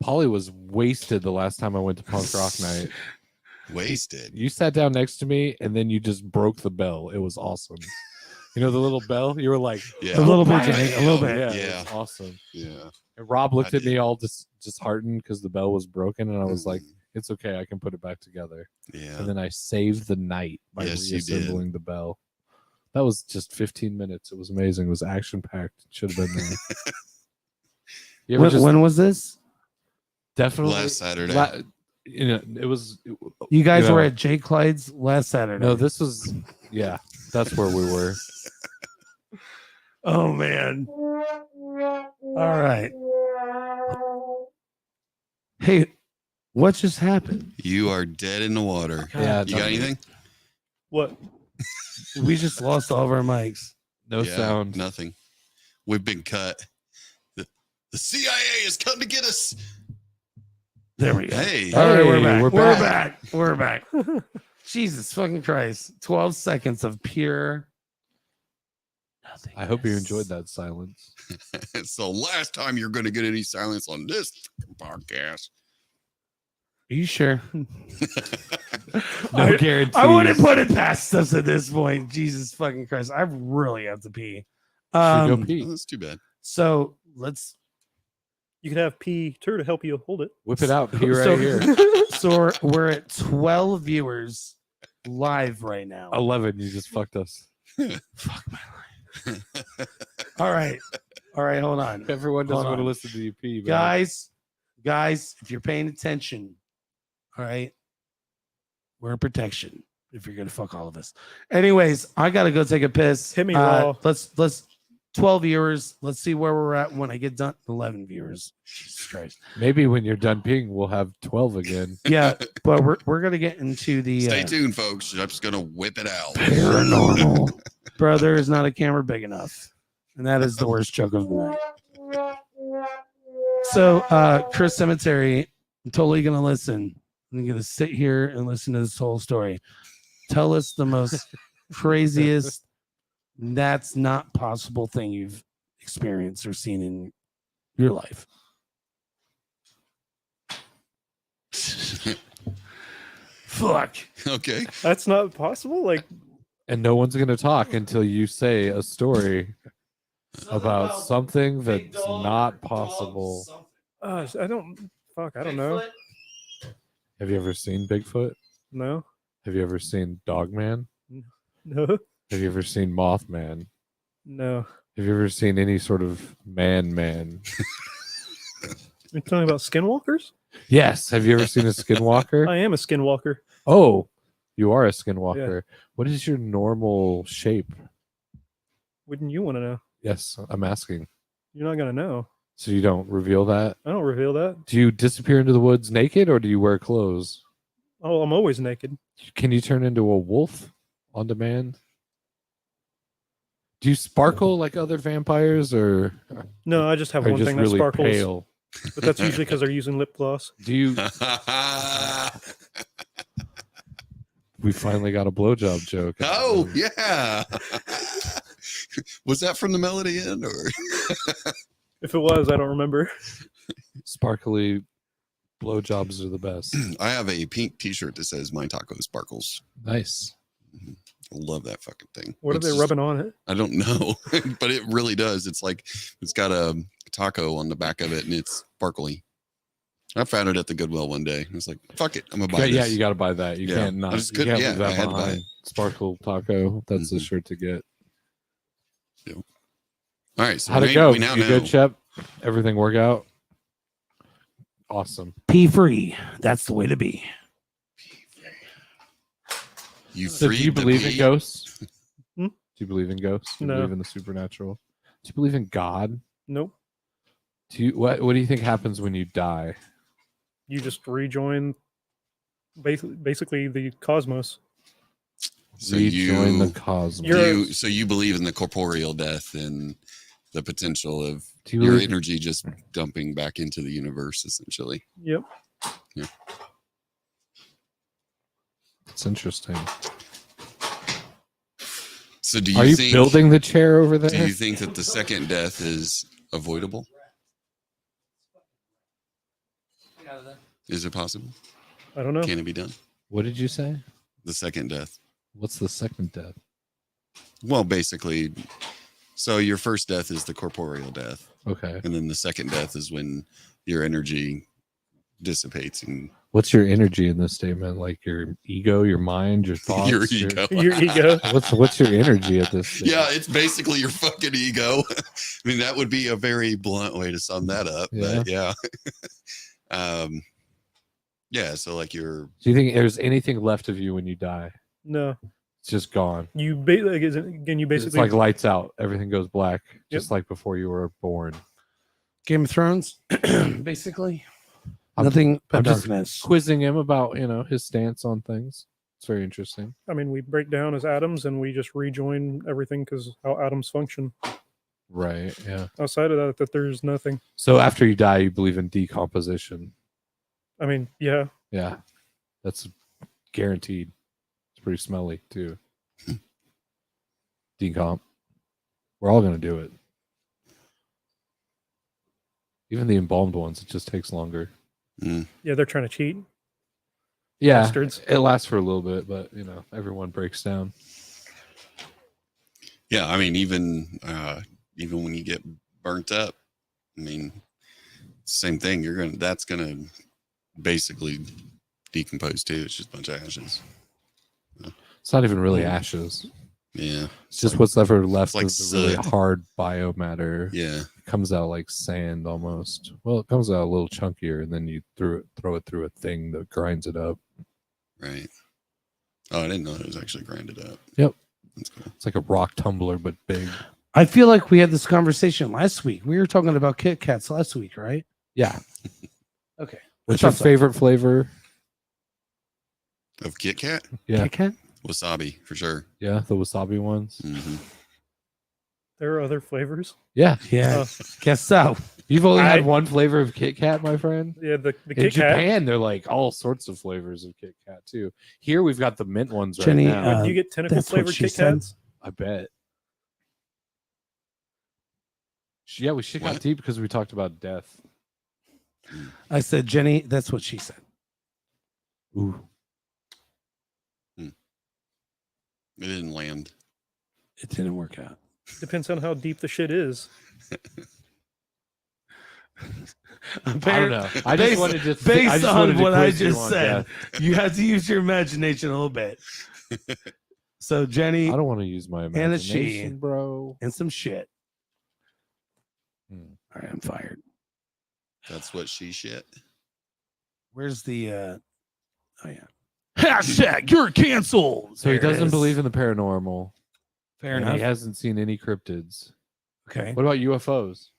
Polly was wasted the last time I went to punk rock night. Wasted. You sat down next to me and then you just broke the bell. It was awesome. You know the little bell? You were like, Yeah. A little bit, Bam. Jenny. A little bit. yeah, it Yeah. was awesome. Yeah. And Rob looked I at me did. all disheartened because the bell was broken, and I was like, Mm, "It's okay, I can put it back together." yeah. And then I saved the night by Yes, you did. reassembling the bell. That was just 15 minutes. It was amazing. It was action packed. Should have been there. You ever just When was this? definitely Last Saturday. you know, it was. You guys Yeah. were at Jay Clyde's last Saturday. No, this was. Yeah, that's where we were. Oh man. All right. Hey, what just happened? You are dead in the water. Yeah, You got anything? What? We just lost all of our mics. No Yeah, sound. Nothing. We've been cut. The CIA has come to get us. There we go. Hey. All right, we're Hey, back. we're We're back. back. We're back. Jesus fucking Christ. 12 seconds of pure nothing. I hope you enjoyed that silence. So last time you're going to get any silence on this podcast. Are you sure? No I- guarantee. I wouldn't put it past us at this point. Jesus fucking Christ. I really have to pee. Go Oh, pee. that's too bad. So let's You could have Peter to help you hold it. Whip it out. Pee right so, here. So we're at 12 viewers live right now. 11. You just fucked us. Fuck my life. All right. All right, hold on. Everyone doesn't Hold want to on. listen to you pee. man. Guys, if you're paying attention, all right, we're in protection if you're gonna fuck all of us. Anyways, I gotta go take a piss. Hit me raw. Let's 12 viewers. Let's see where we're at when I get done. 11 viewers. Jesus Christ. Maybe when you're done peeing, we'll have 12 again. Yeah, but we're gonna get into the Stay tuned, folks. I'm just going to whip it out. paranormal. Bro, there is not a camera big enough. And that is the worst joke of the night. So, Chris Cemetery, I'm totally going to listen. I'm going to sit here and listen to this whole story. Tell us the most craziest, that's not possible thing you've experienced or seen in your life. Fuck. Okay. That's not possible. Like, And no one's going to talk until you say a story about something that's not possible. I don't. Fuck, I don't know. Have you ever seen Bigfoot? No, Have you ever seen Dogman? no, Have you ever seen Mothman? no. Have you ever seen any sort of man? You're talking about skinwalkers? Yes. Have you ever seen a skinwalker? I am a skinwalker. Oh, you are a skinwalker. What is your normal shape? Wouldn't you want to know? Yes, I'm asking. You're not gonna know. So you don't reveal that? I don't reveal that. Do you disappear into the woods naked or do you wear clothes? Oh, I'm always naked. Can you turn into a wolf on demand? Do you sparkle like other vampires or No, I just have are you one just thing really that sparkles, pale? but that's usually because they're using lip gloss. Do you we finally got a blowjob joke. Oh, yeah. Was that from the Melody Inn or? If it was, I don't remember. Sparkly blowjobs are the best. I have a pink T-shirt that says "My Taco Sparkles." Nice. I love that fucking thing. What are It's they just- rubbing on it? I don't know, but it really does. It's like it's got a taco on the back of it, and it's sparkly. I found it at the Goodwill one day. I was like, "Fuck it, I'm gonna buy Yeah, this." yeah, you got to buy that. You Yeah. can't I not. just You couldn't- can't yeah, leave that I had to buy behind. Sparkle taco. That's the Mhm. shirt to get. All right, so How'd it we go? now You know. good, Shep? Everything work out? Awesome. P free. That's the way to be. You So, do you freed the believe in bee? ghosts? Hmm? Do you believe in ghosts? Do you No. believe in the supernatural? Do you believe in God? Nope. Do you what do you think happens when you die? You just rejoin basically the cosmos. So Rejoin the you, cosmos. You're- so you believe in the corporeal death and the potential of Do you your believe- energy just dumping back into the universe, essentially. Yep. It's interesting. So do Are you you think building the chair over there? do you think that the second death is avoidable? Is it possible? I don't know. Can it be done? What did you say? The second death. What's the second death? Well, basically, so your first death is the corporeal death, Okay. and then the second death is when your energy dissipates and What's your energy in this statement? Like your ego, your mind, your thoughts? your ego. Your ego. What's your energy at this stage? Yeah, it's basically your fucking ego. I mean, that would be a very blunt way to sum that up. But yeah. Yeah, so like your Do you think there's anything left of you when you die? No. It's just gone. You again. You It's basically like lights out. Everything goes black, just like before you were born. Game of Thrones, basically. I'm- Nothing but I'm just darkness. quizzing him about his stance on things. It's very interesting. I mean, we break down as atoms and we just rejoin everything because how atoms function. Right. Yeah. Outside of that, there's nothing. So after you die, you believe in decomposition. I mean, yeah. Yeah, that's guaranteed. It's pretty smelly too. Decomp. We're all gonna do it. Even the embalmed ones, it just takes longer. Yeah, they're trying to cheat. Yeah, Bastards. it lasts for a little bit, but everyone breaks down. yeah, I mean, even when you get burnt up, I mean, same thing. That's gonna basically decompose too. It's just a bunch of ashes. It's not even really ashes. Yeah. It's just what's ever left like of the really soot. hard biomatter. Yeah. It comes out like sand almost. Well, it comes out a little chunkier, and then you throw it through a thing that grinds it up. Right. Oh, I didn't know it was actually grinded up. Yep. That's cool. It's like a rock tumbler, but big. I feel like we had this conversation last week. We were talking about Kit Kats last week, right? Yeah. Okay. What's your thought so. favorite flavor? Of Kit Kat, Yeah. Kit Kat? wasabi for sure. Yeah, the wasabi ones. Hmm. There are other flavors. Yeah. Yeah. Oh. Guess so. You've only had I- one flavor of Kit Kat, my friend. Yeah, the In Kit Kat. Japan, they're like all sorts of flavors of Kit Kat too. Here we've got the mint ones right Jenny, now. Do you get tentacle that's what flavored she Kit said. Kats? I bet. Yeah, we should got What? deep because we talked about death. I said, Jenny, that's what she said. Ooh. It didn't land. It didn't work out. Depends on how deep the shit is. I don't know. I just Based- wanted to based I just on wanted to what I quiz you just on said. death. You have to use your imagination a little bit. So, Jenny, I don't want to use my And a she. imagination, bro. and some shit. Hmm. All right, I'm fired. That's what she shit. Where's the oh yeah. Hashtag you're canceled. So he There it doesn't is. believe in the paranormal. Fair and enough. he hasn't seen any cryptids. Okay. What about UFOs?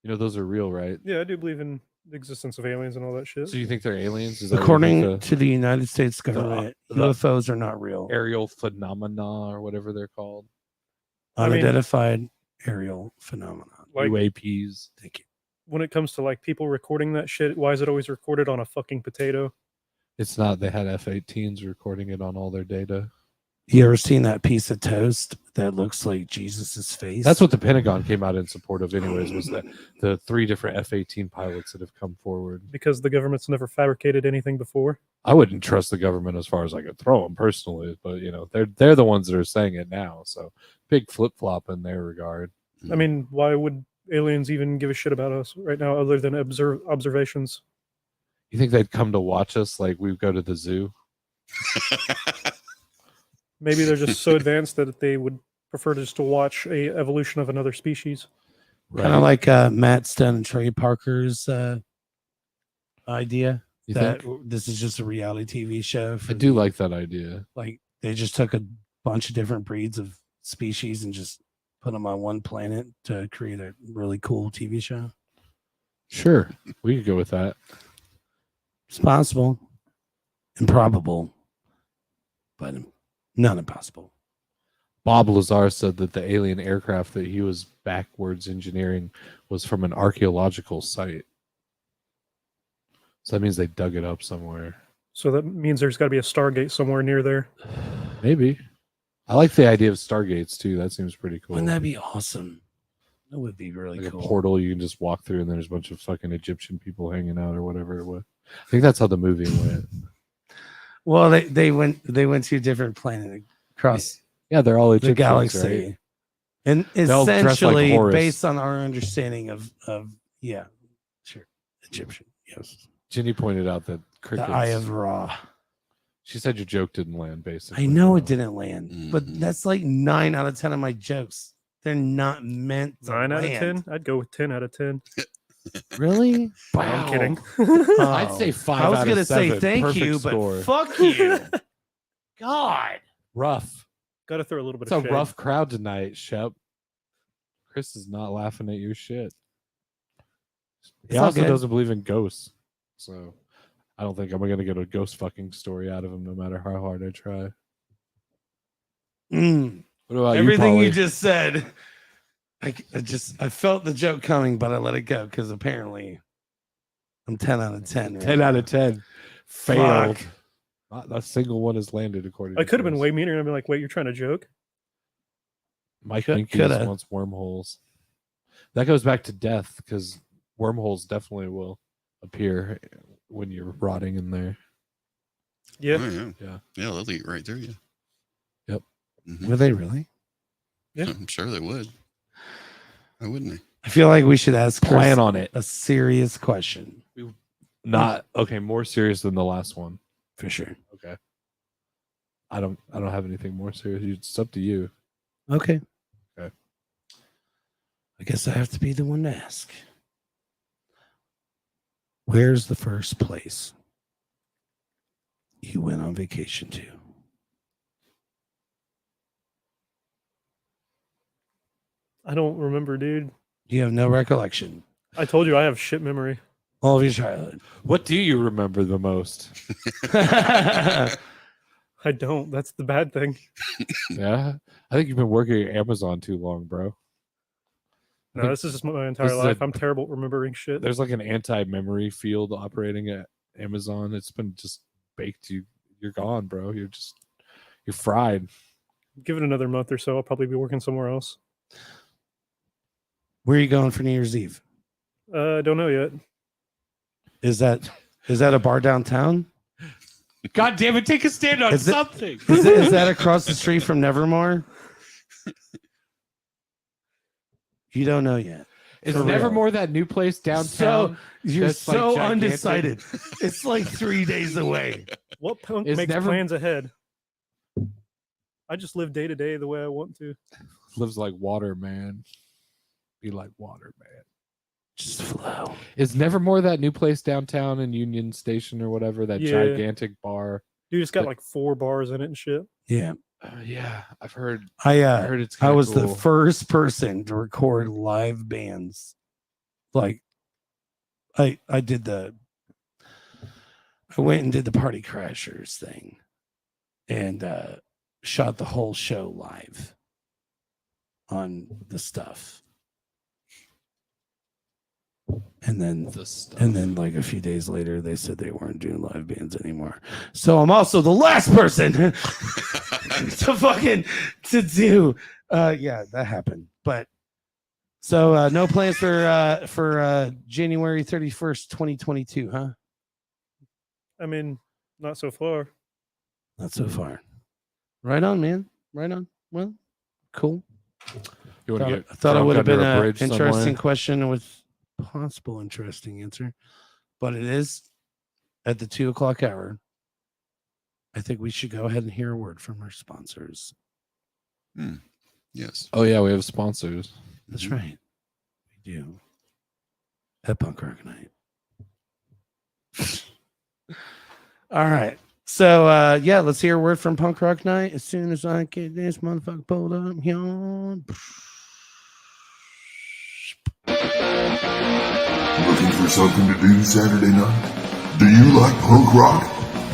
Those are real, right? Yeah, I do believe in the existence of aliens and all that shit. So you think they're aliens? Is that what you According think to the United States government, the- UFOs are not real. the aerial phenomena or whatever they're called? I mean- Unidentified aerial phenomenon. Like UAPs. Thank you. when it comes to like people recording that shit, why is it always recorded on a fucking potato? It's not. They had F-18s recording it on all their data. You ever seen that piece of toast that looks like Jesus's face? That's what the Pentagon came out in support of, anyways. Was that the 3 different F-18 pilots that have come forward? Because the government's never fabricated anything before. I wouldn't trust the government as far as I could throw them personally, but they're the ones that are saying it now. So big flip flop in their regard. I mean, why would aliens even give a shit about us right now other than observations? You think they'd come to watch us like we go to the zoo? Maybe they're just so advanced that they would prefer just to watch a evolution of another species. Kind of like Matt Stone and Trey Parker's idea You that think? this is just a reality TV show. I do like that idea. Like they just took a bunch of different breeds of species and just put them on one planet to create a really cool TV show. Sure, we could go with that. It's possible, improbable, but not impossible. Bob Lazar said that the alien aircraft that he was backwards engineering was from an archaeological site. So that means they dug it up somewhere. So that means there's got to be a Stargate somewhere near there. Maybe. I like the idea of Stargates too. That seems pretty cool. Wouldn't that be awesome? That would be really like cool. a portal you can just walk through and there's a bunch of fucking Egyptian people hanging out or whatever it was. I think that's how the movie went. Well, they went to a different planet across Yeah, they're all the Egyptians, galaxy. right? And They all dress like essentially, Horus. based on our understanding of sure, Egyptian, yes, Jenny pointed out that the crickets. Eye of Ra. She said your joke didn't land, basically. I know though. it didn't land, but that's like 9 out of 10 of my jokes. They're not meant to 9 out of land. 10? I'd go with 10 out of 10. Really? No, I'm kidding. I'd say 5 I was out gonna of say 7. thank Perfect you, score. but fuck you. God. Rough. Got to throw a little bit It's of a shade. rough crowd tonight, Shep. Chris is not laughing at your shit. He It's all also good. doesn't believe in ghosts. So I don't think I'm going to get a ghost fucking story out of him no matter how hard I try. Mm. What about Everything you, you Pauly? just said, I felt the joke coming, but I let it go because apparently I'm 10 out of 10. 10 out of 10. Failed. Fuck. Not a single one has landed according I to could have been Chris. way meaner and I'd be like, wait, you're trying to joke? Mike Coulda. Minkus wants wormholes. That goes back to death because wormholes definitely will appear when you're rotting in there. Yeah. Oh, yeah. Yeah. Yeah, they'll eat right through you. Yep. Mhm. Were they really? Yeah. I'm sure they would. Why wouldn't they? I feel like we should ask Chris Plan on it. a serious question. Not okay. More serious than the last one. For sure. Okay. I don't have anything more serious. It's up to you. Okay. Okay. I guess I have to be the one to ask. Where's the first place you went on vacation to? I don't remember, dude. You have no recollection. I told you I have shit memory. All of your childhood. What do you remember the most? I don't. That's the bad thing. Yeah. I think you've been working at Amazon too long, bro. I No, think this is just my entire this is life. a- I'm terrible at remembering shit. There's like an anti-memory field operating at Amazon. It's been just baked. You're gone, bro. You're fried. Give it another month or so. I'll probably be working somewhere else. Where are you going for New Year's Eve? I don't know yet. Is that a bar downtown? God damn it! Take a stand on Is it- something. Is that across the street from Nevermore? You don't know yet. Is For real. Nevermore that new place downtown? You're That's, like, so gigantic. undecided. It's like 3 days away. What punk Is makes never- plans ahead? I just live day to day the way I want to. Lives like water, man. Be like water, man. Just flow. Is Nevermore that new place downtown in Union Station or whatever? That Yeah. gigantic bar. Dude, it's got But- like 4 bars in it and shit. Yeah. Yeah, I've heard. I I heard it's. I kinda was the cool. first person to record live bands. Like I went and did the Party Crashers thing and shot the whole show live on the stuff. And then The stuff. and then like a few days later they said they weren't doing live bands anymore. So I'm also the last person to fucking to do yeah, that happened. But so no plans for January 31st, 2022, huh? I mean, not so far. Not so far. Right on, man. Right on. Well, cool. You want to get I thought it drunk would have under been a an bridge interesting somewhere? question with possible interesting answer, but it is at the 2:00 hour. I think we should go ahead and hear a word from our sponsors. Yes. Oh yeah, we have sponsors. That's right. We do. At Punk Rock Night. All right. So yeah, let's hear a word from Punk Rock Night as soon as I get this motherfucker pulled up here. Looking for something to do Saturday night? Do you like punk rock?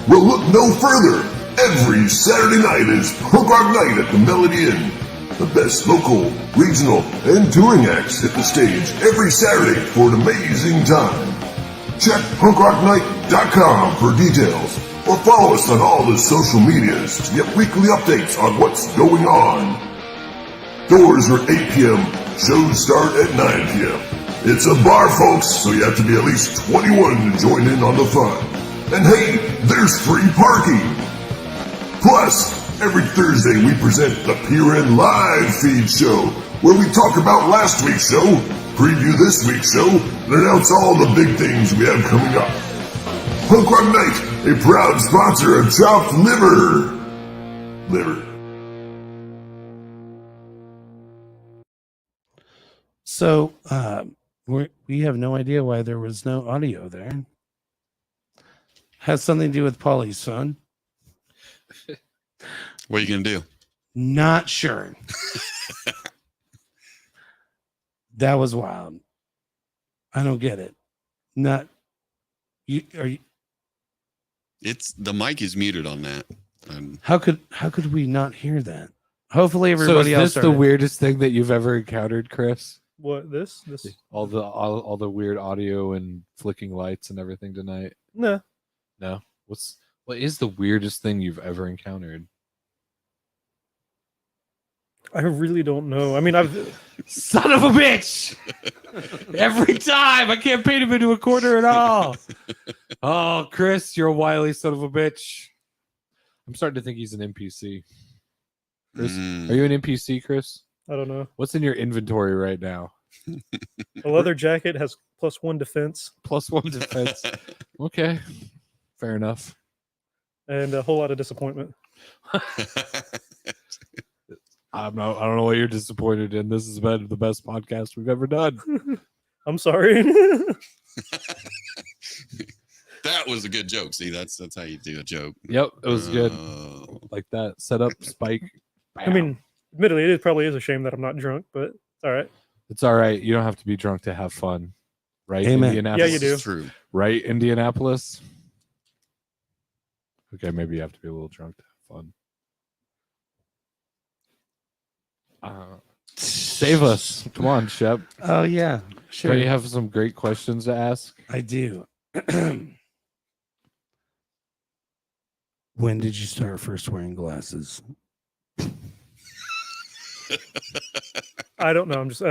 Well, look no further. Every Saturday night is Punk Rock Night at the Melody Inn. The best local, regional, and touring acts hit the stage every Saturday for an amazing time. Check punkrocknight.com for details or follow us on all the social medias to get weekly updates on what's going on. Doors are 8 p.m. Shows start at 9 p.m. It's a bar, folks, so you have to be at least 21 to join in on the fun. And hey, there's free parking. Plus, every Thursday we present the PRN Live Feed Show, where we talk about last week's show, preview this week's show, and announce all the big things we have coming up. Punk Rock Night, a proud sponsor of Chopped Liver. So we have no idea why there was no audio there. Has something to do with Polly's phone. What are you gonna do? Not sure. That was wild. I don't get it. Not you. Are you? It's the mic is muted on that. How could we not hear that? Hopefully So everybody is else. this the weirdest thing that you've ever encountered, Chris? What this? All the weird audio and flicking lights and everything tonight. Nah. No. What is the weirdest thing you've ever encountered? I really don't know. I mean, I've Son of a bitch! Every time I can't paint him into a corner at all. Oh, Chris, you're a wily son of a bitch. I'm starting to think he's an NPC. Chris, are you an NPC, Chris? I don't know. What's in your inventory right now? A leather jacket has +1 defense +1 defense. Okay, fair enough. and a whole lot of disappointment. I don't know what you're disappointed in. This has been the best podcast we've ever done. I'm sorry. That was a good joke. See, that's how you do a joke. Yep, it was good. Like Like that. Set up, spike. I mean, admittedly, it probably is a shame that I'm not drunk, but it's all right. It's all right. You don't have to be drunk to have fun. Right, Amen. Indianapolis? Yeah, you do. True. Right, Indianapolis? Okay, maybe you have to be a little drunk to have fun. Save us. Come on, Shep. Oh yeah, sure. Don't you have some great questions to ask? I do. When did you start first wearing glasses? I don't know. I'm just.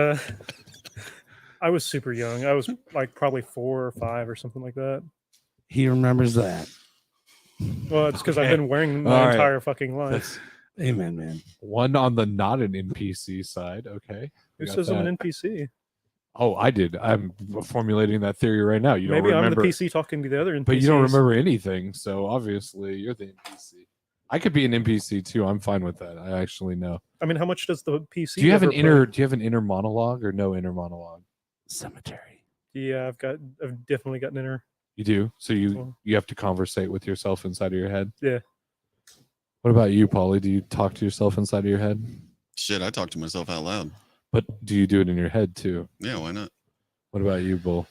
I was super young. I was like probably 4 or 5 or something like that. He remembers that. Well, it's because I've Okay. been wearing my All right. entire fucking life. That's Amen, man. one on the not an NPC side. Okay. Who we got says I'm that. an NPC? Oh, I did. I'm formulating that theory right now. You don't Maybe I'm remember, the PC talking to the other NPCs. but you don't remember anything. So obviously, you're the NPC. I could be an NPC too. I'm fine with that. I actually know. I mean, how much does the PC? Do you have ever an inner? play? Do you have an inner monologue or no inner monologue? Cemetery. Yeah, I've definitely got an inner. You do. So Well- you have to conversate with yourself inside of your head. Yeah. What about you, Paulie? Do you talk to yourself inside of your head? Shit, I talk to myself out loud. But do you do it in your head too? Yeah, why not? What about you, Bull?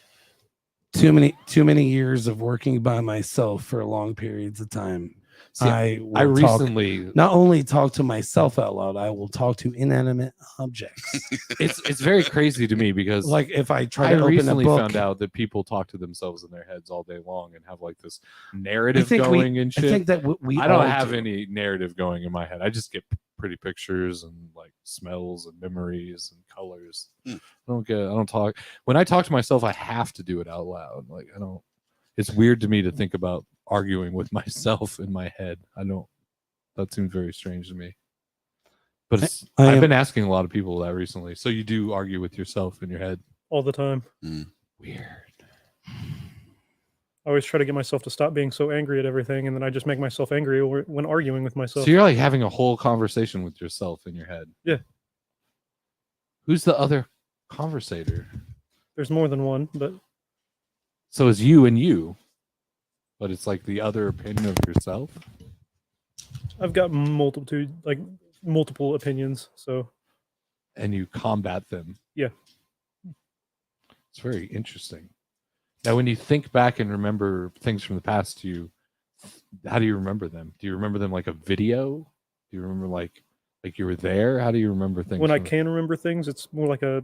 Too many years of working by myself for long periods of time. See, I I will talk, recently not only talk to myself out loud, I will talk to inanimate objects. it's very crazy to me because Like if I try I to open a recently book, found out that people talk to themselves in their heads all day long and have like this narrative think going and I shit. think that we I don't all have do. any narrative going in my head. I just get pretty pictures and like smells and memories and colors. Hmm. I don't talk. When I talk to myself, I have to do it out loud. Like I don't. It's weird to me to think about arguing with myself in my head. I don't. That seems very strange to me. But I've been asking a lot of people that recently. So you do argue with yourself in your head? all the time. Weird. I always try to get myself to stop being so angry at everything, and then I just make myself angry when arguing with myself. So you're like having a whole conversation with yourself in your head. Yeah. Who's the other conversator? There's more than one, but So it's you and you, but it's like the other opinion of yourself. I've got multiple opinions. So And you combat them. Yeah. It's very interesting. Now, when you think back and remember things from the past, how do you remember them? Do you remember them like a video? Do you remember like you were there? How do you remember things? when I can remember things, it's more like a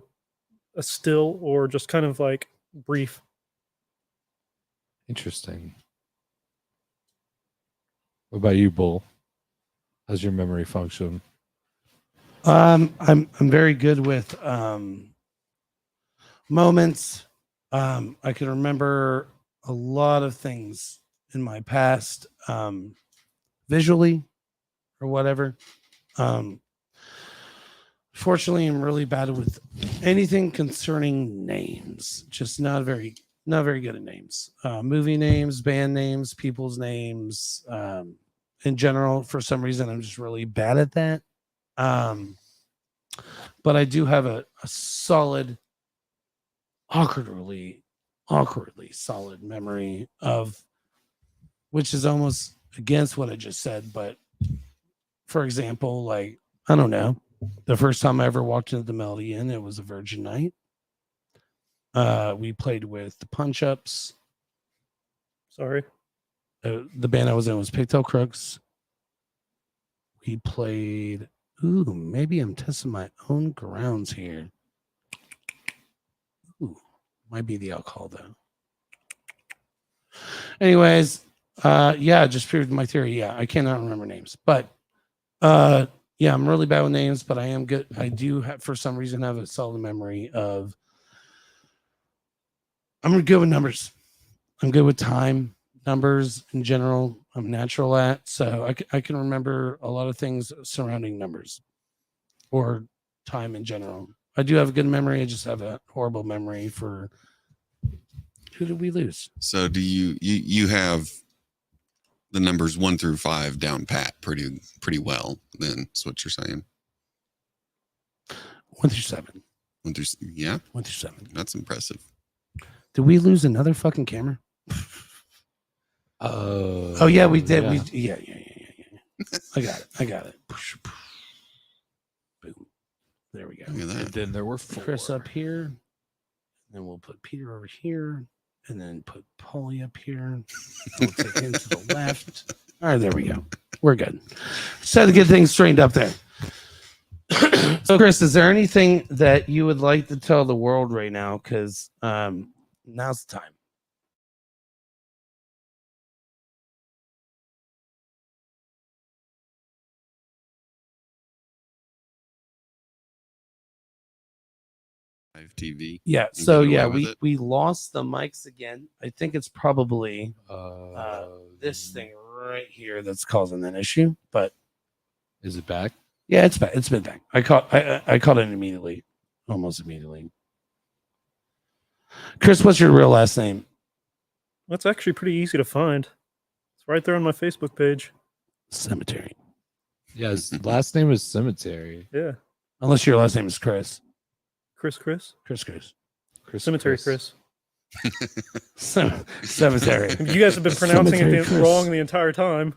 still or just kind of like brief. Interesting. What about you, Bull? How's your memory function? I'm very good with moments. I can remember a lot of things in my past, visually or whatever. Fortunately, I'm really bad with anything concerning names. Just not very good at names. Movie names, band names, people's names. In general, for some reason, I'm just really bad at that. But I do have a solid, awkwardly solid memory of, which is almost against what I just said. But for example, like, I don't know, the first time I ever walked into the Melody Inn, it was a Virgin night. We played with the Punch Ups. Sorry. The band I was in was Pigtail Crooks. We played. Ooh, maybe I'm testing my own grounds here. Ooh, might be the alcohol though. Anyways, yeah, just proved my theory. Yeah, I cannot remember names, but yeah, I'm really bad with names, but I am good. I do have, for some reason, have a solid memory of. I'm good with numbers. I'm good with time, numbers in general. I'm natural at, so I can remember a lot of things surrounding numbers or time in general. I do have a good memory. I just have a horrible memory for who did we lose? So do you have the numbers 1 through 5 down pat pretty well? Then that's what you're saying. 1 through 7. 1 through yeah, 1 through 7. that's impressive. Did we lose another fucking camera? Oh yeah, we did. Yeah. Yeah. I got it. Boom. There we go. Look at And that. then there were 4. Chris up here. Then we'll put Peter over here. And then put Paulie up here. We'll take him to the left. All right, there we go. We're good. Just had to get things straightened up there. So, Chris, is there anything that you would like to tell the world right now? Because now's the time. Live TV. Yeah. You So get away yeah, with it? we lost the mics again. I think it's probably this Mm. thing right here that's causing an issue. But Is it back? yeah, it's back. It's been back. I caught it immediately, almost immediately. Chris, what's your real last name? That's actually pretty easy to find. It's right there on my Facebook page. Cemetery. Yeah, his last name is Cemetery. Yeah. Unless your last name is Chris. Chris. Chris. Cemetery Chris. Cemetery. You guys have been pronouncing Cemetery it Chris. wrong the entire time.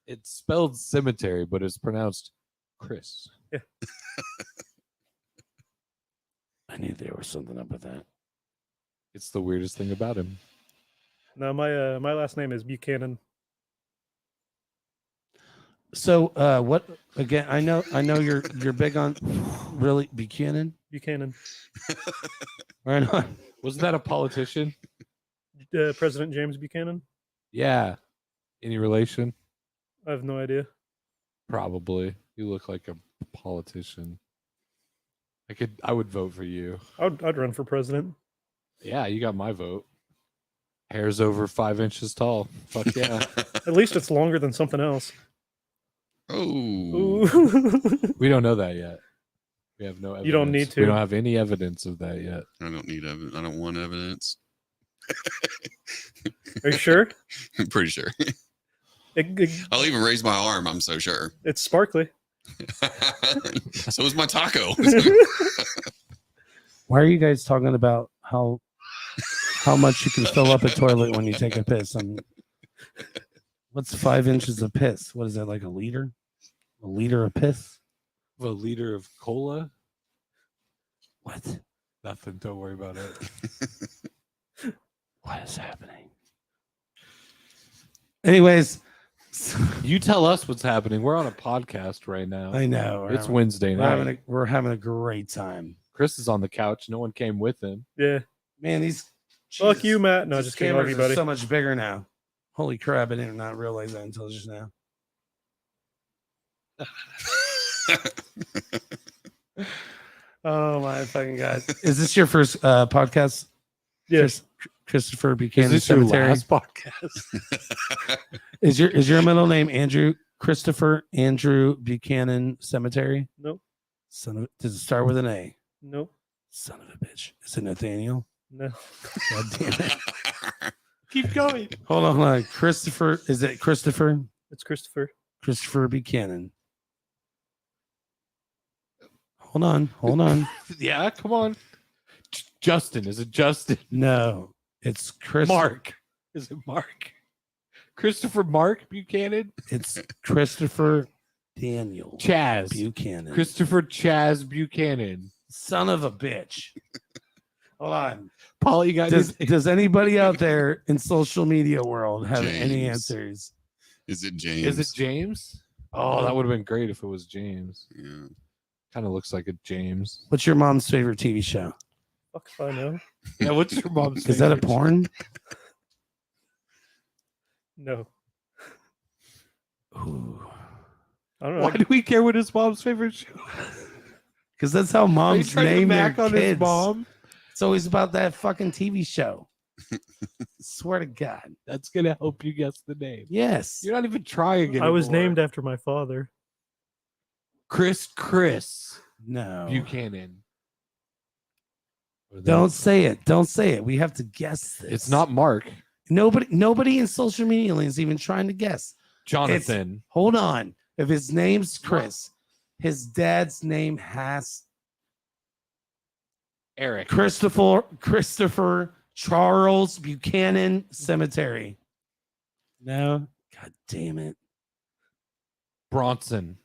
It's spelled Cemetery, but it's pronounced Chris. I knew there was something up with that. It's the weirdest thing about him. No, my last name is Buchanan. So what again? I know you're big on really Buchanan. Buchanan, Right on. Wasn't that a politician? President James Buchanan. Yeah. Any relation? I have no idea. Probably. You look like a politician. I would vote for you. I'd run for president. Yeah, you got my vote. Hair's over 5 inches tall. Fuck yeah. At least it's longer than something else. Oh, Ooh. We don't know that yet. We have no evidence. You don't need to. We don't have any evidence of that yet. I don't need evidence. I don't want evidence. Are you sure? I'm pretty sure. I'll even raise my arm. I'm so sure. It's sparkly. So is my taco. Why are you guys talking about how much you can fill up a toilet when you take a piss? What's 5 inches of piss? What is that, like a liter? A liter of piss? A liter of cola? What? Nothing. Don't worry about it. What is happening? Anyways, You tell us what's happening. We're on a podcast right now. I know It's Wednesday night. we're having a great time. Chris is on the couch. No one came with him. Yeah. Man, these Fuck Jesus, you, Matt. No, these just kidding. Love cameras you, are buddy. so much bigger now. Holy crap! I did not realize that until just now. Oh my fucking god! Is this your first podcast? Yes. Christopher Is Buchanan this your Cemetery. last podcast? Is your middle name Andrew Christopher Andrew Buchanan Cemetery? Nope. Son of, does it start with an A? Nope. Son of a bitch! Is it Nathaniel? No. God damn it! Keep going. Hold on. Christopher. Is it Christopher? It's Christopher. Christopher Buchanan. Hold on. Yeah, come on. Justin. Is it Justin? No, it's Chris. Mark. Is it Mark? Christopher Mark Buchanan? It's Christopher Daniel Chaz. Buchanan. Christopher Chaz Buchanan. Son of a bitch. Hold on. Paul, you got Does anybody out there in social media world have any James. answers? Is it James? Is it James? Oh, that would have been great if it was James. Yeah. Kind of looks like a James. What's your mom's favorite TV show? Fuck if I know. Yeah, what's your mom's Is that a favorite? porn? No. Ooh. I don't know. Why do we care what his mom's favorite show is? Because that's how Are you moms trying to name their back on kids. his mom? It's always about that fucking TV show. Swear to God. That's gonna help you guess the name. Yes. You're not even trying anymore. I was named after my father. Chris No. Buchanan. Or Don't say it. Don't say it. We have to guess this. It's not Mark. Nobody in social media land is even trying to guess. Jonathan. Hold on. If his name's Chris, his dad's name has Eric. Christopher Charles Buchanan Cemetery. No. God damn it. Bronson.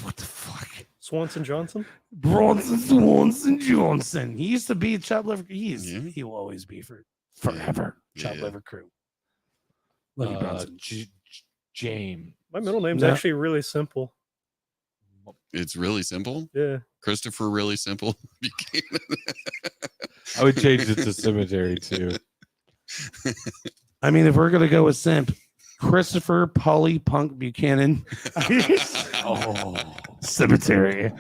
What the fuck? Swanson Johnson? Bronson Swanson Johnson. He used to be Chop Liver. Yeah. He will always be forever. Chop Yeah. Liver Crew. Love you, Bronson. James. My middle name's No. actually really simple. It's really simple. Yeah. Christopher, really simple. I would change it to cemetery too. I mean, if we're gonna go with simp, Christopher Polly Punk Buchanan. Oh. Cemetery.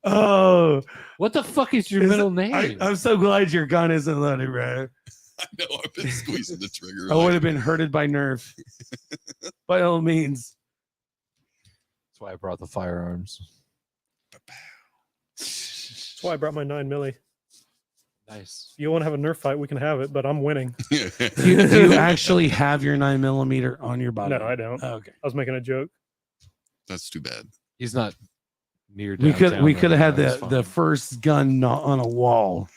Oh, What the fuck is your Is middle it- name? I'm so glad your gun isn't loaded, bro. I know I've been squeezing the trigger. I would have been hurted by Nerf. By all means. That's why I brought the firearms. That's why I brought my 9 milli. Nice. If you want to have a Nerf fight, we can have it, but I'm winning. Do you actually have your 9mm on your body? No, I don't. Okay. I was making a joke. That's too bad. He's not near. We could downtown we could have right had now. It's the fine. first gun not on a wall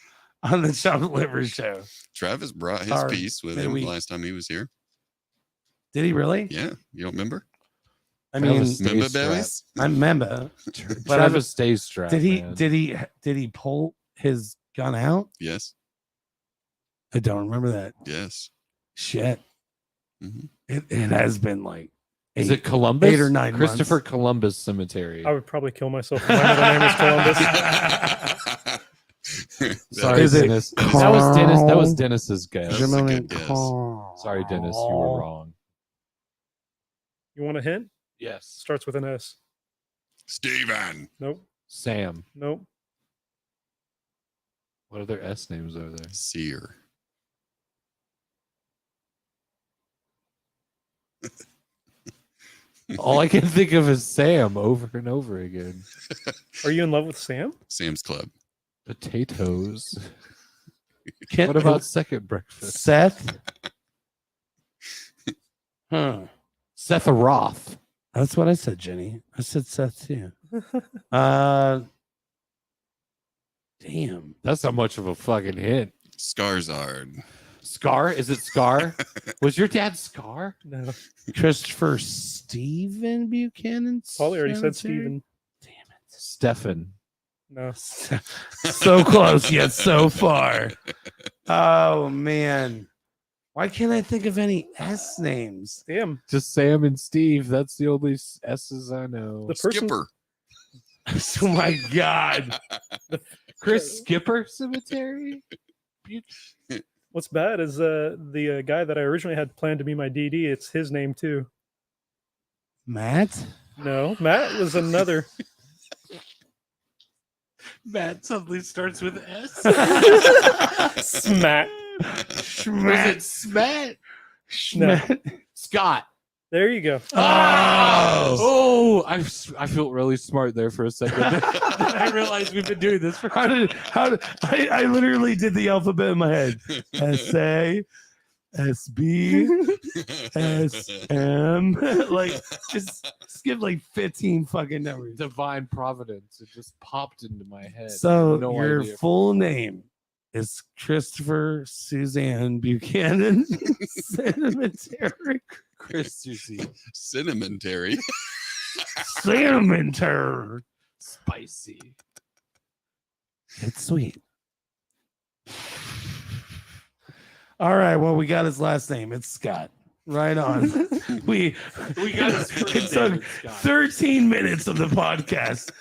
on the Chop Liver show. Travis brought his Or piece with maybe him we- last time he was here. Did he really? Yeah, you don't remember? I mean, Travis- Stay Remember, strapped. Barry's? I remember. But Travis stays strapped. Did he man. did he pull his gun out? Yes, I don't remember that. yes. Shit. Mhm. It has been like Is it Columbus? 8 or 9 Christopher months. Columbus Cemetery. I would probably kill myself if my middle name was Columbus. Sorry, Is it Dennis. That was Dennis. That was Carl? Dennis's guess. That's a Middle good name guess. Carl. Sorry, Dennis. You were wrong. You want a hint? Yes. Starts with an S. Steven. Nope. Sam. Nope. What other S names are there? Seer. All I can think of is Sam over and over again. Are you in love with Sam? Sam's Club. Potatoes. Can't- What about second breakfast? Seth? Huh. Seth Roth. That's what I said, Jenny. I said Seth too. Damn. That's not much of a fucking hint. Skarzard. Scar? Is it Scar? Was your dad Scar? No. Christopher Stephen Buchanan? Paulie already said Cemetery? Steven. Stefan. No. So close yet so far. Oh man. Why can't I think of any S names? Damn. Just Sam and Steve. That's the only S's I know. The person. Skipper. Oh my god. Chris Skipper Cemetery? What's bad is the guy that I originally had planned to be my DD. It's his name too. Matt? No, Matt was another. Matt suddenly starts with S. Smack. Schmat. Smat? Schmat. Scott. There you go. Oh, I felt really smart there for a second. Then I realized we've been doing this for. How did I literally did the alphabet in my head. S-A, S-B, S-M. Like just skip like 15 fucking numbers. Divine Providence. It just popped into my head. So No your idea. full name is Christopher Suzanne Buchanan Cemetery. Chris Susie. Cinnamon Terry. Cemetery. Spicy. It's sweet. All right. Well, we got his last name. It's Scott. Right on. we got his first it name, took it's Scott. 13 minutes of the podcast.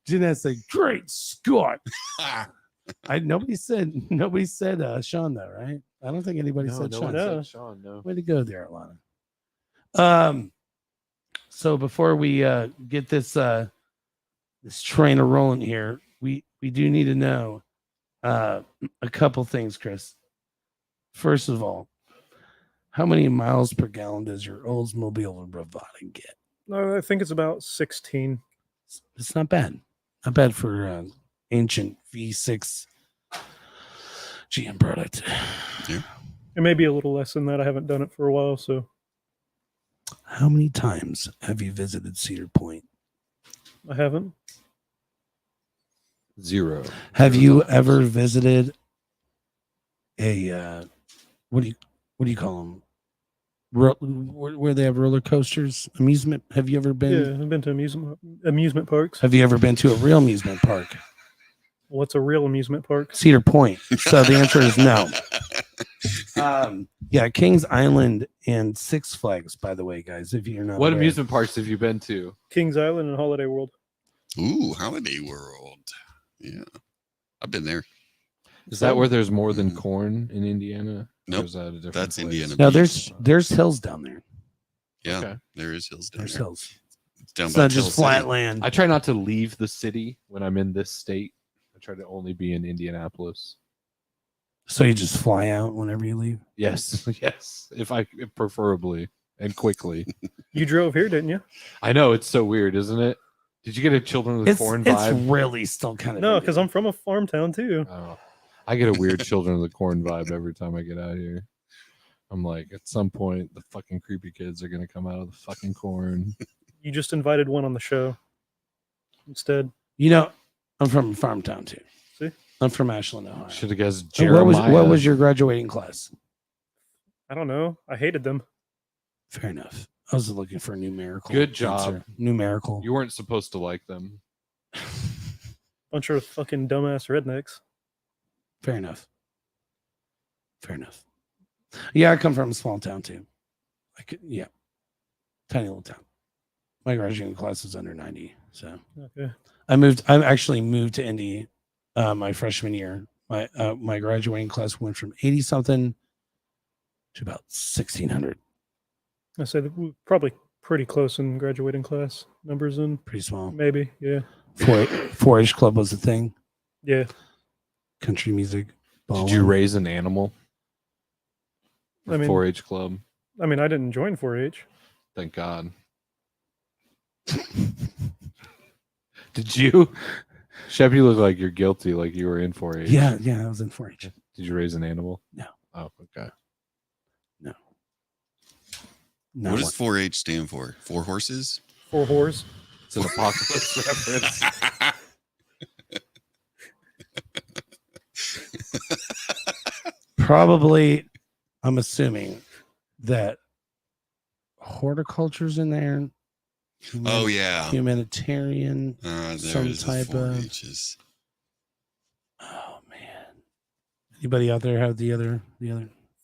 Jeanette said, "Great Scott." Nobody said Sean though, right? I don't think anybody No, said no Sean. one No. said Sean. No. Way to go there, Alana. So before we get this trainer rolling here, we do need to know a couple things, Chris. First of all, how many miles per gallon does your Oldsmobile Bravada get? No, I think it's about 16. It's not bad. Not bad for ancient V6 GM product. It may be a little less than that. I haven't done it for a while, so How many times have you visited Cedar Point? I haven't. 0. Have you ever visited a what do you call them? Where they have roller coasters, amusement? Have you ever been? Yeah, I've been to amusement parks. Have you ever been to a real amusement park? What's a real amusement park? Cedar Point. So the answer is no. Yeah, Kings Island and Six Flags. By the way, guys, if you're not What aware. amusement parks have you been to? Kings Island and Holiday World. Ooh, Holiday World. Yeah. I've been there. Is that where there's more than corn in Indiana? Or Nope, is that a different that's place? Indiana. No, there's hills down there. Yeah, Okay. there is hills down There's there. hills. It's down It's by not Tell just City. flat land. I try not to leave the city when I'm in this state. I try to only be in Indianapolis. So you just fly out whenever you leave. Yes, yes. If preferably and quickly. You drove here, didn't you? I know it's so weird, isn't it? Did you get a Children of the Corn It's vibe? really still kind of No, because I'm from a farm town too. Oh, I get a weird Children of the Corn vibe every time I get out here. I'm like, at some point, the fucking creepy kids are gonna come out of the fucking corn. You just invited one on the show instead. You know, I'm from farm town too. See? I'm from Ashland, Ohio. Should have guessed So Jeremiah. what was your graduating class? I don't know. I hated them. Fair enough. I was looking for a numerical. Good job. answer. Numerical. You weren't supposed to like them. Bunch of fucking dumbass rednecks. Fair enough. Fair enough. Yeah, I come from a small town too. Yeah. Tiny little town. My graduating class was under 90. So Okay. I actually moved to Indy my freshman year. My graduating class went from 80 something to about 1600. I say that we're probably pretty close in graduating class numbers and Pretty small. maybe, yeah. 4-H club was a thing. Yeah. Country music. Did you raise an animal? I mean- 4-H club. I mean, I didn't join 4-H. Thank God. Did you? Shep, you look like you're guilty, like you were in 4-H. Yeah, I was in 4-H. Did you raise an animal? No. Oh, okay. No, What does 4-H stand for? 4 horses? 4 whores. It's an apocalypse reference. probably, I'm assuming that horticulture's in there. Oh yeah. Humanitarian. There Some it is, the type of- 4-H's. Oh man. Anybody out there have the other?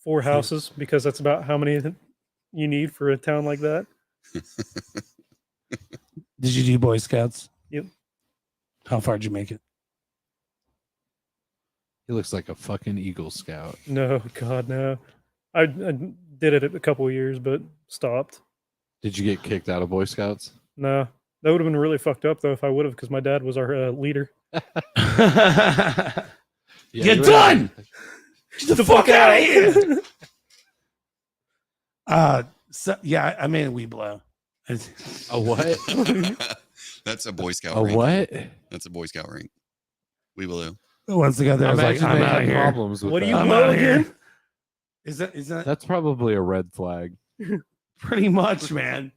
4 houses, because that's about how many you need for a town like that. Did you do Boy Scouts? Yep. How far did you make it? He looks like a fucking Eagle Scout. No, God, no. I did it a couple of years, but stopped. Did you get kicked out of Boy Scouts? No, that would have been really fucked up though if I would have, because my dad was our leader. Yeah, Get you done! Get the fuck out of here! So yeah, I made a wee blow. A what? That's a Boy Scout A rank. what? That's a Boy Scout rank. We will. Once they got there, I was like, Imagine I'm they out had of here. problems with What do that. you I'm blow out of here. again? Is that That's probably a red flag. pretty much, man?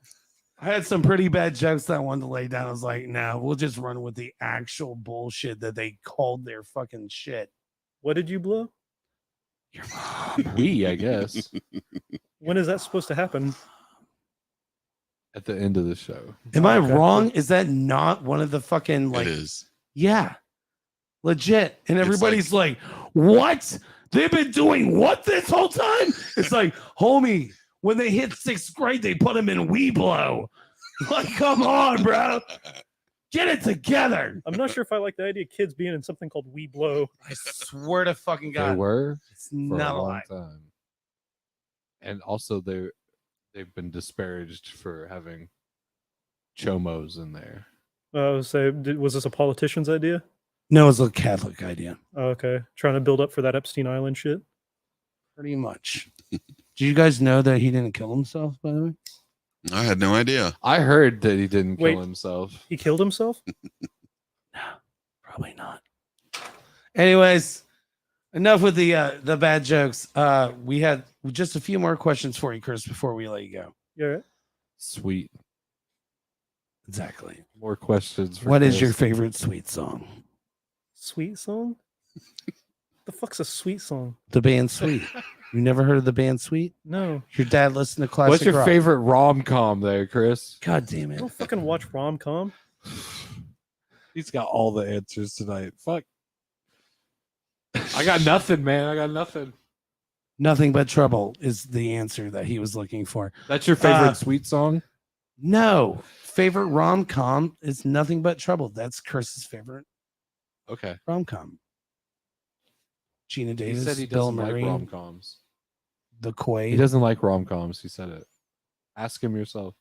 I had some pretty bad jokes that I wanted to lay down. I was like, nah, we'll just run with the actual bullshit that they called their fucking shit. What did you blow? Your mom. We, I guess, When is that supposed to happen? at the end of the show. Am I Okay. wrong? Is that not one of the fucking like? it is. Yeah, legit. And everybody's like, what? They've been doing what this whole time? It's like, homie, when they hit 6th grade, they put them in Weeblo. Like, come on, bro. Get it together. I'm not sure if I like the idea of kids being in something called We Blow. I swear to fucking They God. were It's for not a a long lie. time, and also they've been disparaged for having chomos in there. Was this a politician's idea? No, it's a Catholic idea. Oh, okay, trying to build up for that Epstein Island shit. Pretty much. Do you guys know that he didn't kill himself, by the way? I had no idea. I heard that he didn't Wait. kill himself. He killed himself? No, probably not. Anyways, enough with the bad jokes. We had just a few more questions for you, Chris, before we let you go. Yeah. Right? Sweet. Exactly. More questions. For What is Chris. your favorite Sweet song? Sweet song? The fuck's a sweet song? The band Sweet. You never heard of the band Sweet? No. Your dad listened to classic What's your rock. favorite rom com there, Chris? God damn I it. don't fucking watch rom com. He's got all the answers tonight. Fuck. I got nothing, man. I got nothing. Nothing but trouble is the answer that he was looking for. That's your favorite Uh, sweet song? No. Favorite rom-com is Nothing But Trouble. That's Chris's favorite Okay. rom-com. Gina He Davis, said he Bill doesn't like Murray, rom coms. the He Quaid. doesn't like rom coms. He said it. Ask him yourself.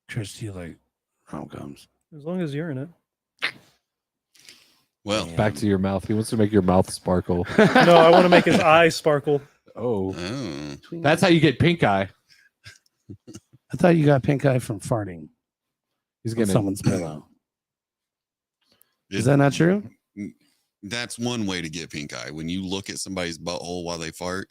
Chris, do you like rom-coms? As long as you're in it. Well, Back to your mouth. He wants to make your mouth sparkle. No, I want to make his eyes sparkle. Oh. oh, That's how you get pink eye. I thought you got pink eye from farting He's on gonna someone's pillow. Is it- that not true? that's one way to get pink eye. When you look at somebody's butthole while they fart,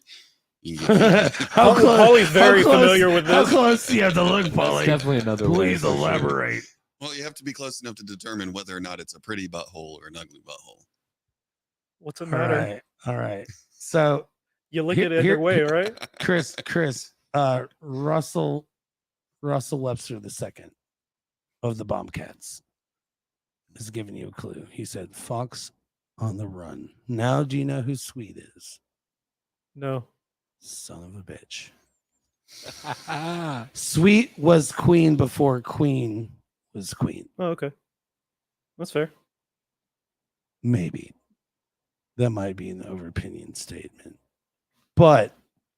you can get pink eye. How Polly's very how close- familiar with How this. close do you have to look, That's Polly? definitely another way Please for sure. elaborate. Well, you have to be close enough to determine whether or not it's a pretty butthole or an ugly butthole. What's it All matter? right. All right. So You look Here- at it here- either way, right? Chris, Russell Webster II of the Bombcats is giving you a clue. He said, Fox on the run. Now do you know who Sweet is? No. Son of a bitch. Sweet was queen before queen was queen. Oh, okay. That's fair. Maybe. That might be an over opinion statement. But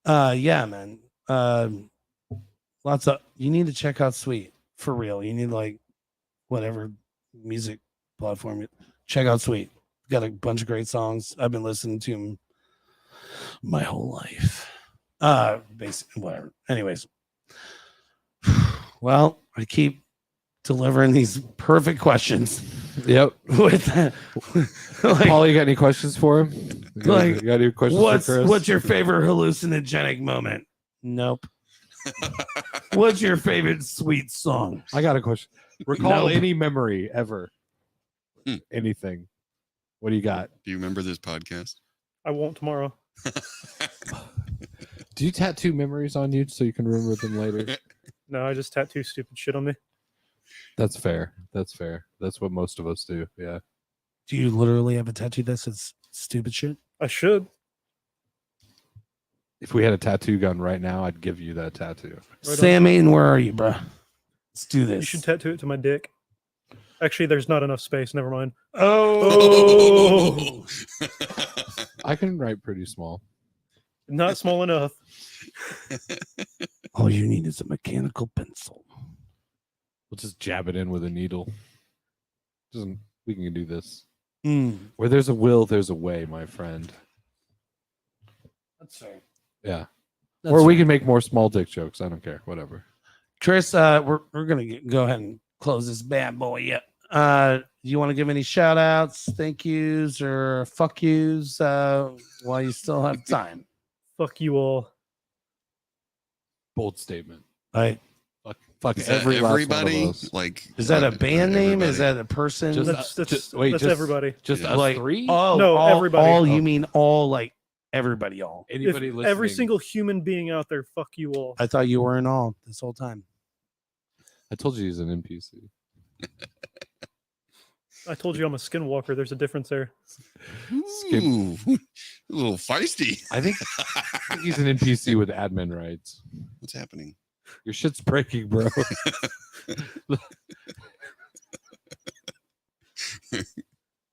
yeah, man. You need to check out Sweet for real. You need like whatever music platform. Check out Sweet. Got a bunch of great songs. I've been listening to him my whole life. Basically, whatever. Anyways. Well, I keep delivering these perfect questions. Yep. With like, Paul, you got any questions for him? You got any questions for Chris? what's your favorite hallucinogenic moment? Nope. What's your favorite sweet song? I got a question. Recall Nope. any memory ever. Anything. What do you got? Do you remember this podcast? I won't tomorrow. Do you tattoo memories on you so you can remember them later? No, I just tattoo stupid shit on me. That's fair. That's fair. That's what most of us do. Yeah. Do you literally have a tattoo that says stupid shit? I should. If we had a tattoo gun right now, I'd give you that tattoo. Right Sam Aiden, where are you, bro? Let's do this. You should tattoo it to my dick. Actually, there's not enough space. Never mind. Oh. I can write pretty small. Not small enough. All you need is a mechanical pencil. We'll just jab it in with a needle. We can do this. Mm. Where there's a will, there's a way, my friend. That's fair. Yeah. That's Or we fair. can make more small dick jokes. I don't care. Whatever. Chris, we're gonna go ahead and close this bad boy up. You want to give any shout outs, thank yous, or fuck yous while you still have time? Fuck you all. Bold statement. Right. Fuck Is that every last one everybody? of us. Like, Is that a not band name? Is everybody. that a person? Just- That's wait, everybody. Just Yeah. us Like, three? Oh, No, all, everybody. All Oh. you mean all like everybody? All. Anybody If listening? every single human being out there, fuck you all. I thought you were in all this whole time. I told you he's an NPC. I told you I'm a skinwalker. There's a difference there. Ooh, a little feisty. I think he's an NPC with admin rights. What's happening? Your shit's breaking, bro.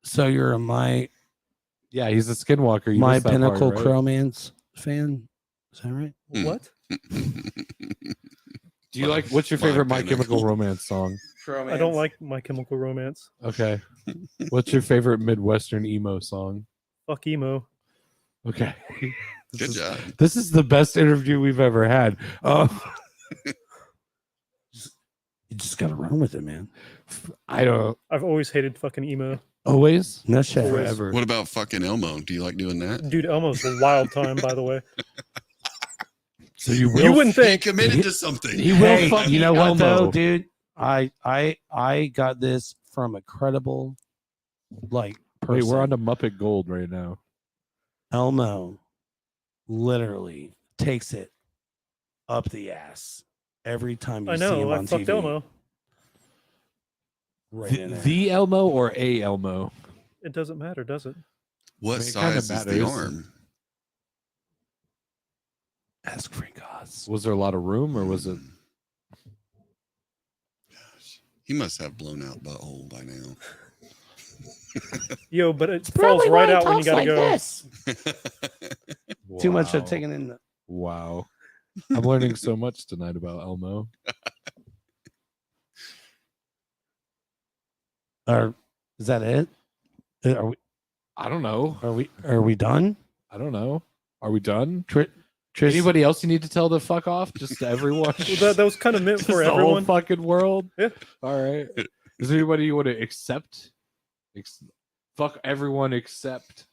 So you're a my Yeah, he's a skinwalker. You My missed that part, Pinnacle right? Cromance fan. Is that right? Hmm. What? Do you like? What's your My favorite My Pinnacle. Chemical Romance song? I don't like My Chemical Romance. Okay. What's your favorite Midwestern emo song? Fuck emo. Okay. Good job. This is the best interview we've ever had. You just gotta run with it, man. I don't I've always hated fucking emo. always. No shit. Always. Forever. What about fucking Elmo? Do you like doing that? Dude, Elmo's a wild time, by the way. So you will. You wouldn't He think. committed to something. He will Hey, fuck you know what Elmo. though, dude? I got this from a credible like person. Wait, we're on to Muppet Gold right now. Elmo literally takes it up the ass every time you I see him know. I on fucked TV. Elmo. Right in there. The Elmo or a Elmo? It doesn't matter, does it? What I mean, it kinda size is the matters. arm? Ask Frank Oz. Was there a lot of room, or was it? Gosh, he must have blown out butthole by now. Yo, but it falls right out when you gotta go. Too much Wow. of taking in the Wow. I'm learning so much tonight about Elmo. is that it? Are we I don't know. are we done? I don't know. Are we done? Trish, Anybody else you need to tell to fuck off? Just to everyone? Well, that was kind of meant Just for the whole everyone. fucking world? Yeah. All right. Is there anybody you want to accept? Fuck everyone except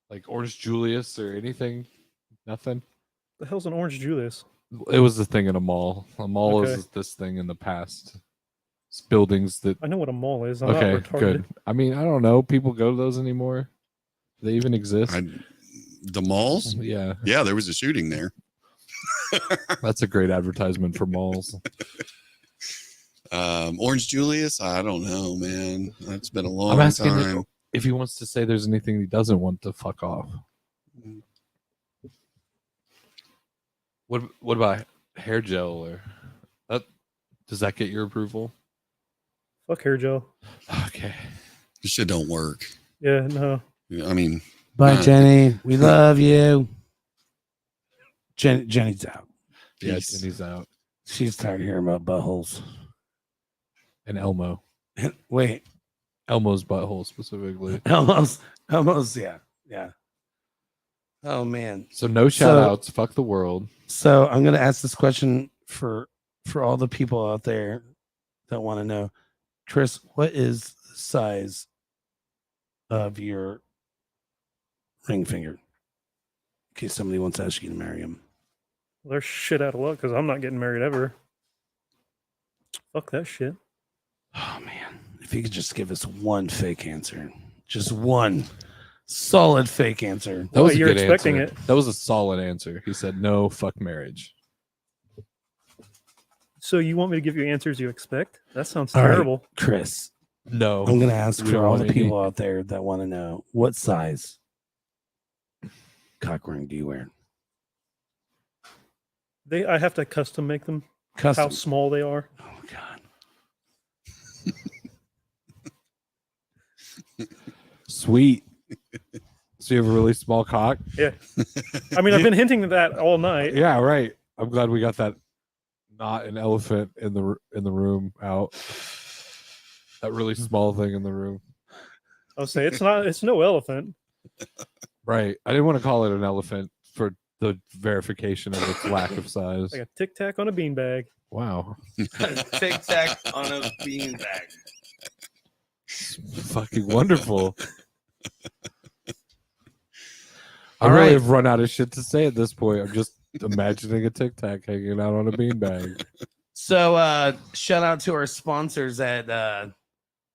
like Orange Julius or anything? Nothing? The hell's an Orange Julius? It was a thing in a mall. A mall Okay. is this thing in the past. It's buildings that. I know what a mall is. I'm Okay, not retarded. good. I mean, I don't know. People go to those anymore. Do they even exist? The malls? Yeah, Yeah, there was a shooting there. that's a great advertisement for malls. Orange Julius? I don't know, man. It's been a long I'm asking time. if he wants to say there's anything he doesn't want to fuck off. What about hair gel or that? Does that get your approval? Fuck hair gel. Okay. This shit don't work. Yeah, no. I mean, Bye, Nah. Jenny. We love you. Jenny's out. Yeah, Peace. Jenny's out. She's tired of hearing about buttholes. And Elmo. Wait, Elmo's butthole specifically. almost, yeah. Oh man. So no shout outs. Fuck the world. So I'm gonna ask this question for all the people out there that want to know. Chris, what is the size of your ring finger? In case somebody wants to ask you to marry him. Well, they're shit out of luck because I'm not getting married ever. Fuck that shit. Oh man, if you could just give us one fake answer, just one solid fake answer. That was a you're good expecting answer. it. That was a solid answer. He said no, fuck marriage. So you want me to give you answers you expect? That sounds All right. terrible. Chris, No. I'm gonna ask We for don't all want the any. people out there that want to know what size cock ring do you wear? I have to custom make them. Custom. How small they are. Oh god. Sweet. So you have a really small cock? Yeah. I mean, I've been hinting at that all night. Yeah, right. I'm glad we got that not an elephant in the room out. That really small thing in the room. I'll say it's no elephant. Right. I didn't want to call it an elephant for the verification of its lack of size. Like a tic tac on a beanbag. Wow. Tic tac on a beanbag. Fucking wonderful. I All really right. have run out of shit to say at this point. I'm just imagining a tic tac hanging out on a beanbag. So shout out to our sponsors at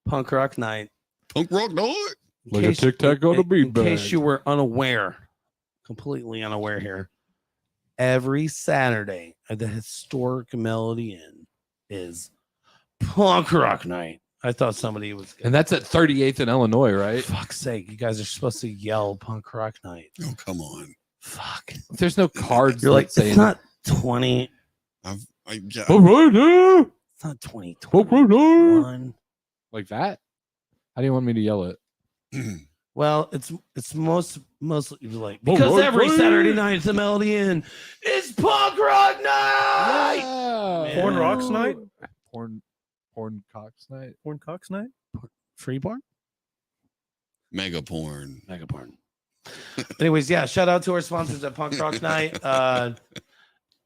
Punk Rock Night. Punk rock night. In Like a case- Tic Tac on a in case beanbag. you were unaware, completely unaware here, every Saturday at the historic Melody Inn is Punk Rock Night. I thought somebody was And that's at 38th in Illinois, right? fuck's sake, you guys are supposed to yell Punk Rock Night. Oh, come on. Fuck. There's no cards. You're like, that say it's not 20. Yeah, All right now. It's not 20. All right now. 21. Like that? How do you want me to yell it? Well, it's mostly like Oh, because right, every right. Saturday night at the Melody Inn is Punk Rock Night. Yeah. Porn Rocks Night? Porn Cox Night. Porn Cox Night? Free porn? mega porn. Mega porn. Anyways, yeah, shout out to our sponsors at Punk Rock Night.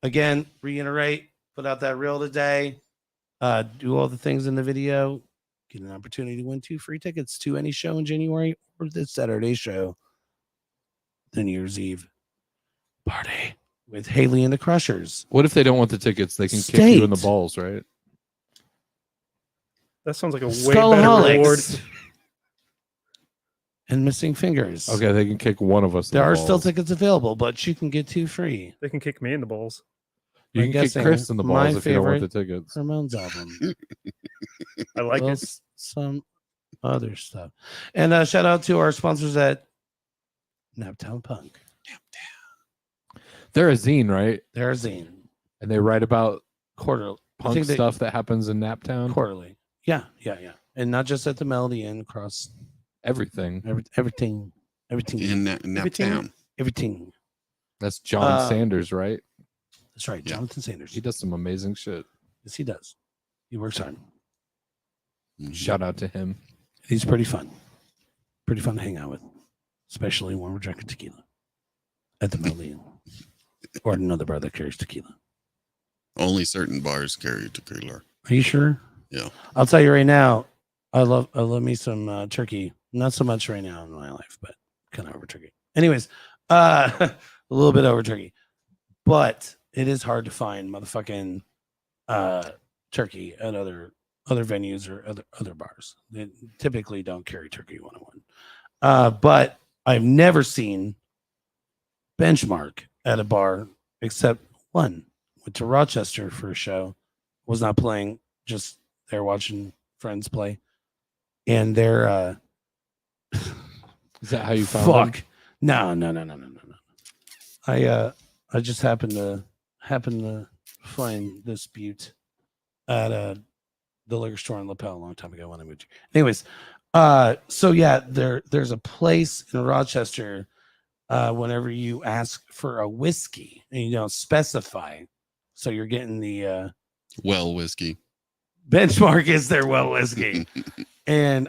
Again, reiterate, put out that reel today. Do all the things in the video. Get an opportunity to win 2 free tickets to any show in January or this Saturday show. The New Year's Eve party with Haley and the Crushers. What if they don't want the tickets? They can kick you in the State. balls, right? That sounds like a way better reward. Skullholics and Missing Fingers. Okay, they can kick one of us. in There the are still balls. tickets available, but you can get 2 free. They can kick me in the balls. You I'm can kick guessing Chris in the my balls if you don't want the favorite tickets. Ramones album. I like Well, it. some other stuff. And shout out to our sponsors at Naptown Punk. They're a zine, right? They're a zine. And they write about Quarterly. punk stuff that happens in Naptown. Quarterly. Yeah. And not just at the Melody Inn, across Everything. everything. In Naptown. Everything. That's John Uh, Sanders, right? That's right. Yeah. Jonathan Sanders. He does some amazing shit. Yes, he does. He works hard. Mhm. Shout out to him. He's pretty fun. Pretty fun to hang out with, especially when we're drinking tequila at the Melody Inn or at another bar that carries tequila. Only certain bars carry tequila. Are you sure? Yeah. I'll tell you right now. I love me some turkey. Not so much right now in my life, but kind of over turkey. Anyways, a little bit over turkey, but it is hard to find motherfucking turkey at other venues or other bars. They typically don't carry turkey 101. But I've never seen Benchmark at a bar except one. Went to Rochester for a show. Was not playing, just there watching friends play. And they're Is that how you found fuck. him? No. I just happened to happened to find this butte at the liquor store in Lapel a long time ago when I moved here. Anyways, so yeah, there's a place in Rochester. Whenever you ask for a whiskey and you don't specify, so you're getting the Well whiskey. Benchmark is their well whiskey, and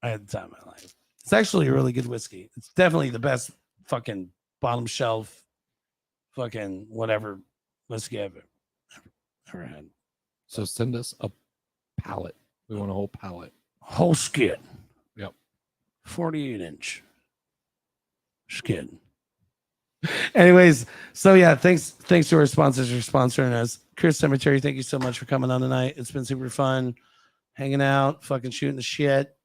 I had the time of my life. It's actually a really good whiskey. It's definitely the best fucking bottom shelf, fucking whatever whiskey I've ever had. So send us a pallet. We want a whole pallet. Whole skid. Yep. 48-inch skid. Anyways, so yeah, thanks to our sponsors for sponsoring us. Chris Cemetery, thank you so much for coming on tonight. It's been super fun hanging out, fucking shooting the shit.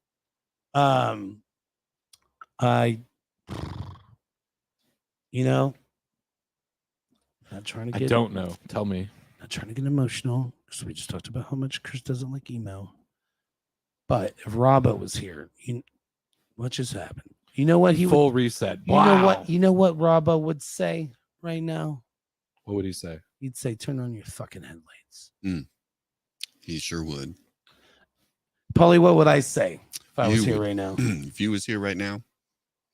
Not trying to I get don't know. Tell me. not trying to get emotional because we just talked about how much Chris doesn't like emo. But if Robbo was here, what just happened? You know what he would, Full reset. you know what Robbo would say right now? What would he say? He'd say, turn on your fucking headlights. He sure would. Paulie, what would I say if I was You here would. right now? If you was here right now,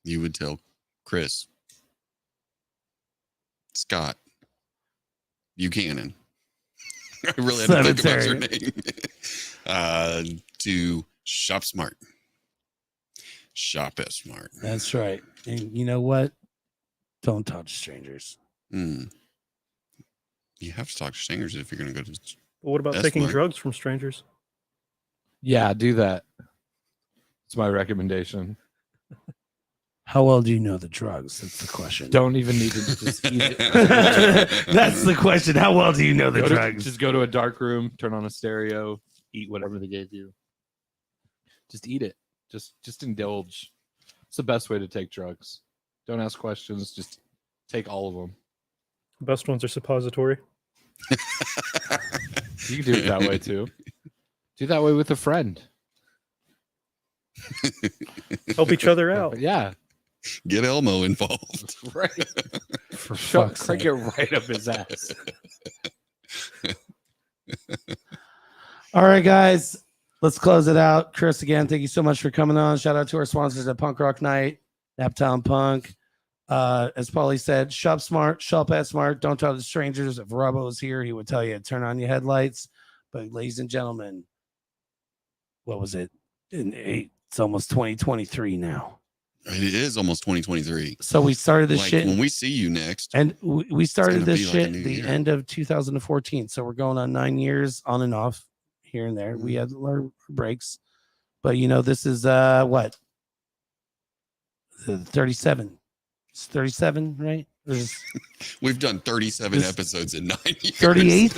you would tell Chris, Scott, Buchanan. I really had to think about your name. To Shop Smart. Shop at Smart. That's right. And you know what? Don't talk to strangers. You have to talk to strangers if you're going to go to. But what about That's taking smart. drugs from strangers? Yeah, do that. It's my recommendation. How well do you know the drugs? That's the question. Don't even need to just eat it. That's the question. How well do you know the drugs? Just go to a dark room, turn on a stereo, eat whatever they gave you. Just eat it. Just indulge. It's the best way to take drugs. Don't ask questions. Just take all of them. The best ones are suppository. You can do it that way too. Do that way with a friend. Help each other out. Yeah. Get Elmo involved. Right. For Shove, fuck's crank sake. it right up his ass. All right, guys. Let's close it out. Chris, again, thank you so much for coming on. Shout out to our sponsors at Punk Rock Night, Naptown Punk. As Paulie said, shop smart, shop at smart. Don't talk to strangers. If Robbo was here, he would tell you turn on your headlights. But ladies and gentlemen, what was it? It's almost 2023 now. It is almost 2023. So we started this Like, shit, when we see you next, and we started gonna this be like shit a new the year. end of 2014. So we're going on 9 years on and off here and there. We had our breaks, but this is what 37. It's 37, right? we've done 37 This- episodes in 9 years. 38?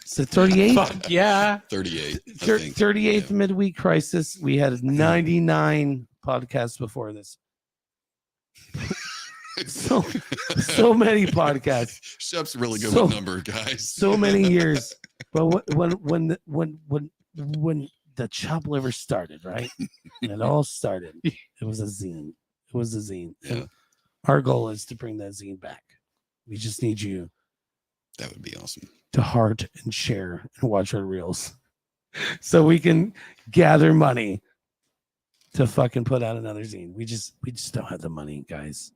Is it 38? Fuck yeah. 38. I think. 38th Yeah. midweek crisis. We had 99 podcasts before this. So many podcasts, Shep's really good So- with number, guys. so many years. But when the chop liver started, right? And it all started. It was a zine. It was a zine. And Yeah. our goal is to bring that zine back. We just need you That would be awesome. to heart and share and watch our reels so we can gather money to fucking put out another zine. We just don't have the money, guys.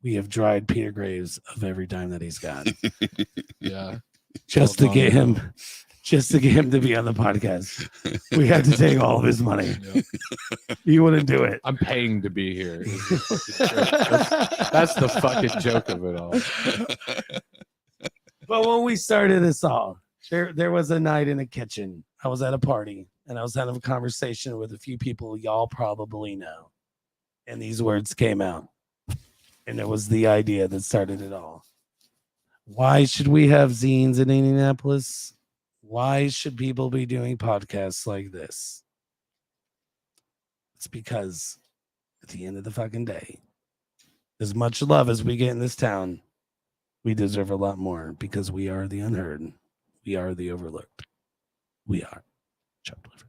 We have dried Peter Graves of every dime that he's got Yeah. just Well to get done. him to be on the podcast. We had to take all of his money. Yep. He wouldn't do it. I'm paying to be here. That's the fucking joke of it all. But when we started this all, there was a night in the kitchen. I was at a party and I was having a conversation with a few people y'all probably know. And these words came out. And it was the idea that started it all. Why should we have zines in Indianapolis? Why should people be doing podcasts like this? It's because at the end of the fucking day, as much love as we get in this town, we deserve a lot more because we are the unheard. We are the overlooked. We are Chopped Liver.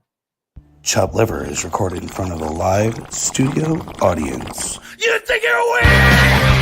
Chopped Liver is recorded in front of a live studio audience. You think you're weird?